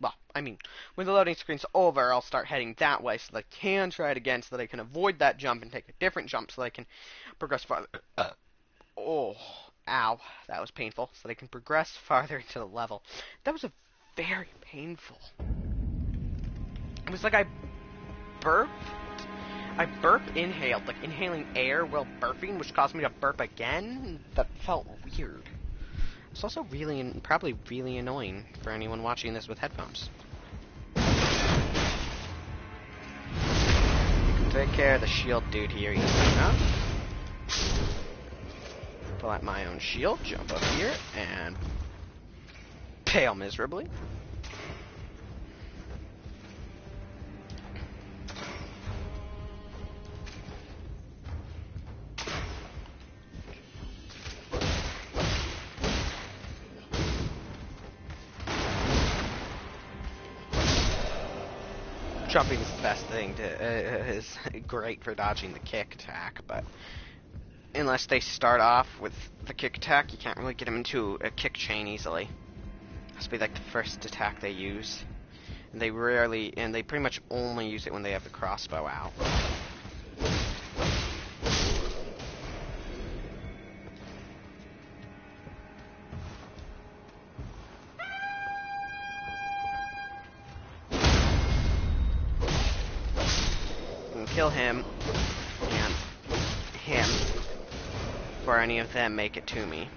Well, I mean, when the loading screen's over, I'll start heading that way so that I can try it again so that I can avoid that jump and take a different jump so that I can progress farther. Oh, ow. That was painful. So that I can progress farther into the level. That was a very painful. It was like I burped. Inhaled, like inhaling air while burping, which caused me to burp again. That felt weird. It's also probably really annoying for anyone watching this with headphones. Take care of the shield dude here, easy enough. Pull out my own shield, jump up here, and fail miserably. Jumping is the best thing is great for dodging the kick attack, but unless they start off with the kick attack, you can't really get them into a kick chain easily. It has to be like the first attack they use. And they pretty much only use it when they have the crossbow out. Kill him and him before any of them make it to me.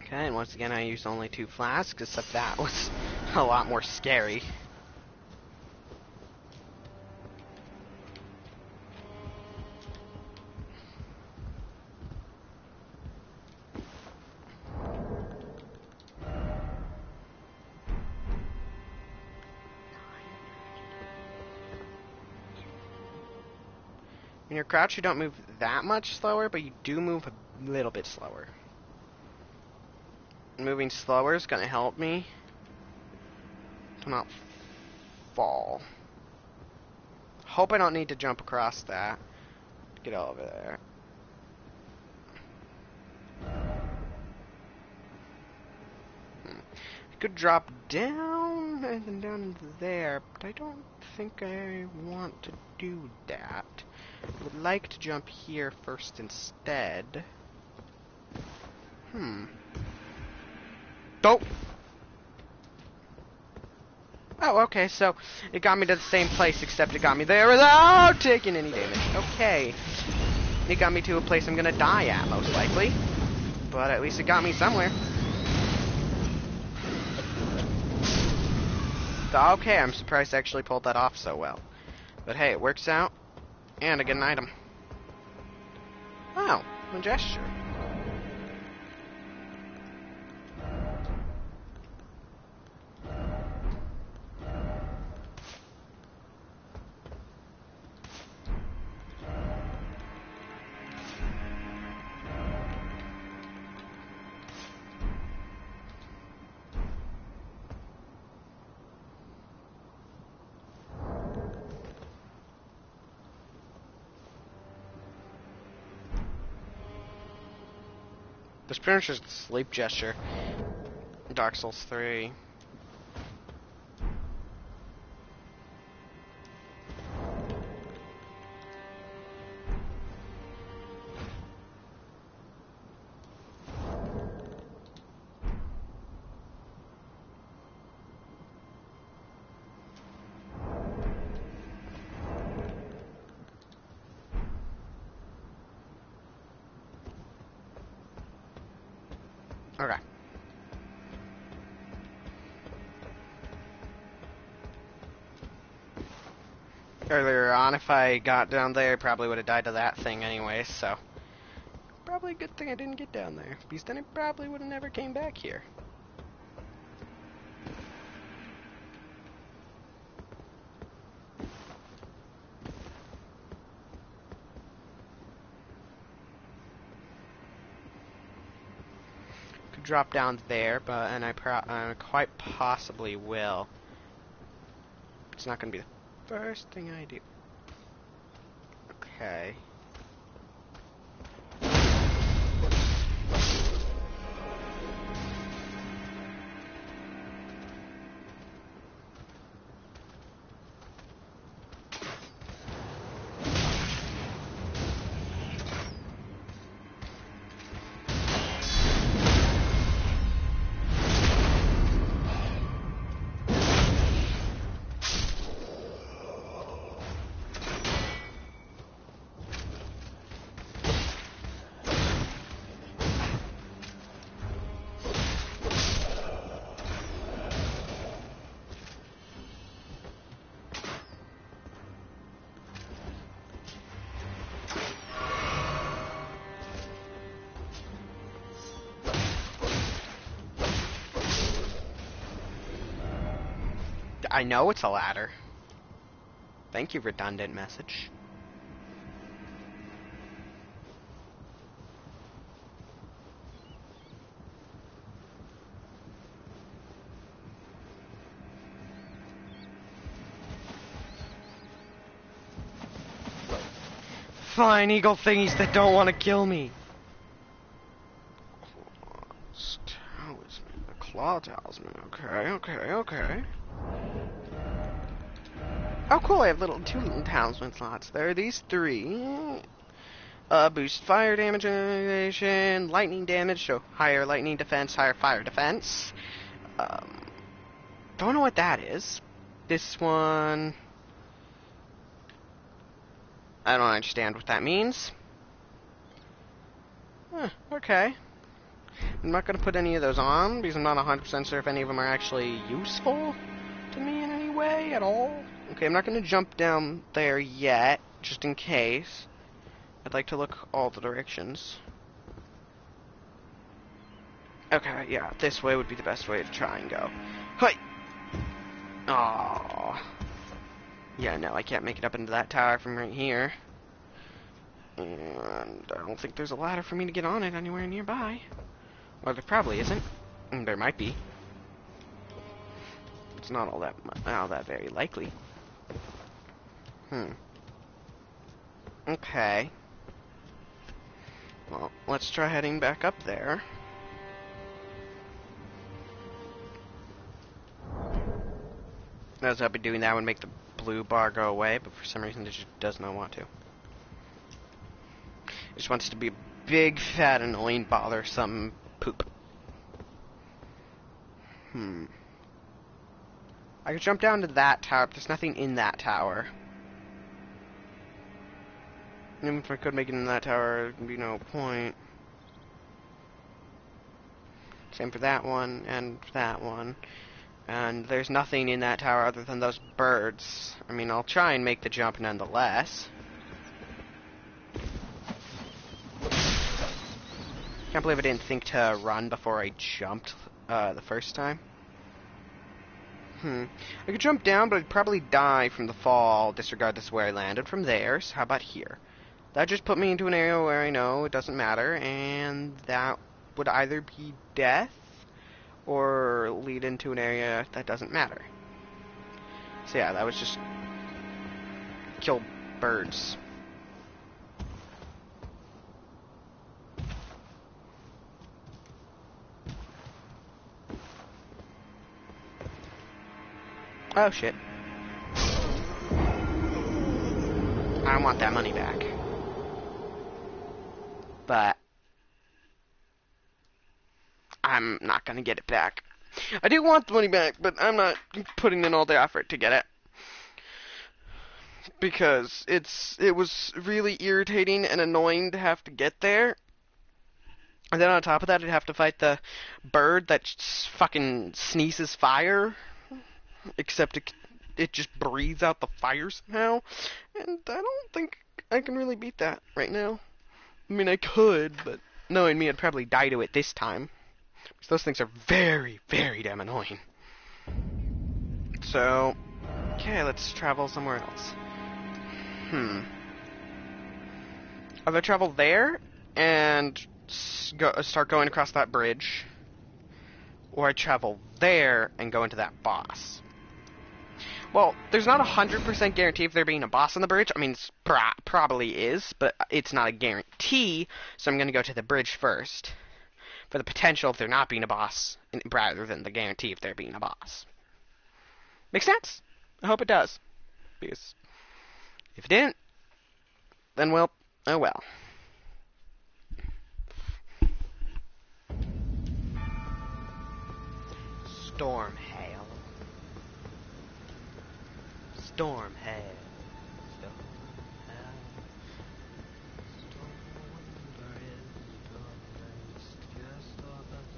Okay, and once again I used only 2 flasks, except that was a lot more scary. When you're crouched, you don't move that much slower, but you do move a little bit slower. Moving slower is going to help me to not fall. Hope I don't need to jump across that to get over there. I could drop down and then down into there, but I don't think I want to do that. I would like to jump here first instead. Oh! Oh, okay, so it got me to the same place, except it got me there without taking any damage. Okay. It got me to a place I'm gonna die at, most likely. But at least it got me somewhere. Okay, I'm surprised I actually pulled that off so well. But hey, it works out. And I get an item. Wow, a gesture. This pretty much is the sleep gesture. Dark Souls 3. Okay. Earlier on, if I got down there, I probably would have died to that thing anyway, so... Probably a good thing I didn't get down there, because then it probably would have never came back here. Could drop down there, but and I quite possibly will. It's not going to be the first thing I do. Okay. I know it's a ladder. Thank you, redundant message. Fine, eagle thingies that don't want to kill me. Talisman, the claw talisman. Okay. Oh, cool! I have two little talisman slots. There are these 3. Boost fire damage animation, lightning damage, so higher lightning defense, higher fire defense. Don't know what that is. This one... I don't understand what that means. Okay. I'm not going to put any of those on, because I'm not 100% sure if any of them are actually useful to me in any way at all. Okay, I'm not going to jump down there yet, just in case. I'd like to look all the directions. Okay, yeah, this way would be the best way to try and go. Hi! Aww. Yeah, no, I can't make it up into that tower from right here. And I don't think there's a ladder for me to get on it anywhere nearby. Well, there probably isn't. There might be. It's not all that very likely. Okay. Well, let's try heading back up there. As I've been doing that would make the blue bar go away, but for some reason it just does not want to. It just wants to be a big, fat, annoying, bothersome poop. I could jump down to that tower, but there's nothing in that tower. Even if I could make it in that tower, there'd be no point. Same for that one, and that one. And there's nothing in that tower other than those birds. I mean, I'll try and make the jump nonetheless. Can't believe I didn't think to run before I jumped the first time. I could jump down, but I'd probably die from the fall, disregardless of where I landed from there. So how about here? That just put me into an area where I know it doesn't matter, and that would either be death or lead into an area that doesn't matter. So yeah, that was just kill birds. Oh shit. I want that money back. But I'm not gonna get it back. I do want the money back, but I'm not putting in all the effort to get it. Because it was really irritating and annoying to have to get there. And then on top of that, I'd have to fight the bird that fucking sneezes fire. Except it just breathes out the fire somehow. And I don't think I can really beat that right now. I mean, I could, but knowing me, I'd probably die to it this time. Because those things are very, very damn annoying. So, okay, let's travel somewhere else. Either travel there and start going across that bridge, or I travel there and go into that boss. Well, there's not 100% guarantee of there being a boss on the bridge. I mean, probably is, but it's not a guarantee, so I'm going to go to the bridge first. For the potential of there not being a boss, rather than the guarantee of there being a boss. Make sense? I hope it does. Because if it didn't, then well, oh well. Storm hail. Storm hail. Storm hail. Storm wonder is darkest, just of us.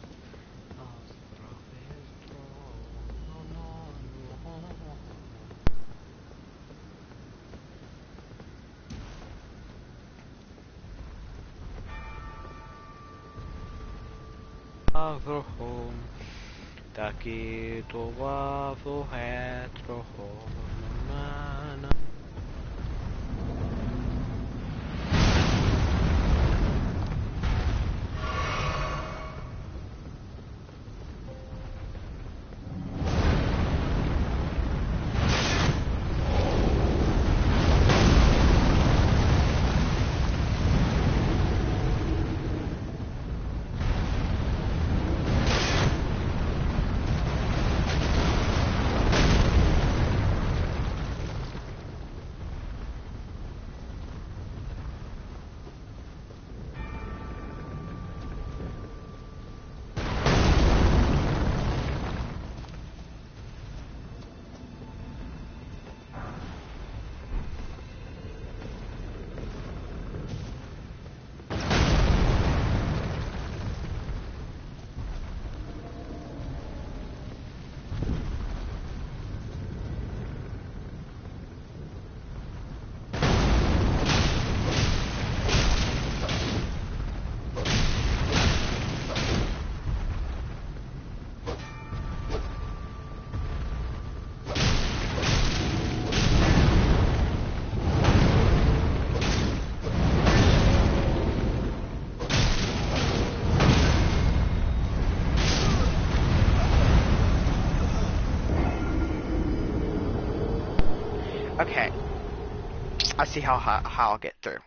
Astro is drawn. No, no, no. Astro home. Taki to wafu hetro home. Okay. I see how I'll get through.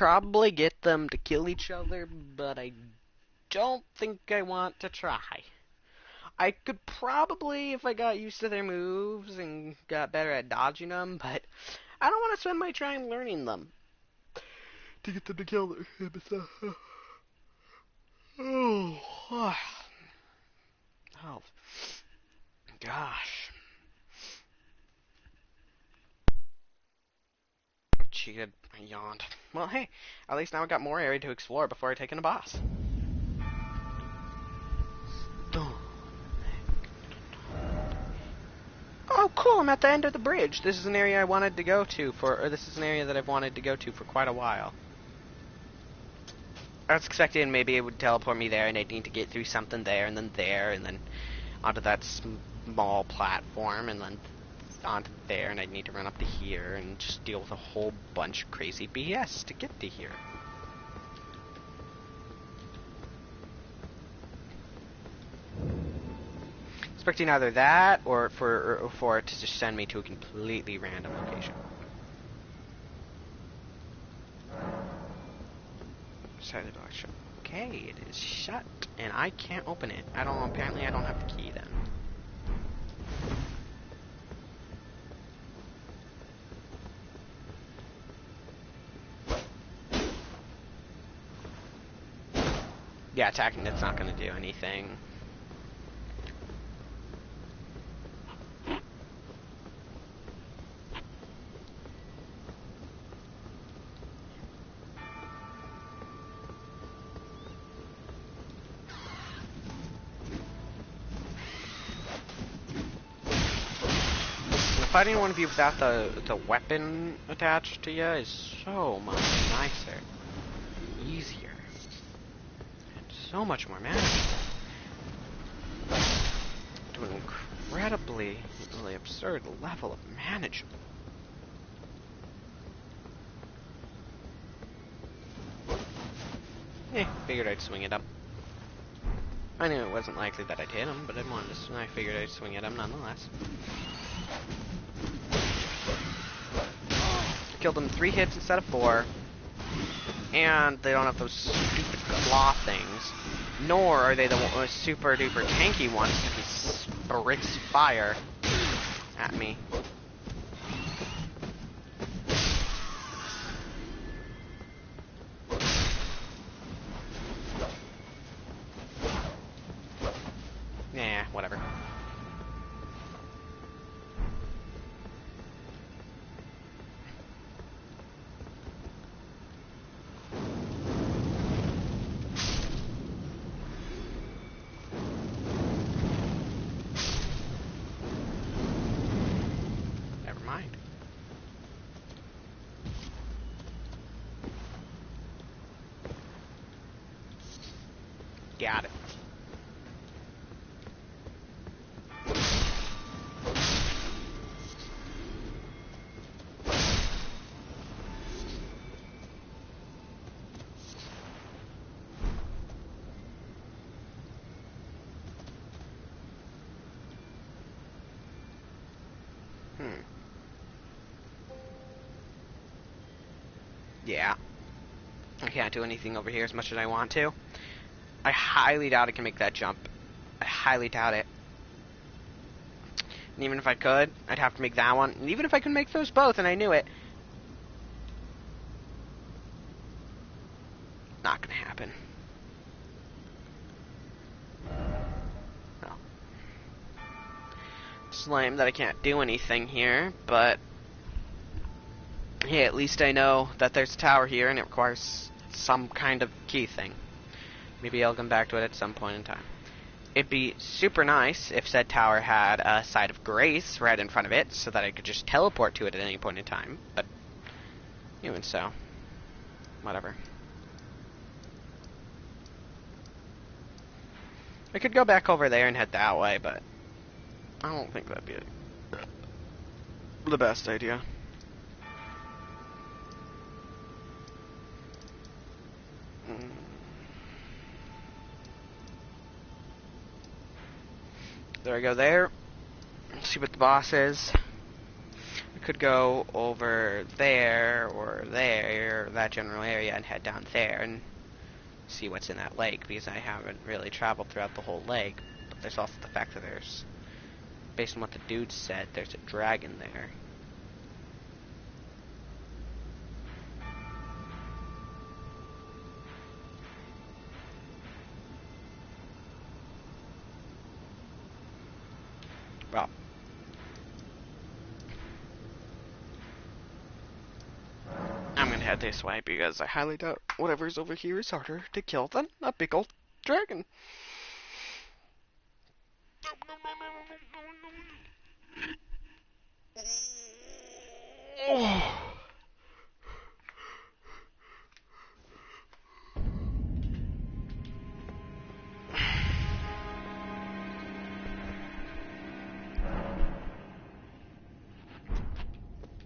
probably get them to kill each other, but I don't think I want to try. I could probably, if I got used to their moves and got better at dodging them, but I don't want to spend my time learning them to get them to kill them. Oh, oh, gosh. I cheated. I yawned. Well, hey, at least now I got more area to explore before I take in a boss. Oh, cool! I'm at the end of the bridge. This is an area I wanted to go to or this is an area that I've wanted to go to for quite a while. I was expecting maybe it would teleport me there, and I'd need to get through something there, and then onto that small platform, and then onto there, and I'd need to run up to here, and just deal with a whole bunch of crazy BS to get to here. Expecting either that, or for it to just send me to a completely random location. Side of the door shut. Okay, it is shut, and I can't open it. Apparently I don't have the key then. Yeah, attacking it's not going to do anything. Fighting one of you without the weapon attached to you is so much nicer, easier, and so much more manageable. To an incredibly, really absurd level of manageable. Figured I'd swing it up. I knew it wasn't likely that I'd hit him, but I figured I'd swing at him nonetheless. Killed them 3 hits instead of 4, and they don't have those stupid claw things, nor are they the super duper tanky ones that can spritz fire at me. Nah, whatever. Got it. Yeah. I can't do anything over here as much as I want to. I highly doubt I can make that jump. I highly doubt it. And even if I could, I'd have to make that one. And even if I could make those both, and I knew it, not gonna happen. Well, it's lame that I can't do anything here, but hey, at least I know that there's a tower here, and it requires some kind of key thing. Maybe I'll come back to it at some point in time. It'd be super nice if said tower had a site of grace right in front of it, so that I could just teleport to it at any point in time, but even so, whatever. I could go back over there and head that way, but I don't think that'd be the best idea. There I go there. Let's see what the boss is. I could go over there or there, that general area, and head down there and see what's in that lake, because I haven't really traveled throughout the whole lake. But there's also the fact that there's, based on what the dude said, there's a dragon there. Well, I'm gonna head this way because I highly doubt whatever's over here is harder to kill than a big old dragon.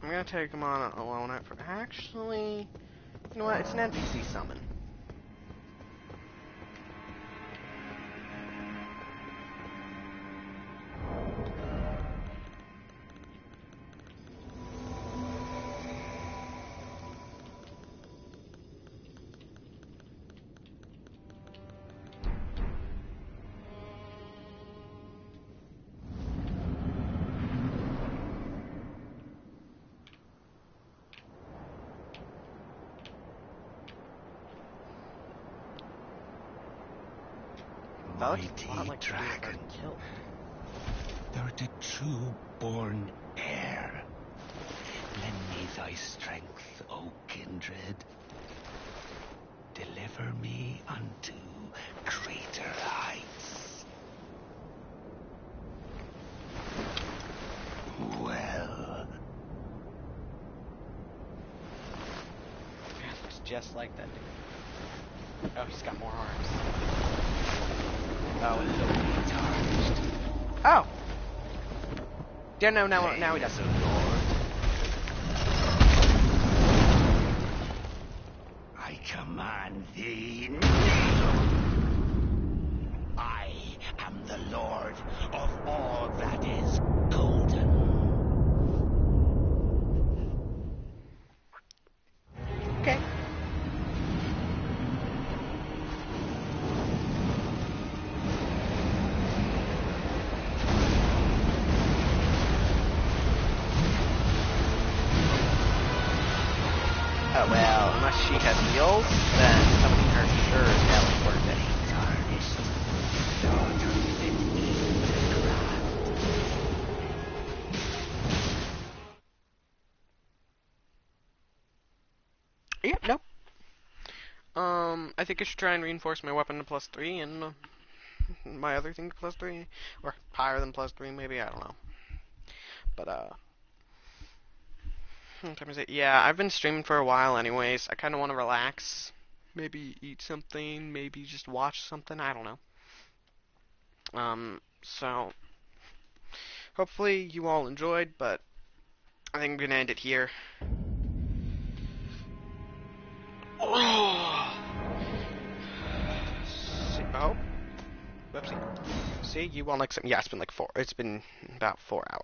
I'm gonna take him on alone at first. Actually, you know what? It's an NPC summon. That looks a lot Mighty like dragon, killed. thou the true-born heir. Lend me thy strength, O kindred. Deliver me unto greater heights. Well, Looks just like that dude. Oh, he's got more arms. Oh, it's so tarnished. Oh! Yeah, no, now he doesn't. I command thee, kneel! I am the Lord of all that is golden. Okay. Oh well, unless she has heals, then somebody her sure as hell is worth it. Tarnished, daughter fit me to craft. Yep, nope. I think I should try and reinforce my weapon to +3 and my other thing to +3, or higher than +3, maybe, I don't know. But what time is it? Yeah, I've been streaming for a while anyways. I kind of want to relax. Maybe eat something, maybe just watch something, I don't know. So hopefully you all enjoyed, but I think I'm gonna end it here. Oh, whoopsie. See you all next time. Yeah, it's been like it's been about 4 hours.